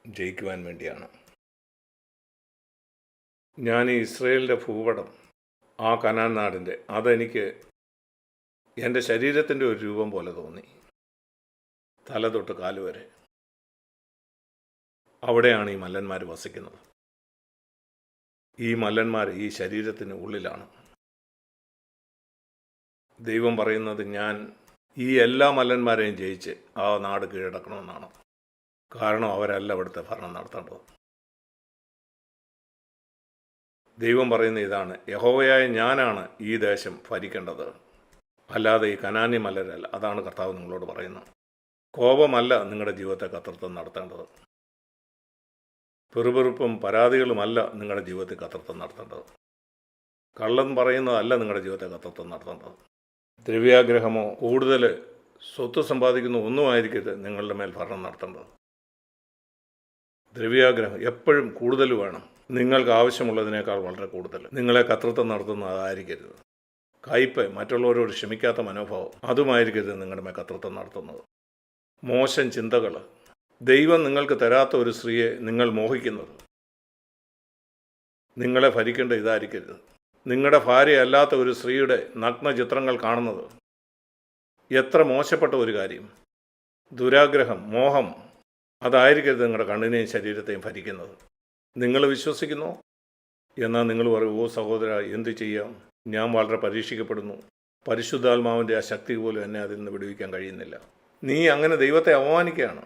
ജയിക്കുവാൻ വേണ്ടിയാണ്. ഞാൻ ഈ ഇസ്രയേലിൻ്റെ ഭൂപടം, ആ കനാൻ നാടിൻ്റെ, അതെനിക്ക് എൻ്റെ ശരീരത്തിൻ്റെ ഒരു രൂപം പോലെ തോന്നി. തല തൊട്ട് കാലുവരെ അവിടെയാണ് ഈ മല്ലന്മാർ വസിക്കുന്നത്. ഈ മല്ലന്മാർ ഈ ശരീരത്തിന് ഉള്ളിലാണ്. ദൈവം പറയുന്നത് ഞാൻ ഈ എല്ലാ മല്ലന്മാരെയും ജയിച്ച് ആ നാട് കീഴടക്കണമെന്നാണ്. കാരണം അവരല്ല ഇവിടുത്തെ ഭരണം നടത്തേണ്ടത്. ദൈവം പറയുന്ന ഇതാണ്, യഹോവയായ ഞാനാണ് ഈ ദേശം ഭരിക്കേണ്ടത്, അല്ലാതെ ഈ കനാന്യ മല്ലരല്ല. അതാണ് കർത്താവ് നിങ്ങളോട് പറയുന്നത്. കോപമല്ല നിങ്ങളുടെ ജീവിതത്തെ കർത്തൃത്വം നടത്തേണ്ടത്. പെറുപെറുപ്പും പരാതികളുമല്ല നിങ്ങളുടെ ജീവിതത്തിൽ കർത്തൃത്വം നടത്തേണ്ടത്. കള്ളം പറയുന്നതല്ല നിങ്ങളുടെ ജീവിതത്തെ കർത്തൃത്വം നടത്തേണ്ടത്. ദ്രവ്യാഗ്രഹമോ കൂടുതൽ സ്വത്ത് സമ്പാദിക്കുന്ന ഒന്നുമായിരിക്കരുത് നിങ്ങളുടെ മേൽ ഭരണം നടത്തേണ്ടത്. ദ്രവ്യാഗ്രഹം എപ്പോഴും കൂടുതൽ വേണം, നിങ്ങൾക്ക് ആവശ്യമുള്ളതിനേക്കാൾ വളരെ കൂടുതൽ. നിങ്ങളെ കർത്തൃത്വം നടത്തുന്നത് അതായിരിക്കരുത്. കയ്പ്, മറ്റുള്ളവരോട് ക്ഷമിക്കാത്ത മനോഭാവം, അതുമായിരിക്കരുത് നിങ്ങളുടെ മേൽ കർത്തൃത്വം നടത്തുന്നത്. മോശം ചിന്തകൾ, ദൈവം നിങ്ങൾക്ക് തരാത്ത ഒരു സ്ത്രീയെ നിങ്ങൾ മോഹിക്കുന്നത്, നിങ്ങളെ ഭരിക്കേണ്ട ഇതായിരിക്കരുത്. നിങ്ങളുടെ ഭാര്യയല്ലാത്ത ഒരു സ്ത്രീയുടെ നഗ്ന ചിത്രങ്ങൾ കാണുന്നത് എത്ര മോശപ്പെട്ട ഒരു കാര്യം. ദുരാഗ്രഹം, മോഹം, അതായിരിക്കരുത് നിങ്ങളുടെ കണ്ണിനെയും ശരീരത്തെയും ഭരിക്കുന്നത്. നിങ്ങൾ വിശ്വസിക്കുന്നു എന്നാൽ നിങ്ങൾ പറയും, ഓ സഹോദര, എന്ത് ചെയ്യാം, ഞാൻ വളരെ പരീക്ഷിക്കപ്പെടുന്നു, പരിശുദ്ധാത്മാവിൻ്റെ ആ ശക്തി പോലും എന്നെ അതിൽ നിന്ന് വിടുവിക്കാൻ കഴിയുന്നില്ല. നീ അങ്ങനെ ദൈവത്തെ അവമാനിക്കുകയാണ്.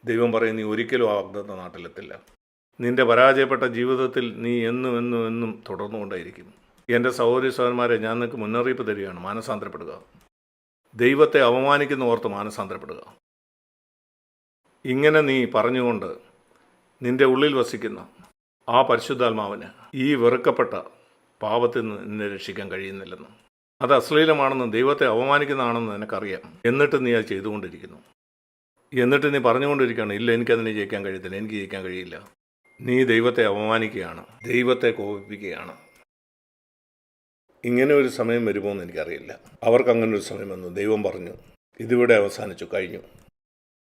ദൈവം പറയും, നീ ഒരിക്കലും ആ വാഗ്ദത്ത നാട്ടിലെത്തില്ല. നിന്റെ പരാജയപ്പെട്ട ജീവിതത്തിൽ നീ എന്നും എന്നും എന്നും തുടർന്നുകൊണ്ടേയിരിക്കും. എൻ്റെ സഹോദരി സഹോദരന്മാരെ, ഞാൻ നിങ്ങൾക്ക് മുന്നറിയിപ്പ് തരികയാണ്, മാനസാന്തരപ്പെടുക. ദൈവത്തെ അവമാനിക്കുന്ന ഓർത്ത് മാനസാന്തരപ്പെടുക. ഇങ്ങനെ നീ പറഞ്ഞുകൊണ്ട് നിന്റെ ഉള്ളിൽ വസിക്കുന്ന ആ പരിശുദ്ധാത്മാവിന് ഈ വെറുക്കപ്പെട്ട പാപത്തിൽ നിന്ന് നിന്നെ രക്ഷിക്കാൻ കഴിയുന്നില്ലെന്ന്, അത് അശ്ലീലമാണെന്ന്, ദൈവത്തെ അവമാനിക്കുന്നതാണെന്ന് നിനക്കറിയാം. എന്നിട്ട് നീ അത് ചെയ്തുകൊണ്ടിരിക്കുന്നു. എന്നിട്ട് നീ പറഞ്ഞുകൊണ്ടിരിക്കുകയാണ്, ഇല്ല, എനിക്കതിനെ ജയിക്കാൻ കഴിയത്തില്ല, എനിക്ക് ജയിക്കാൻ കഴിയില്ല. നീ ദൈവത്തെ അവമാനിക്കുകയാണ്, ദൈവത്തെ കോപിപ്പിക്കുകയാണ്. ഇങ്ങനെ ഒരു സമയം വരുമോ എന്ന് എനിക്കറിയില്ല. അവർക്ക് അങ്ങനെ ഒരു സമയം വന്നു. ദൈവം പറഞ്ഞു, ഇതിവിടെ അവസാനിച്ചു, കഴിഞ്ഞു.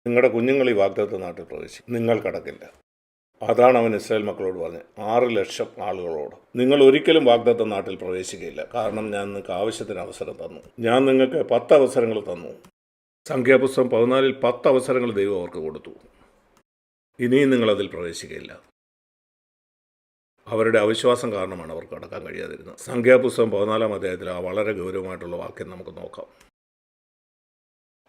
നിങ്ങളുടെ കുഞ്ഞുങ്ങൾ ഈ വാഗ്ദത്ത നാട്ടിൽ പ്രവേശിക്കും, നിങ്ങൾ കടക്കില്ല. അതാണ് അവൻ ഇസ്രായേൽ മക്കളോട് പറഞ്ഞത്, 6 ലക്ഷം ആളുകളോട്. നിങ്ങൾ ഒരിക്കലും വാഗ്ദത്ത നാട്ടിൽ പ്രവേശിക്കുകയില്ല. കാരണം ഞാൻ നിങ്ങൾക്ക് ആവശ്യത്തിന് അവസരം തന്നു. ഞാൻ നിങ്ങൾക്ക് 10 അവസരങ്ങൾ തന്നു. സംഖ്യാപുസ്തകം 14 10 അവസരങ്ങൾ ദൈവം അവർക്ക് കൊടുത്തു. ഇനിയും നിങ്ങളതിൽ പ്രവേശിക്കുകയില്ല. അവരുടെ അവിശ്വാസം കാരണമാണ് അവർക്ക് കടക്കാൻ കഴിയാതിരുന്നത്. സംഖ്യാപുസ്തകം 14-ാം അധ്യായത്തിൽ ആ വളരെ ഗൗരവമായിട്ടുള്ള വാക്യം നമുക്ക് നോക്കാം.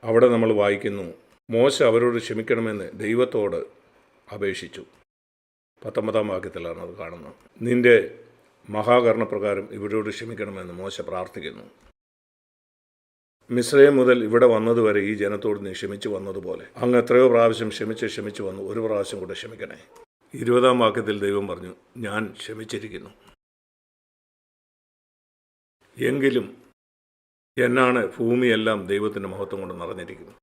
അവിടെ നമ്മൾ വായിക്കുന്നു, മോശ അവരോട് ക്ഷമിക്കണമെന്ന് ദൈവത്തോട് അപേക്ഷിച്ചു. 19-ാം വാക്യത്തിലാണ് അത് കാണുന്നത്. നിന്റെ മഹാകരുണപ്രകാരം ഇവരോട് ക്ഷമിക്കണമെന്ന് മോശ പ്രാർത്ഥിക്കുന്നു. മിസ്രൈം മുതൽ ഇവിടെ വന്നതുവരെ ഈ ജനത്തോട് നീ ക്ഷമിച്ചു വന്നതുപോലെ അങ്ങ് എത്രയോ പ്രാവശ്യം ക്ഷമിച്ചു വന്നു, ഒരു പ്രാവശ്യം കൂടെ ക്ഷമിക്കണേ. 20-ാം വാക്യത്തിൽ ദൈവം പറഞ്ഞു, ഞാൻ ക്ഷമിച്ചിരിക്കുന്നു. എങ്കിലും എന്നാണ് ഭൂമിയെല്ലാം ദൈവത്തിൻ്റെ മഹത്വം കൊണ്ട് നിറഞ്ഞിരിക്കുന്നു.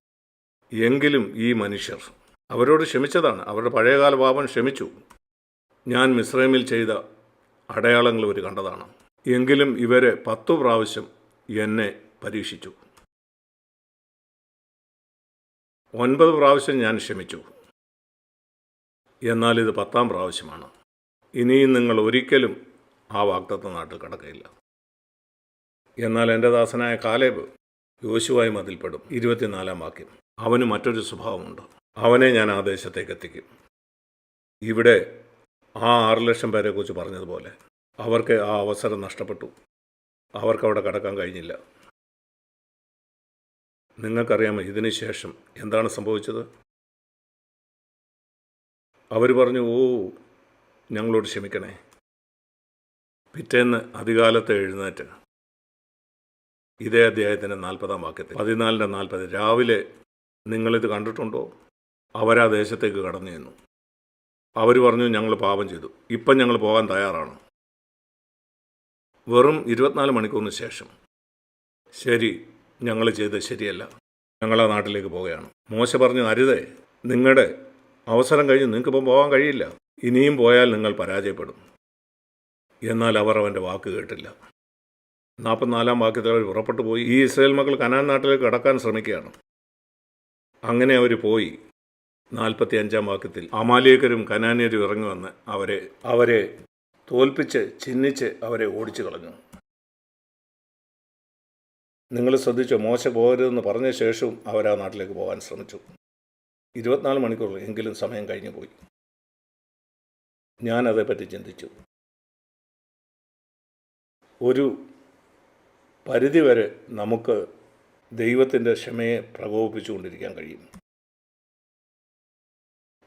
എങ്കിലും ഈ മനുഷ്യർ അവരോട് ക്ഷമിച്ചതാണ്, അവരുടെ പഴയകാല പാപം ക്ഷമിച്ചു. ഞാൻ മിസ്രൈമിൽ ചെയ്ത അടയാളങ്ങൾ ഇവർ കണ്ടതാണ്. എങ്കിലും ഇവരെ 10 പ്രാവശ്യം എന്നെ പരീക്ഷിച്ചു. 9 പ്രാവശ്യം ഞാൻ ക്ഷമിച്ചു. എന്നാൽ ഇത് 10-ാം പ്രാവശ്യമാണ്. ഇനിയും നിങ്ങൾ ഒരിക്കലും ആ വാഗ്ദത്ത നാട്ടിൽ കടക്കയില്ല. എന്നാൽ എൻ്റെ ദാസനായ കാലേബ് യോശുവായി മതിൽപ്പെടും. 24-ാം വാക്യം. അവന് മറ്റൊരു സ്വഭാവമുണ്ട്, അവനെ ഞാൻ ആ ദേശത്തേക്ക് എത്തിക്കും. ഇവിടെ ആ 6 ലക്ഷം പേരെക്കുറിച്ച് പറഞ്ഞതുപോലെ അവർക്ക് ആ അവസരം നഷ്ടപ്പെട്ടു. അവർക്കവിടെ കടക്കാൻ കഴിഞ്ഞില്ല. നിങ്ങൾക്കറിയാമോ ഇതിന് ശേഷം എന്താണ് സംഭവിച്ചത്? അവർ പറഞ്ഞു, ഓ ഞങ്ങളോട് ക്ഷമിക്കണേ. പിറ്റേന്ന് അതികാലത്ത് എഴുന്നേറ്റ് ഇതേ അധ്യായത്തിൻ്റെ 40-ാം വാക്യത്തിൽ 14-40 രാവിലെ നിങ്ങളിത് കണ്ടിട്ടുണ്ടോ? അവരാ ദേശത്തേക്ക് കടന്നു ചെന്നു. അവർ പറഞ്ഞു, ഞങ്ങൾ പാപം ചെയ്തു, ഇപ്പം ഞങ്ങൾ പോകാൻ തയ്യാറാണ്. വെറും 24 മണിക്കൂറിന് ശേഷം, ശരി, ഞങ്ങൾ ചെയ്തത് ശരിയല്ല, ഞങ്ങൾ ആ നാട്ടിലേക്ക് പോവുകയാണ്. മോശ പറഞ്ഞു, അരുതേ, നിങ്ങളുടെ അവസരം കഴിഞ്ഞു, നിങ്ങൾക്കിപ്പം പോകാൻ കഴിയില്ല. ഇനിയും പോയാൽ നിങ്ങൾ പരാജയപ്പെടും. എന്നാൽ അവർ അവൻ്റെ വാക്ക് കേട്ടില്ല. 44-ാം വാക്യത്തിൽ അവർ പുറപ്പെട്ടു പോയി. ഈ ഇസ്രായേൽ മക്കൾ കനാൻ നാട്ടിലേക്ക് കടക്കാൻ ശ്രമിക്കുകയാണ്. അങ്ങനെ അവർ പോയി. 45-ാം വാക്യത്തിൽ അമാലേക്കരും കനാന്യരും ഇറങ്ങി വന്ന് അവരെ തോൽപ്പിച്ച് ചിഹ്നിച്ച് അവരെ ഓടിച്ചു കളഞ്ഞു. നിങ്ങൾ ശ്രദ്ധിച്ചോ, മോശ പോകരുതെന്ന് പറഞ്ഞ ശേഷവും അവർ ആ നാട്ടിലേക്ക് പോകാൻ ശ്രമിച്ചു. 24 മണിക്കൂർ എങ്കിലും സമയം കഴിഞ്ഞു പോയി. ഞാനതേപ്പറ്റി ചിന്തിച്ചു. ഒരു പരിധിവരെ നമുക്ക് ദൈവത്തിൻ്റെ ക്ഷമയെ പ്രകോപിപ്പിച്ചുകൊണ്ടിരിക്കാൻ കഴിയും.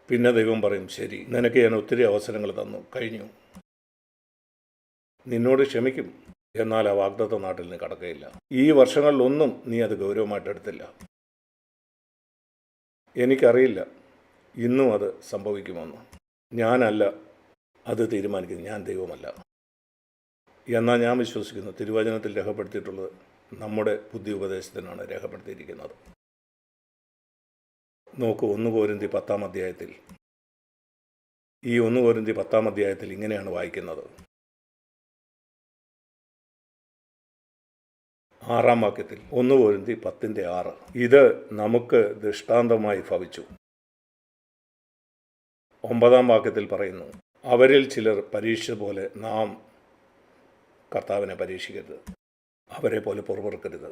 പിന്നെ ദൈവം പറയും, ശരി, നിനക്ക് ഞാൻ ഒത്തിരി അവസരങ്ങൾ തന്നു, കഴിഞ്ഞു, നിന്നോട് ക്ഷമിക്കും, എന്നാൽ ആ വാഗ്ദത്ത നാട്ടിൽ നീ കടക്കുകയില്ല. ഈ വർഷങ്ങളിലൊന്നും നീ അത് ഗൗരവമായിട്ടെടുത്തില്ല. എനിക്കറിയില്ല ഇന്നും അത് സംഭവിക്കുമെന്ന്. ഞാനല്ല അത് തീരുമാനിക്കുന്നത്, ഞാൻ ദൈവമല്ല. എന്നാൽ ഞാൻ വിശ്വസിക്കുന്നു തിരുവചനത്തിൽ രേഖപ്പെടുത്തിയിട്ടുള്ളത് നമ്മുടെ ബുദ്ധി ഉപദേശത്തിനാണ് രേഖപ്പെടുത്തിയിരിക്കുന്നത്. നോക്കൂ, 1 കൊരിന്ത്യർ 10-ാം അധ്യായത്തിൽ, ഈ 1 കൊരിന്ത്യർ 10-ാം അധ്യായത്തിൽ ഇങ്ങനെയാണ് വായിക്കുന്നത്. 6-ാം വാക്യത്തിൽ, 1 കൊരിന്ത്യർ 10:6, ഇത് നമുക്ക് ദൃഷ്ടാന്തമായി ഭവിച്ചു. 9-ാം വാക്യത്തിൽ പറയുന്നു, അവരിൽ ചിലർ പരീക്ഷ പോലെ നാം കർത്താവിനെ പരീക്ഷിക്കരുത്, അവരെ പോലെ പുറപ്പെടുക്കരുത്.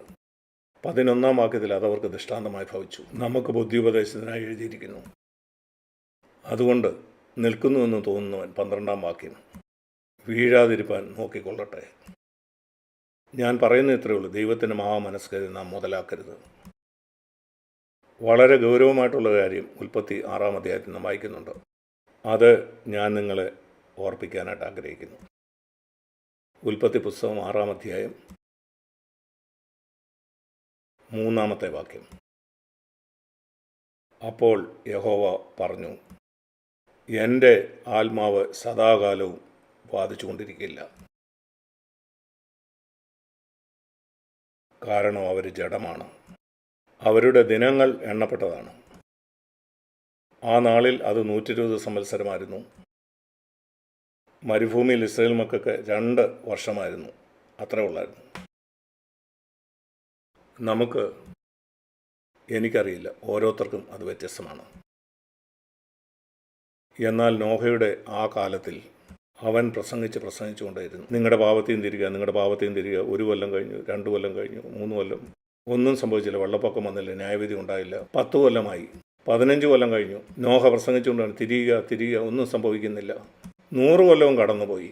11-ാം വാക്യത്തിൽ അതവർക്ക് ദൃഷ്ടാന്തമായി ഭവിച്ചു, നമുക്ക് ബുദ്ധിയുപദേശത്തിനായി എഴുതിയിരിക്കുന്നു. അതുകൊണ്ട് നിൽക്കുന്നുവെന്ന് തോന്നുന്നവൻ, 12-ാം വാക്യം, വീഴാതിരിപ്പാൻ നോക്കിക്കൊള്ളട്ടെ. ഞാൻ പറയുന്ന ഇത്രയേ ഉള്ളൂ, ദൈവത്തിൻ്റെ മഹാമനസ്കരെ നാം മുതലാക്കരുത്. വളരെ ഗൗരവമായിട്ടുള്ള കാര്യം ഉൽപ്പത്തി 6-ാം അധ്യായത്തിൽ നാം വായിക്കുന്നുണ്ട്. അത് ഞാൻ നിങ്ങളെ ഓർപ്പിക്കാനായിട്ട് ആഗ്രഹിക്കുന്നു. ഉൽപ്പത്തി പുസ്തകം 6-ാം അധ്യായം 3-ാമത്തെ വാക്യം. അപ്പോൾ യഹോവ പറഞ്ഞു, എൻ്റെ ആത്മാവ് സദാകാലവും ബാധിച്ചുകൊണ്ടിരിക്കില്ല, കാരണം അവർ ജഡമാണ്, അവരുടെ ദിനങ്ങൾ എണ്ണപ്പെട്ടതാണ്. ആ നാളിൽ അത് 120 സംവത്സരമായിരുന്നു. മരുഭൂമിയിൽ ഇസ്രായേൽ മക്കൾക്ക് 2 വർഷമായിരുന്നു, അത്രേ ഉള്ളായിരുന്നു. എനിക്കറിയില്ല, ഓരോരുത്തർക്കും അത് വ്യത്യസ്തമാണ്. എന്നാൽ നോഹയുടെ ആ കാലത്തിൽ അവൻ പ്രസംഗിച്ചുകൊണ്ടേയിരുന്നു, നിങ്ങളുടെ പാപത്തെയും തിരിക, നിങ്ങളുടെ പാപത്തെയും തിരിക. 1 കൊല്ലം കഴിഞ്ഞു, 2 കൊല്ലം കഴിഞ്ഞു, 3 കൊല്ലം, ഒന്നും സംഭവിച്ചില്ല. വെള്ളപ്പൊക്കം വന്നില്ല, ന്യായവിധി ഉണ്ടായില്ല. 10 കൊല്ലമായി, 15 കൊല്ലം കഴിഞ്ഞു. നോഹ പ്രസംഗിച്ചുകൊണ്ടാണ്, തിരിയുക, ഒന്നും സംഭവിക്കുന്നില്ല. 100 കൊല്ലവും കടന്നുപോയി.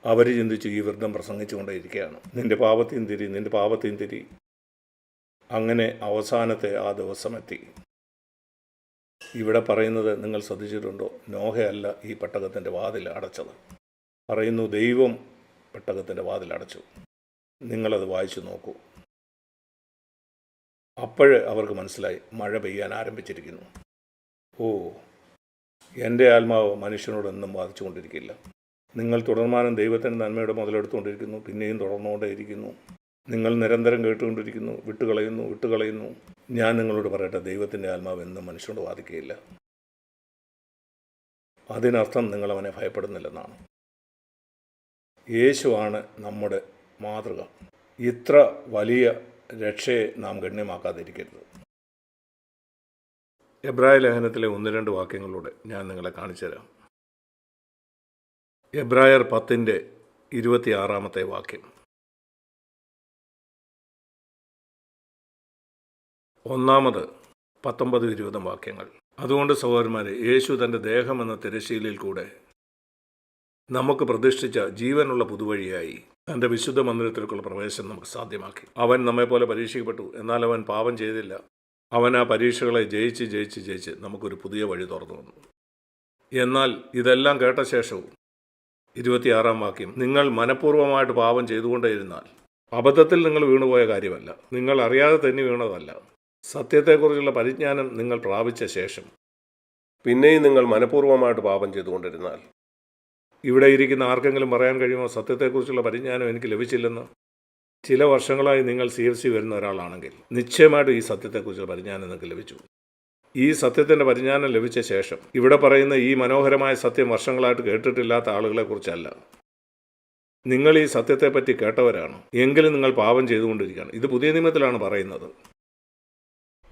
അവർ ചിന്തിച്ചു, ഈ വൃദ്ധം പ്രസംഗിച്ചുകൊണ്ടേയിരിക്കുകയാണ്, നിന്റെ പാപത്തെയും തിരി, നിന്റെ പാപത്തെയും തിരി. അങ്ങനെ അവസാനത്തെ ആ ദിവസമെത്തി. ഇവിടെ പറയുന്നത് നിങ്ങൾ ശ്രദ്ധിച്ചിട്ടുണ്ടോ? നോഹയല്ല ഈ പെട്ടകത്തിൻ്റെ വാതിൽ അടച്ചത്. പറയുന്നു, ദൈവം പെട്ടകത്തിൻ്റെ വാതിൽ അടച്ചു. നിങ്ങളത് വായിച്ചു നോക്കൂ. അപ്പോഴേ അവർക്ക് മനസ്സിലായി, മഴ പെയ്യാൻ ആരംഭിച്ചിരിക്കുന്നു. ഓ, എൻ്റെ ആത്മാവ് മനുഷ്യനോട് എന്നും ബാധിച്ചുകൊണ്ടിരിക്കില്ല. നിങ്ങൾ തുടർമാനം ദൈവത്തിൻ്റെ നന്മയുടെ മുതലെടുത്തുകൊണ്ടിരിക്കുന്നു, പിന്നെയും തുടർന്നുകൊണ്ടേയിരിക്കുന്നു. നിങ്ങൾ നിരന്തരം കേട്ടുകൊണ്ടിരിക്കുന്നു, വിട്ടുകളയുന്നു. ഞാൻ നിങ്ങളോട് പറയട്ടെ, ദൈവത്തിൻ്റെ ആത്മാവ് എന്നും മനുഷ്യനോട് ബാധിക്കുകയില്ല. അതിനർത്ഥം നിങ്ങൾ അവനെ ഭയപ്പെടുന്നില്ലെന്നാണ്. യേശുവാണ് നമ്മുടെ മാതൃക. ഇത്ര വലിയ രക്ഷയെ നാം ഗണ്യമാക്കാതിരിക്കരുത്. എബ്രായ ലേഖനത്തിലെ 1-2 വാക്യങ്ങളിലൂടെ ഞാൻ നിങ്ങളെ കാണിച്ചു തരാം. എബ്രായർ 10:26 വാക്യം. 1 19-20 വാക്യങ്ങൾ. അതുകൊണ്ട് സഹോദരന്മാരെ, യേശു തൻ്റെ ദേഹമെന്ന തിരശ്ശീലയിൽ കൂടെ നമുക്ക് പ്രതിഷ്ഠിച്ച ജീവനുള്ള പുതുവഴിയായി തൻ്റെ വിശുദ്ധ മന്ദിരത്തിലേക്കുള്ള പ്രവേശനം നമുക്ക് സാധ്യമാക്കി. അവൻ നമ്മെപ്പോലെ പരീക്ഷിക്കപ്പെട്ടു, എന്നാൽ അവൻ പാപം ചെയ്തില്ല. അവൻ ആ പരീക്ഷകളെ ജയിച്ച് നമുക്കൊരു പുതിയ വഴി തുറന്നു വന്നു. എന്നാൽ ഇതെല്ലാം കേട്ട ശേഷവും 26-ാം വാക്യം, നിങ്ങൾ മനഃപൂർവ്വമായിട്ട് പാപം ചെയ്തുകൊണ്ടേയിരുന്നാൽ, അബദ്ധത്തിൽ നിങ്ങൾ വീണുപോയ കാര്യമല്ല, നിങ്ങൾ അറിയാതെ തന്നെ വീണതല്ല, സത്യത്തെക്കുറിച്ചുള്ള പരിജ്ഞാനം നിങ്ങൾ പ്രാപിച്ച ശേഷം പിന്നെയും നിങ്ങൾ മനഃപൂർവ്വമായിട്ട് പാപം ചെയ്തുകൊണ്ടിരുന്നാൽ. ഇവിടെ ഇരിക്കുന്ന ആർക്കെങ്കിലും പറയാൻ കഴിയുമോ സത്യത്തെക്കുറിച്ചുള്ള പരിജ്ഞാനം എനിക്ക് ലഭിച്ചില്ലെന്ന്? ചില വർഷങ്ങളായി നിങ്ങൾ CFC വരുന്ന ഒരാളാണെങ്കിൽ നിശ്ചയമായിട്ടും ഈ സത്യത്തെക്കുറിച്ചുള്ള പരിജ്ഞാനം നിങ്ങൾക്ക് ലഭിച്ചു. ഈ സത്യത്തിൻ്റെ പരിജ്ഞാനം ലഭിച്ച ശേഷം ഇവിടെ പറയുന്ന ഈ മനോഹരമായ സത്യം വർഷങ്ങളായിട്ട് കേട്ടിട്ടില്ലാത്ത ആളുകളെക്കുറിച്ചല്ല. നിങ്ങൾ ഈ സത്യത്തെപ്പറ്റി കേട്ടവരാണ്, എങ്കിലും നിങ്ങൾ പാപം ചെയ്തുകൊണ്ടിരിക്കുകയാണ്. ഇത് പുതിയ നിയമത്തിലാണ് പറയുന്നത്.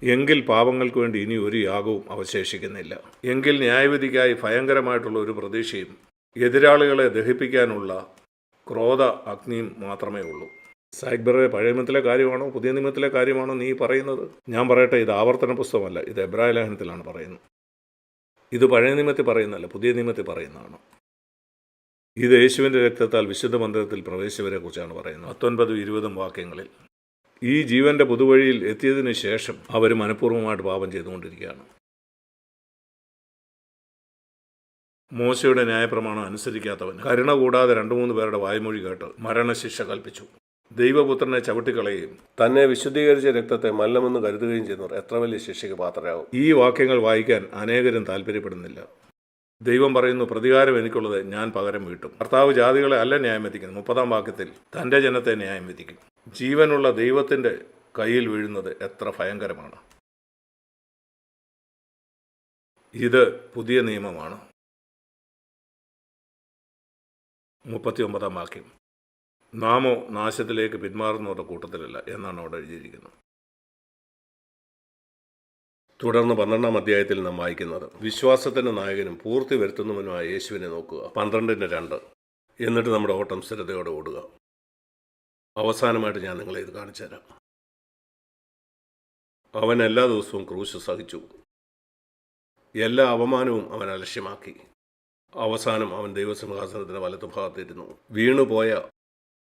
എങ്കിൽ പാപങ്ങൾക്ക് വേണ്ടി ഇനി ഒരു യാഗവും അവശേഷിക്കുന്നില്ല. എങ്കിൽ ന്യായവിധിക്കായി ഭയങ്കരമായിട്ടുള്ള ഒരു പ്രതീക്ഷയും എതിരാളികളെ ദഹിപ്പിക്കാനുള്ള ക്രോധ അഗ്നിയും മാത്രമേ ഉള്ളൂ. സാഗ്ബറെ പഴയ നിയമത്തിലെ കാര്യമാണോ പുതിയ നിയമത്തിലെ കാര്യമാണോ നീ പറയുന്നത്? ഞാൻ പറയട്ടെ, ഇത് ആവർത്തന പുസ്തകമല്ല, ഇത് എബ്രായ ലേഖനത്തിലാണ് പറയുന്നത്. ഇത് പഴയ നിയമത്തിൽ പറയുന്നതല്ല, പുതിയ നിയമത്തിൽ പറയുന്നതാണ്. ഇത് യേശുവിൻ്റെ രക്തത്താൽ വിശുദ്ധ മന്ദിരത്തിൽ പ്രവേശിച്ചവരെ കുറിച്ചാണ് പറയുന്നത്. 19-20 വാക്യങ്ങളിൽ ഈ ജീവന്റെ പുതുവഴിയിൽ എത്തിയതിനു ശേഷം അവർ മനഃപൂർവ്വമായിട്ട് പാപം ചെയ്തുകൊണ്ടിരിക്കുകയാണ്. മോശയുടെ ന്യായപ്രമാണം അനുസരിക്കാത്തവൻ കരുണ കൂടാതെ 2-3 പേരുടെ വായ്മൊഴി കേട്ട് മരണശിക്ഷ കൽപ്പിച്ചു. ദൈവപുത്രനെ ചവിട്ടിക്കളയുകയും തന്നെ വിശുദ്ധീകരിച്ച രക്തത്തെ മല്ലമെന്ന് കരുതുകയും ചെയ്യുന്നവർ എത്ര വലിയ ശിക്ഷയ്ക്ക് പാത്രരാകും. ഈ വാക്യങ്ങൾ വായിക്കാൻ അനേകരും താല്പര്യപ്പെടുന്നില്ല. ദൈവം പറയുന്നു, പ്രതികാരം എനിക്കുള്ളത്, ഞാൻ പകരം വീട്ടും. കർത്താവ് ജാതികളെ അല്ല ന്യായം വിധിക്കുന്നു. 30 വാക്യത്തിൽ തൻ്റെ ജനത്തെ ന്യായം വിധിക്കും. ജീവനുള്ള ദൈവത്തിൻ്റെ കയ്യിൽ വീഴുന്നത് എത്ര ഭയങ്കരമാണ്. ഇത് പുതിയ നിയമമാണ്. 39 വാക്യം, നാമോ നാശത്തിലേക്ക് പിന്മാറുന്നവരുടെ കൂട്ടത്തിലല്ല എന്നാണ് അവിടെ എഴുതിയിരിക്കുന്നത്. തുടർന്ന് 12 അധ്യായത്തിൽ നാം വായിക്കുന്നത്, വിശ്വാസത്തിൻ്റെ നായകനും പൂർത്തി വരുത്തുന്നവനുമായ യേശുവിനെ നോക്കുക. 12:2 എന്നിട്ട് നമ്മുടെ ഓട്ടം സ്ഥിരതയോടെ ഓടുക. അവസാനമായിട്ട് ഞാൻ നിങ്ങളെ ഇത് കാണിച്ചു തരാം. അവൻ എല്ലാ ദിവസവും ക്രൂശ് സഹിച്ചു. എല്ലാ അവമാനവും അവൻ അലക്ഷ്യമാക്കി. അവസാനം അവൻ ദൈവസിംഹാസനത്തിൻ്റെ വലത്തുഭാഗത്തിരുന്നു. വീണുപോയ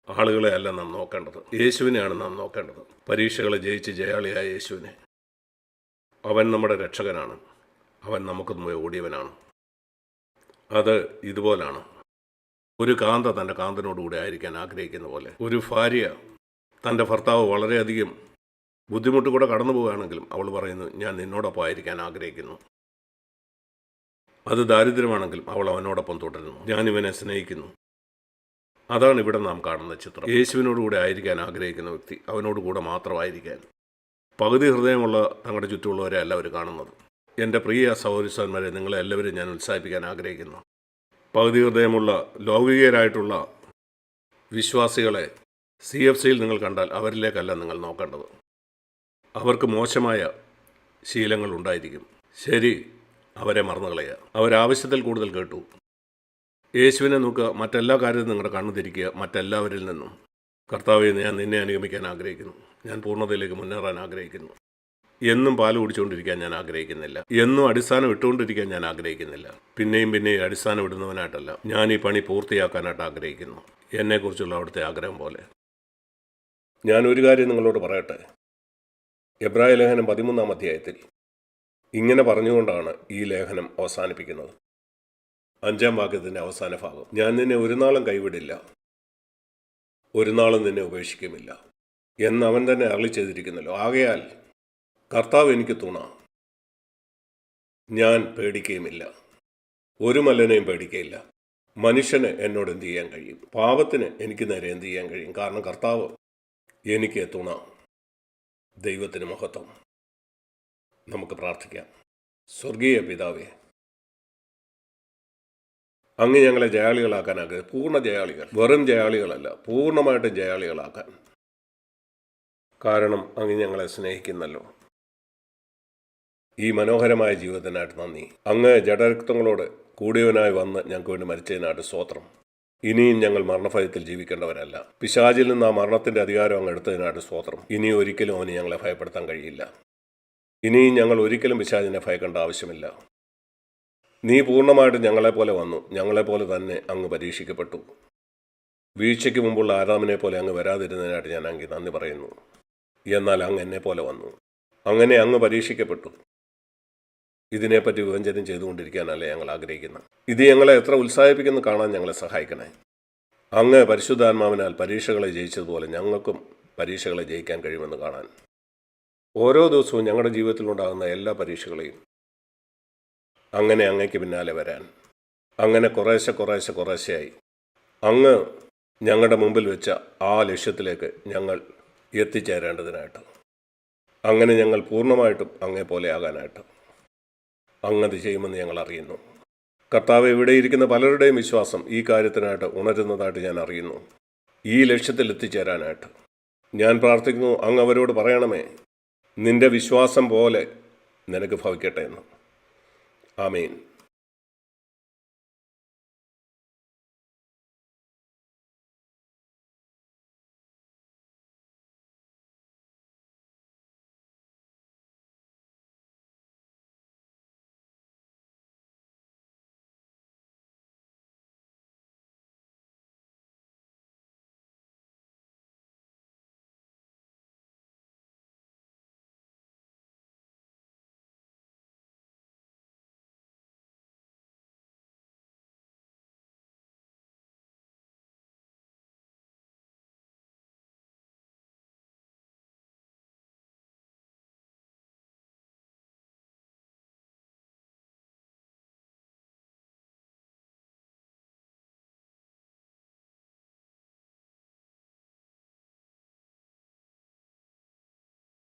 ആളുകളെ അല്ല നാം നോക്കേണ്ടത്, യേശുവിനെയാണ് നാം നോക്കേണ്ടത്. പരീക്ഷകളെ ജയിച്ച് ജയാളിയായ യേശുവിനെ. അവൻ നമ്മുടെ രക്ഷകനാണ്. അവൻ നമുക്ക് മുമ്പേ ഓടിയവനാണ്. അത് ഇതുപോലാണ്. ഒരു കാന്ത തൻ്റെ കാന്തനോടുകൂടി ആയിരിക്കാൻ ആഗ്രഹിക്കുന്ന പോലെ, ഒരു ഭാര്യ തൻ്റെ ഭർത്താവ് വളരെയധികം ബുദ്ധിമുട്ട് കൂടെ കടന്നു പോവുകയാണെങ്കിലും അവൾ പറയുന്നു, ഞാൻ നിന്നോടൊപ്പം ആയിരിക്കാൻ ആഗ്രഹിക്കുന്നു. അത് ദാരിദ്ര്യമാണെങ്കിലും അവൾ അവനോടൊപ്പം തുടരുന്നു. ഞാൻ ഇവനെ സ്നേഹിക്കുന്നു. അതാണ് ഇവിടെ നാം കാണുന്ന ചിത്രം. യേശുവിനോടുകൂടെ ആയിരിക്കാൻ ആഗ്രഹിക്കുന്ന വ്യക്തി അവനോടുകൂടെ മാത്രമായിരിക്കാൻ. പകുതി ഹൃദയമുള്ള തങ്ങളുടെ ചുറ്റുമുള്ളവരെ അല്ല അവർ കാണുന്നത്. എൻ്റെ പ്രിയ സഹോദരന്മാരെ, നിങ്ങളെ എല്ലാവരും ഞാൻ ഉത്സാഹിപ്പിക്കാൻ ആഗ്രഹിക്കുന്നു. പകുതി ഹൃദയമുള്ള ലൗകികരായിട്ടുള്ള വിശ്വാസികളെ CFCയിൽ നിങ്ങൾ കണ്ടാൽ അവരിലേക്കല്ല നിങ്ങൾ നോക്കേണ്ടത്. അവർക്ക് മോശമായ ശീലങ്ങൾ ഉണ്ടായിരിക്കും. ശരി, അവരെ മറന്നുകളയുക. അവരാവശ്യത്തിൽ കൂടുതൽ കേട്ടു. യേശുവിനെ നോക്കുക. മറ്റെല്ലാ കാര്യത്തിലും നിങ്ങളുടെ കണ്ണു തിരിക്കുക. മറ്റെല്ലാവരിൽ നിന്നും, കർത്താവേ, ഞാൻ നിന്നെ അനുഗമിക്കാൻ ആഗ്രഹിക്കുന്നു. ഞാൻ പൂർണ്ണതയിലേക്ക് മുന്നേറാൻ ആഗ്രഹിക്കുന്നു. എന്നും പാല് കുടിച്ചുകൊണ്ടിരിക്കാൻ ഞാൻ ആഗ്രഹിക്കുന്നില്ല. എന്നും അടിസ്ഥാനം ഇട്ടുകൊണ്ടിരിക്കാൻ ഞാൻ ആഗ്രഹിക്കുന്നില്ല. പിന്നെയും അടിസ്ഥാനം ഇടുന്നവനായിട്ടല്ല, ഞാൻ ഈ പണി പൂർത്തിയാക്കാനായിട്ട് ആഗ്രഹിക്കുന്നു. എന്നെക്കുറിച്ചുള്ള അവിടുത്തെ ആഗ്രഹം പോലെ. ഞാൻ ഒരു കാര്യം നിങ്ങളോട് പറയട്ടെ. എബ്രായ ലേഖനം 13 അധ്യായത്തിൽ ഇങ്ങനെ പറഞ്ഞുകൊണ്ടാണ് ഈ ലേഖനം അവസാനിപ്പിക്കുന്നത്. 5 വാക്യത്തിൻ്റെ അവസാന ഭാഗം, ഞാൻ നിന്നെ ഒരു നാളും കൈവിടില്ല, ഒരു നാളും നിന്നെ ഉപേക്ഷിക്കുമില്ല എന്ന് അവൻ തന്നെ അരുളി ചെയ്തിരിക്കുന്നല്ലോ. ആകയാൽ കർത്താവ് എനിക്ക് തുണ, ഞാൻ പേടിക്കുകയുമില്ല, ഒരു മല്ലനെയും പേടിക്കുകയില്ല. മനുഷ്യന് എന്നോട് എന്ത് ചെയ്യാൻ കഴിയും? പാപത്തിന് എനിക്ക് നേരെ എന്ത് ചെയ്യാൻ കഴിയും? കാരണം കർത്താവ് എനിക്ക് തുണ. ദൈവത്തിന് മഹത്വം. നമുക്ക് പ്രാർത്ഥിക്കാം. സ്വർഗീയ പിതാവേ, അങ്ങ് ഞങ്ങളെ ജയാളികളാക്കാൻ ആഗ്രഹിക്കും. പൂർണ്ണ ജയാളികൾ, വെറും ജയാളികളല്ല, പൂർണ്ണമായിട്ടും ജയാളികളാക്കാൻ. കാരണം അങ്ങ് ഞങ്ങളെ സ്നേഹിക്കുന്നല്ലോ. ഈ മനോഹരമായ ജീവിതത്തിനായിട്ട് നന്ദി. അങ്ങ് ജഡരക്തങ്ങളോട് കൂടിയവനായി വന്ന് ഞങ്ങൾക്ക് വേണ്ടി മരിച്ചതിനായിട്ട് സ്തോത്രം. ഇനിയും ഞങ്ങൾ മരണഭയത്തിൽ ജീവിക്കേണ്ടവരല്ല. പിശാചിൽ നിന്ന് ആ മരണത്തിൻ്റെ അധികാരം അങ്ങ് എടുത്തതിനായിട്ട് സ്തോത്രം. ഇനി ഒരിക്കലും അവന് ഞങ്ങളെ ഭയപ്പെടുത്താൻ കഴിയില്ല. ഇനിയും ഞങ്ങൾ ഒരിക്കലും പിശാചിനെ ഭയക്കേണ്ട ആവശ്യമില്ല. നീ പൂർണ്ണമായിട്ടും ഞങ്ങളെപ്പോലെ വന്നു. ഞങ്ങളെപ്പോലെ തന്നെ അങ്ങ് പരീക്ഷിക്കപ്പെട്ടു. വീഴ്ചയ്ക്ക് മുമ്പുള്ള ആദാമിനെ പോലെ അങ്ങ് വരാതിരുന്നതിനായിട്ട് ഞാൻ അങ്ങ് നന്ദി പറയുന്നു. എന്നാൽ അങ്ങ് എന്നെപ്പോലെ വന്നു. അങ്ങനെ അങ്ങ് പരീക്ഷിക്കപ്പെട്ടു. ഇതിനെപ്പറ്റി വിവഞ്ചനം ചെയ്തുകൊണ്ടിരിക്കാനല്ല ഞങ്ങൾ ആഗ്രഹിക്കുന്നത്. ഇത് ഞങ്ങളെ എത്ര ഉത്സാഹിപ്പിക്കുന്നു കാണാൻ ഞങ്ങളെ സഹായിക്കണേ. അങ്ങ് പരിശുദ്ധാത്മാവിനാൽ പരീക്ഷകളെ ജയിച്ചതുപോലെ ഞങ്ങൾക്കും പരീക്ഷകളെ ജയിക്കാൻ കഴിയുമെന്ന് കാണാൻ. ഓരോ ദിവസവും ഞങ്ങളുടെ ജീവിതത്തിലുണ്ടാകുന്ന എല്ലാ പരീക്ഷകളെയും അങ്ങനെ അങ്ങയ്ക്ക് പിന്നാലെ വരാൻ, അങ്ങനെ കുറേശ്ശെയായി അങ്ങ് ഞങ്ങളുടെ മുമ്പിൽ വെച്ച ആ ലക്ഷ്യത്തിലേക്ക് ഞങ്ങൾ എത്തിച്ചേരേണ്ടതിനായിട്ട്, അങ്ങനെ ഞങ്ങൾ പൂർണ്ണമായിട്ടും അങ്ങേ പോലെ ആകാനായിട്ട് അങ്ങത് ചെയ്യുമെന്ന് ഞങ്ങൾ അറിയുന്നു. കർത്താവ്, ഇവിടെ ഇരിക്കുന്ന പലരുടെയും വിശ്വാസം ഈ കാര്യത്തിനായിട്ട് ഉണരുന്നതായിട്ട് ഞാൻ അറിയുന്നു. ഈ ലക്ഷ്യത്തിൽ എത്തിച്ചേരാനായിട്ട് ഞാൻ പ്രാർത്ഥിക്കുന്നു. അങ്ങ് അവരോട് പറയണമേ, നിന്റെ വിശ്വാസം പോലെ നിനക്ക് ഭവിക്കട്ടെ എന്ന്. ആമേൻ.